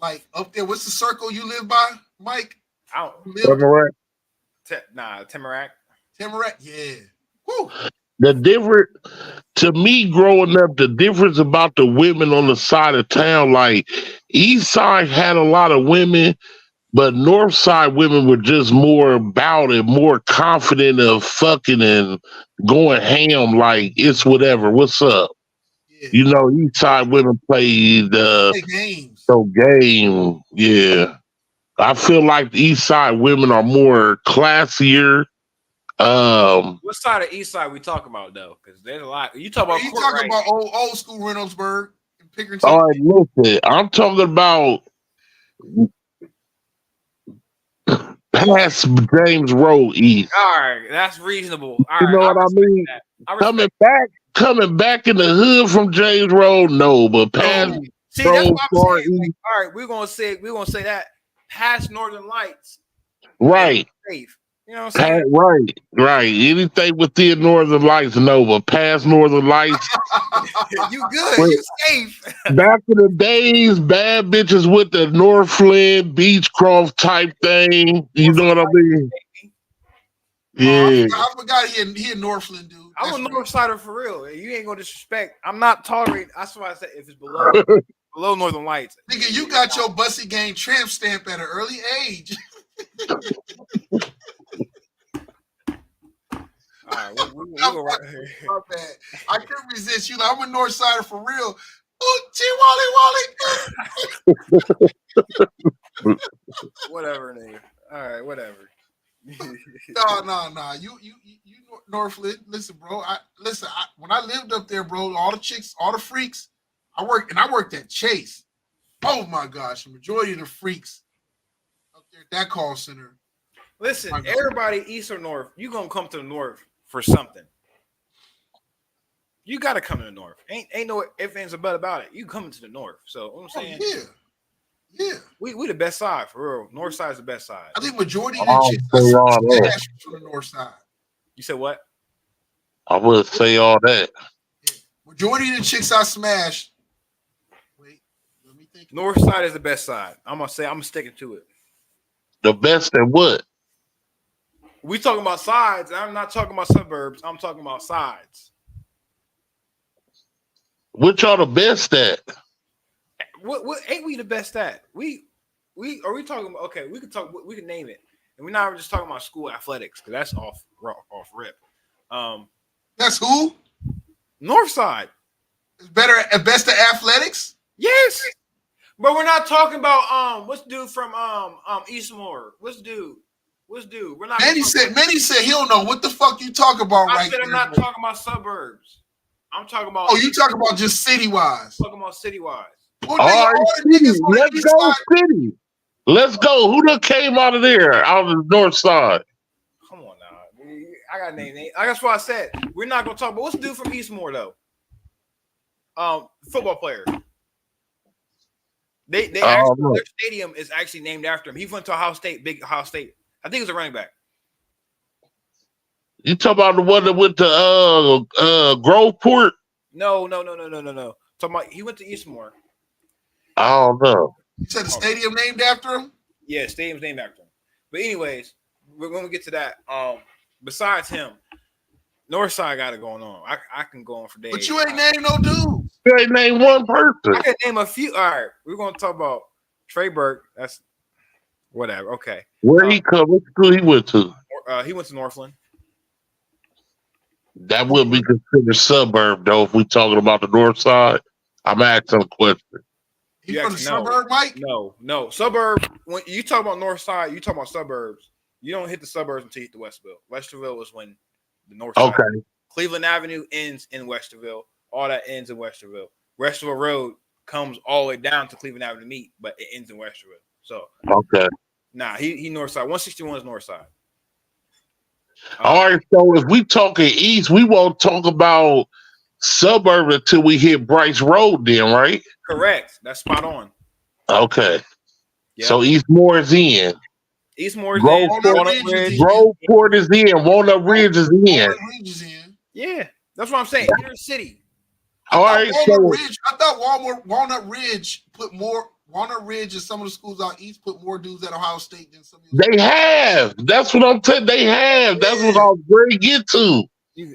Like up there, what's the circle you live by, Mike? I You don't. live Tamarack. Tamarack, yeah. Woo. The different, to me, growing up, the difference about the women on the side of town, like East Side had a lot of women, but North Side women were just more about it, more confident of fucking and going ham. Like it's whatever. What's up? Yeah. You know, East Side women played Play games. so game. Yeah, I feel like the East Side women are more classier. What side of east side we talking about, though? Because there's a lot. You talk about You Court, talking right? about old school Reynoldsburg and Pickerington? All right, listen, I'm talking about past James Road East. All right, that's reasonable. All You right, know what I mean? that. I respect Coming back in the hood from James Road, no, but past See, that's Road what I'm far saying. Like, east, all right, we're gonna say that past Northern Lights, right? safe. You know what I'm saying? Right. Anything within Northern Lights, no, but past Northern Lights. You good? You safe? Back in the days, bad bitches with the Northland Beechcroft type thing. You know what I mean? Yeah. I forgot he a Northland dude. I'm a That's North Sider for real. You ain't gonna disrespect. I'm not tolerating. That's why I said if it's below Northern Lights. Nigga, you got your Bussy Gang tramp stamp at an early age. All right, we go right here. My bad. I couldn't resist. You know, I'm a North Sider for real. Oh, Wally. Whatever, nigga. All right, whatever. No. You Northland. Listen, bro. When I lived up there, bro, all the chicks, all the freaks, I worked at Chase. Oh my gosh, the majority of the freaks up there at that call center. Listen, everybody east or north, you gonna come to the north for something. You gotta come to the north. Ain't no ifs, ands, or but about it. You coming to the north. So what I'm saying, yeah. We the best side for real. North side is the best side. I think majority of the chicks smash from the north side. You said what? I would say all that. Yeah. Majority of the chicks I smashed. Wait, let me think. North side is the best side. I'm sticking to it. The best at what? We talking about sides. I'm not talking about suburbs. I'm talking about sides. Which are the best at? What ain't we the best at? We are we talking about? Okay, we can name it, and we're not just talking about school athletics because that's off rip. That's who? North side Is better at best at athletics. Yes, but we're not talking about what's the dude from Eastmore? What's the dude? We're not. Manny said he don't know what the fuck you talking about I said I'm not talking about suburbs. I'm talking about. Oh, you talking about just city wise? Talking about city wise. Well, All nigga, right, all the city. niggas on the Let's east go, side. city. Let's go. Who done came out of there, out of the north side? Come on now. I got name. That's what I said. We're not gonna talk about what's the dude from Eastmore though. Football player. They actually, their stadium is actually named after him. He went to Ohio State, big Ohio State. I think he was a running back. You talking about the one that went to Groveport? No. Talking about he went to Eastmore. I don't know. You said the stadium named after him? Yeah, stadium's named after him. But anyways, when we get to that, besides him, Northside got it going on. I can go on for days. But you ain't named no dude. You ain't named one person. I can name a few. All right, we're gonna talk about Trey Burke. That's whatever. Okay. Where he come? What school he went to? He went to Northland. That would be considered suburb, though, if we talking about the north side. I'm asking a question. He from the suburb, Mike? No. Suburb, when you talk about north side, you talk about suburbs. You don't hit the suburbs until you hit the Westerville. Westerville is when the north side. Okay. Cleveland Avenue ends in Westerville. All that ends in Westerville. Westerville Road comes all the way down to Cleveland Avenue meet, but it ends in Westerville. So Okay. nah, he north side. 161 is north side. All right, so if we talking east, we won't talk about suburb until we hit Bryce Road then, right? Correct. That's spot on. Okay. Yep. So Eastmore is in. Eastmore is in. Groveport is in. Walnut Ridge is in. Yeah, that's what I'm saying. Inner city. All right, so I thought Walnut Ridge put more. Walnut Ridge and some of the schools out east put more dudes at Ohio State than some of the they have. That's what I'm saying. They have. That's what I was ready to get to.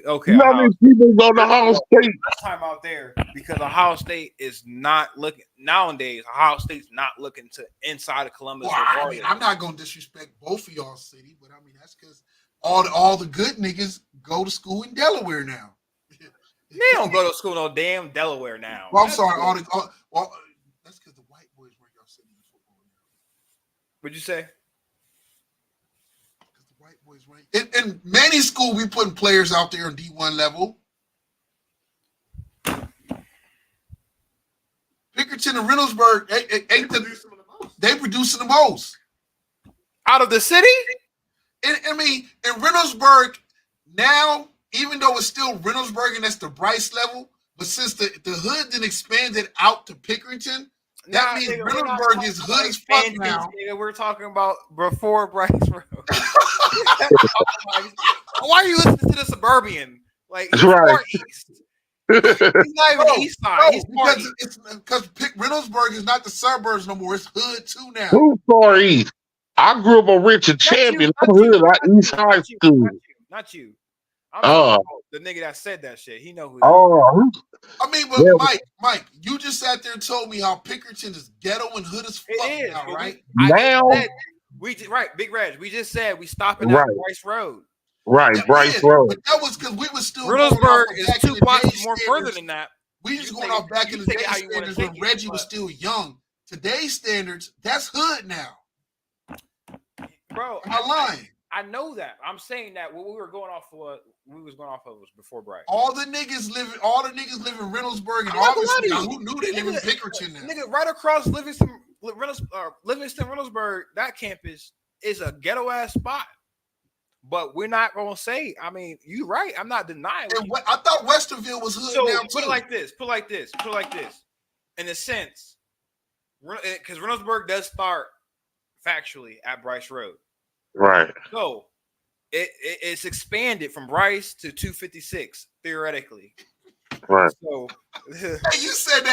Okay. You know how many people go to Ohio State? Let's time out there because Ohio State is not looking nowadays. Ohio State's not looking to inside of Columbus. Well, I mean, I'm not gonna disrespect both of y'all city, but I mean that's because all the good niggas go to school in Delaware now. They don't go to school no damn Delaware now. Well, I'm sorry. That's because the white boys were y'all city in football now. What'd you say? Because the white boys were in many schools. We putting players out there on D1 level. Pickerton and Reynoldsburg, they producing the most out of the city. I mean, in Reynoldsburg now, even though it's still Reynoldsburg and that's the Bryce level, but since the hood then expanded out to Pickerington, that means Reynoldsburg is hood as fuck now. We're talking about before Bryce Road. Why are you listening to the suburban? Like he's far east. He's not even east side. He's far east. Because Reynoldsburg is not the suburbs no more. It's hood too now. Who's far east? I grew up on Richard Champion. Hood, East High School. Not you. I'm the nigga that said that shit. He know who. I mean, but Mike, you just sat there and told me how Pickerington is ghetto and hood as fuck now, right? Now, Big Reg. We just said we stopping Right. at Bryce Road. Right, Bryce Road. But that was because we were still Reynoldsburg going off of is back 2 in the blocks day more standards. further than that. We just You going take off back it- in the you take day it how you wanna standards when take it, Reggie was but- still young. Today's standards, that's hood now. Bro, Am I lying? I know that. I'm saying that what we was going off of was before Bryce. All the niggas live in Reynoldsburg, and I'm not gonna obviously lie to now, you. who knew they live in Pickerton now? Nigga, right across Livingston, Reynoldsburg, that campus is a ghetto ass spot. But we're not gonna say. I mean, you're right. I'm not denying. And I thought Westerville was hood So now put too. it like this. In a sense, because Reynoldsburg does start factually at Bryce Road. Right. So it's expanded from Bryce to 256 theoretically. Right. So Hey, you said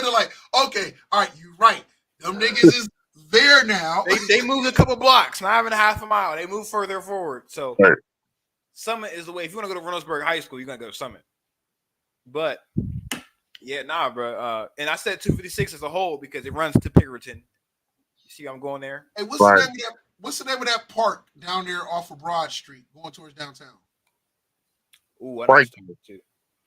it like, okay, all right, you're right. Them niggas is there now. they moved a couple blocks, not even a half a mile. They moved further forward. So Right. Summit is the way. If you want to go to Reynoldsburg High School, you're gonna go to Summit. But yeah, nah, bro. And I said 256 as a whole because it runs to Pickerton. You see, I'm going there. Hey, what's Right. the name of that? What's the name of that park down there off of Broad Street, going towards downtown? Ooh, I know Franklin. what you're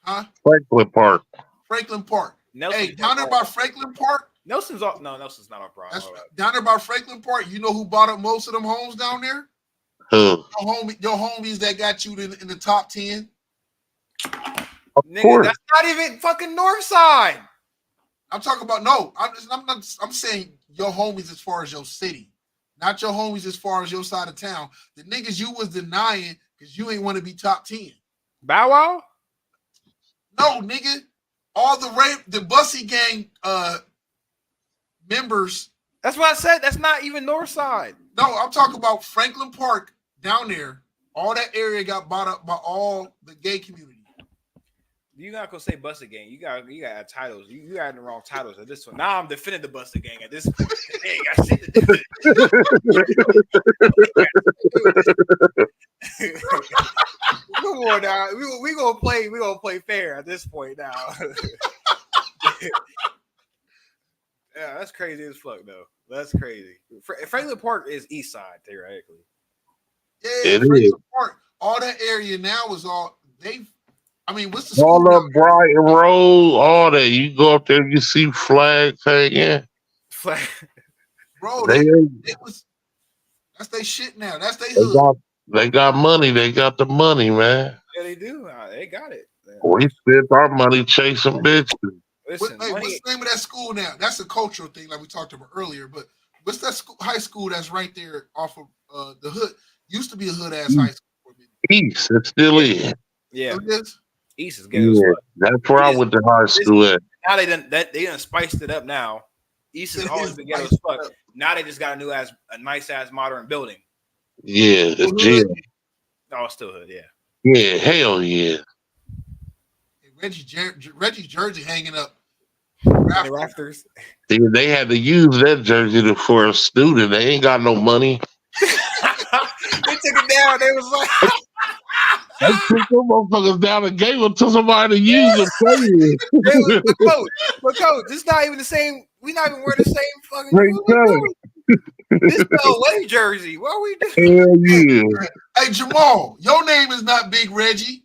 talking Huh? Franklin Park. Franklin Park. Nelson, Hey, down there by Franklin Park. Nelson's off. No, Nelson's not off Broad. That's down there by Franklin Park. You know who bought up most of them homes down there? Who? Your homies that got you in the top 10. Of Nigga, course. that's not even fucking North Side. I'm talking about I'm saying your homies as far as your city, not your homies as far as your side of town. The niggas you was denying because you ain't want to be top 10. Bow Wow. No, nigga, all the Bussy gang members. That's what I said. That's not even North Side. No, I'm talking about Franklin Park down there. All that area got bought up by all the gay community. You're not gonna say Buster Gang. You got titles. You got the wrong titles at this one. Now I'm defending the Buster Gang at this point. They ain't got shit to do with it. Come on now. We gonna play fair at this point now. Yeah, that's crazy as fuck though. That's crazy. Franklin Park is east side theoretically. Yeah, It Franklin is. Park. All that area now is all what's the school? All now? up Brighton Road, all that. You go up there, you see flags hanging. Bro, They, that's their shit now. That's their they hood. got they got money. They got the money, man. Yeah, they do. They got it. We spent our money chasing bitches. Listen, What's money, the name of that school now? That's a cultural thing, like we talked about earlier. But what's that high school that's right there off of the hood? Used to be a hood ass high school. For a minute. East, it still is. yeah, It is? East is ghetto as Yeah, fuck. that's where I went to high school at. Now they done spiced it up. Now East has always been ghetto as fuck. Now they just got a nice ass modern building. Yeah, the gym. Oh, it's still hood, yeah. Yeah, hell yeah. Reggie's jersey hanging up. The rafters. See, they had to use that jersey for a student. They ain't got no money. They took it down. They was like, They took them motherfuckers down and gave them to somebody to use them. but coach, it's not even the same. We not even wearing the same fucking. Great what we color. doing? This is away jersey. What are we doing? Hell yeah. Hey Jamal, your name is not Big Reggie.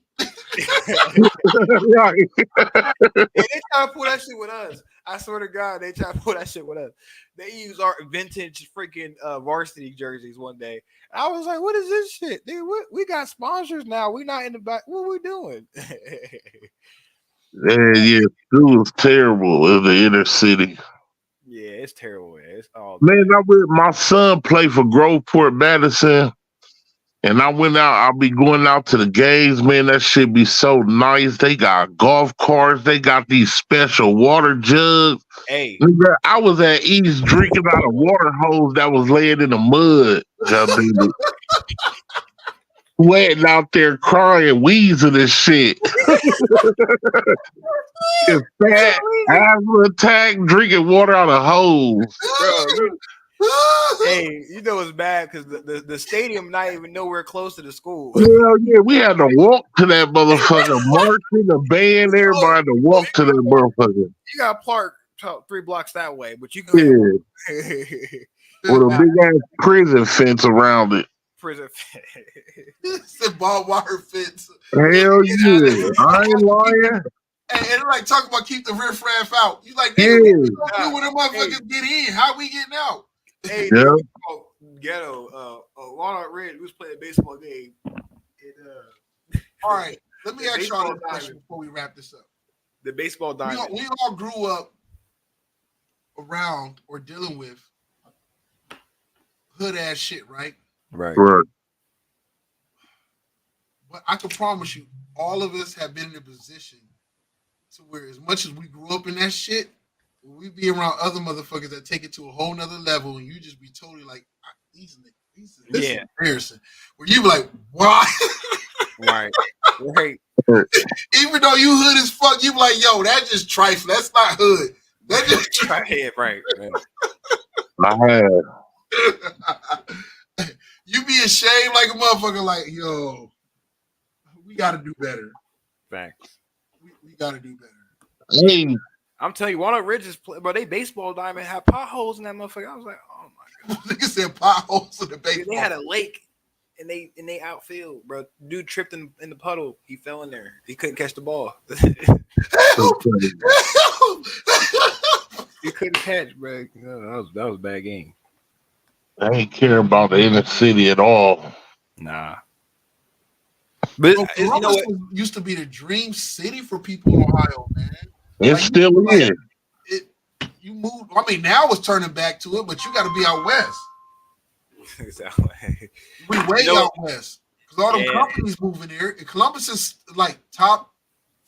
Right. And they try to pull that shit with us. I swear to God, they try to pull that shit with us. They use our vintage freaking varsity jerseys one day. I was like, "What is this shit, dude? We got sponsors now. We not in the back. What we doing?" Yeah, school was terrible in the inner city. Yeah, it's terrible. Man. It's all Man, my son played for Groveport Madison, and I went out. I'll be going out to the games, man. That shit be so nice. They got golf carts. They got these special water jugs. hey. Nigga, I was at East drinking out a water hose that was laying in the mud. Goddamn it. Sweating out there, crying, wheezing and shit. It's fat, asthma attack, drinking water out of hose. Hey, you know it's bad because the stadium not even nowhere close to the school. Hell yeah, we had to walk to that motherfucker. Marching, the band, everybody had to walk to that motherfucker. You got to park 3 blocks that way, but you Yeah, can with a big ass prison fence around it. prison. It's a barbed wire fence. Hell yeah, I ain't lying. And like talking about keep the riffraff out. You like, nigga, Yeah, we gonna do when the motherfuckers get in. How we getting out? Hey, yeah. ghetto. Walnut Ridge. We was playing a baseball game. And, All right, let me The ask y'all baseball this question diamond. before we wrap this up. the baseball diamond. We all grew up around or dealing with hood ass shit, right? Right. Right. But I can promise you, all of us have been in a position to where, as much as we grew up in that shit, when we be around other motherfuckers that take it to a whole nother level, and you just be totally like, these niggas, this is embarrassing. Where you be like, why? Right. Right. Even though you hood as fuck, you be like, yo, that's just trifling. That's not hood. That just Right. Right. I have. you be ashamed like a motherfucker. Like, yo, we got to do better. Facts. We got to do better. Hey, I'm telling you, Walnut Ridge is, but they baseball diamond had potholes in that motherfucker. I was like, oh my god. Nigga said potholes in the baseball. They had a lake in they outfield, bro. Dude tripped in the puddle. He fell in there. He couldn't catch the ball. He couldn't catch, bro. No, that was a bad game. I ain't care about the inner city at all. Nah. But Bro, you know Columbus what? used to be the dream city for people in Ohio, man. It Like, still like, is. You moved. I mean, now it's turning back to it, but you got to be out west. We way out west because all them companies moving there. And Columbus is like top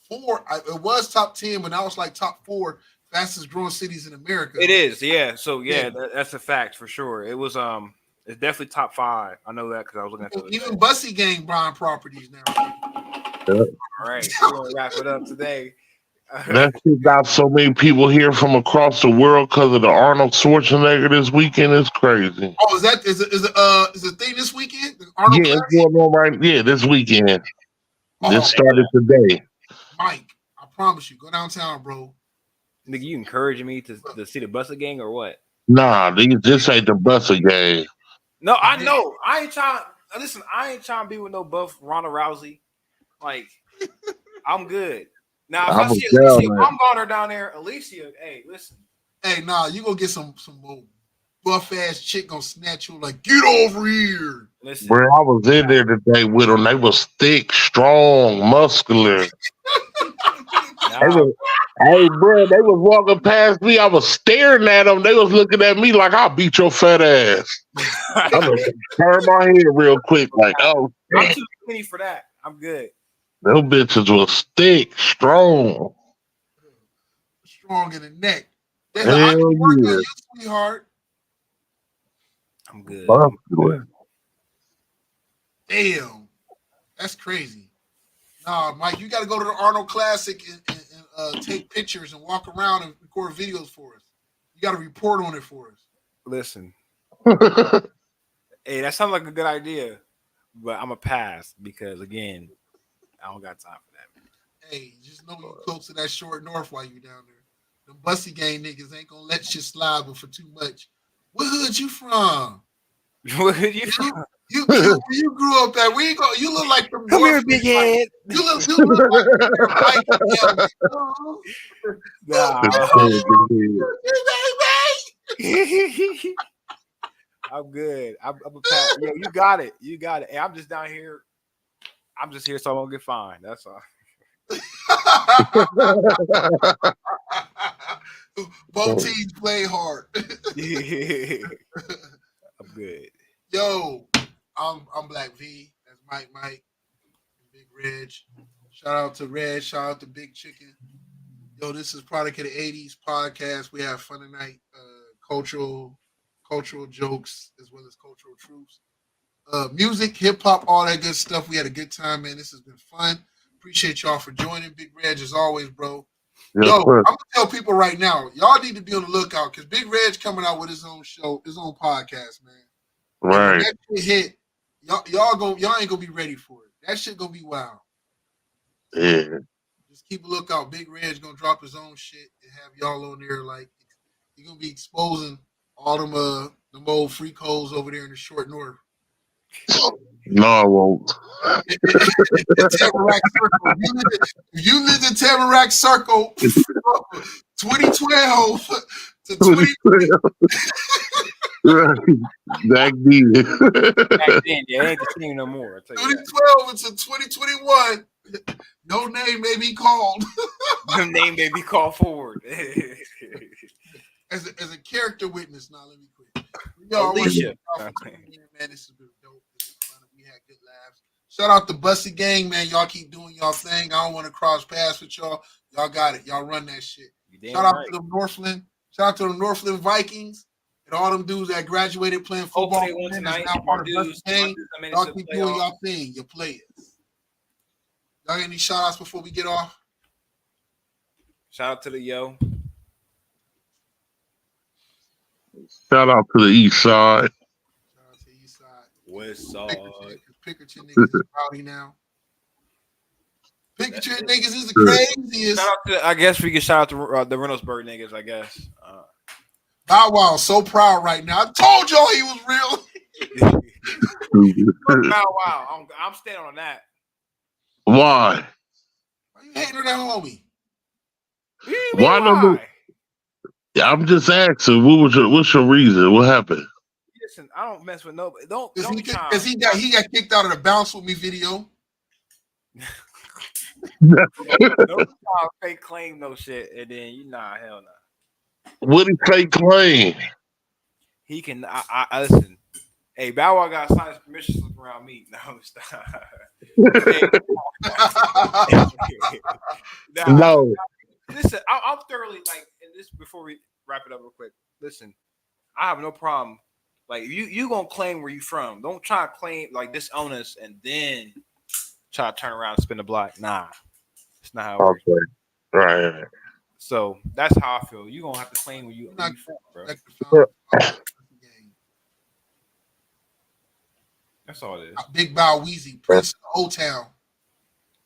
4. It was top 10, but now it's like top 4 fastest growing cities in America. It is, yeah. So that's a fact for sure. It was it's definitely top 5. I know that because I was looking at Even Bussy Gang buying properties now. All right, we're gonna wrap it up today. That shit got so many people here from across the world because of the Arnold Schwarzenegger this weekend. It's crazy. Oh, is the thing this weekend? The Arnold Yeah, it's Classic? going on right. Yeah, this weekend. Oh, This started today. Mike, I promise you, go downtown, bro. Nigga, you encouraging me to see the Buster Gang or what? Nah, this ain't the Buster game. No, I know. I ain't trying. Listen, I ain't trying to be with no buff Ronda Rousey. Like, I'm good. Now, if I see Alicia Baumgartner down there, Alicia, hey, listen. Hey, nah, you gonna get some old buff ass chick gonna snatch you like, get over here. Listen, Bro, I was in there today with them. They was thick, strong, muscular. Hey, bro, they was walking past me. I was staring at them. They was looking at me like, I'll beat your fat ass. I just turned my head real quick, like, oh, I'm too skinny for that. I'm good. them bitches was thick, strong. Strong in the neck. They Hell like, I can work yeah. on you, sweetheart. I'm good. Muscular. Damn. That's crazy. Nah, Mike, you got to go to the Arnold Classic and take pictures and walk around and record videos for us. You got to report on it for us. Listen. Hey, that sounds like a good idea, but I'm a pass because, again, I don't got time for that, man. Hey, just know you close to that short north while you down there. The Bussy Gang niggas ain't going to let shit slide but for too much. What hood you from? Where you from? You grew up at, we go. You look like the Come here, big head. You look like Nah. baby. I'm good. I'm a pass. Yo, you got it. You got it. Hey, I'm just down here. I'm just here so I won't get fined. That's all. Both teams play hard. I'm good. Yo, I'm Black V. That's Mike, Big Reg. Shout out to Reg. Shout out to Big Chicken. Yo, this is Product of the 80's podcast. We have fun tonight. Cultural jokes as well as cultural truths. Music, hip hop, all that good stuff. We had a good time, man. This has been fun. Appreciate y'all for joining. Big Reg as always, bro. Yo, I'm gonna tell people right now, y'all need to be on the lookout because Big Reg coming out with his own show, his own podcast, man. Right. When that shit hit, y'all ain't gonna be ready for it. That shit gonna be wild. Yeah. Just keep a lookout. Big Red's gonna drop his own shit and have y'all on there. Like he's gonna be exposing all them old freak holes over there in the short north. No, I won't. Tamarack Circle. If you live in Tamarack Circle, 2012 to 20. Back then. Back then, yeah, ain't the same no more. I tell you that. 2012 until 2021. No name may be called. No name may be called forward. as a character witness. Now let me quit. Yo, Alicia. man, this has been dope. This is fun. We had good laughs. Shout out to Bussy Gang, man. Y'all keep doing y'all thing. I don't want to cross paths with y'all. Y'all got it. Y'all run that shit. Shout out to the Northland. Shout out to the Northland Vikings and all them dudes that graduated playing football. Hopefully one tonight. Now part of Bussy Gang. Y'all keep doing playoffs. y'all thing. Your players. Y'all got any shout outs before we get off? Shout out to the yo. Shout out to the East Side. Shout out to the East Side. West Side. Pickerton niggas is rowdy now. Pickerton niggas is the craziest. Shout out to, I guess we can shout out to the Reynoldsburg niggas, I guess. Bow Wow so proud right now. I told y'all he was real. Bow Wow. I'm standing on that. Why? Why you hating on that homie? Why don't I'm just asking. What's your reason? What happened? Listen, I don't mess with nobody. Don't Because he got kicked out of the Bounce With Me video. don't fake claim no shit, and then hell no. What did he claim? He can. I listen. Hey, Bow Wow got signed his permission slip around me. No, stop. No. Listen, I'm thoroughly like, and this before we wrap it up real quick. Listen, I have no problem. Like you gonna claim where you from. Don't try to claim like disown us and then try to turn around and spin the block. Nah, it's not how it works. Okay. Right. So that's how I feel. You gonna have to claim where you from, bro. That's all it is. Big Bow Weezy, Prince of Old Town.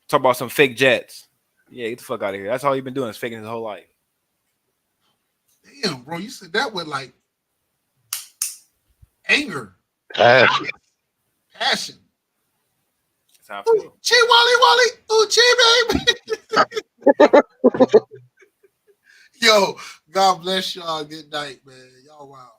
Talk about some fake jets. Yeah, get the fuck out of here. That's all you've been doing is faking his whole life. Damn, bro, you said that with like anger, Passion. passion. That's how I feel. Chi Wally Wally, ooh, chi baby. Yo, God bless y'all. Good night, man. Y'all wow.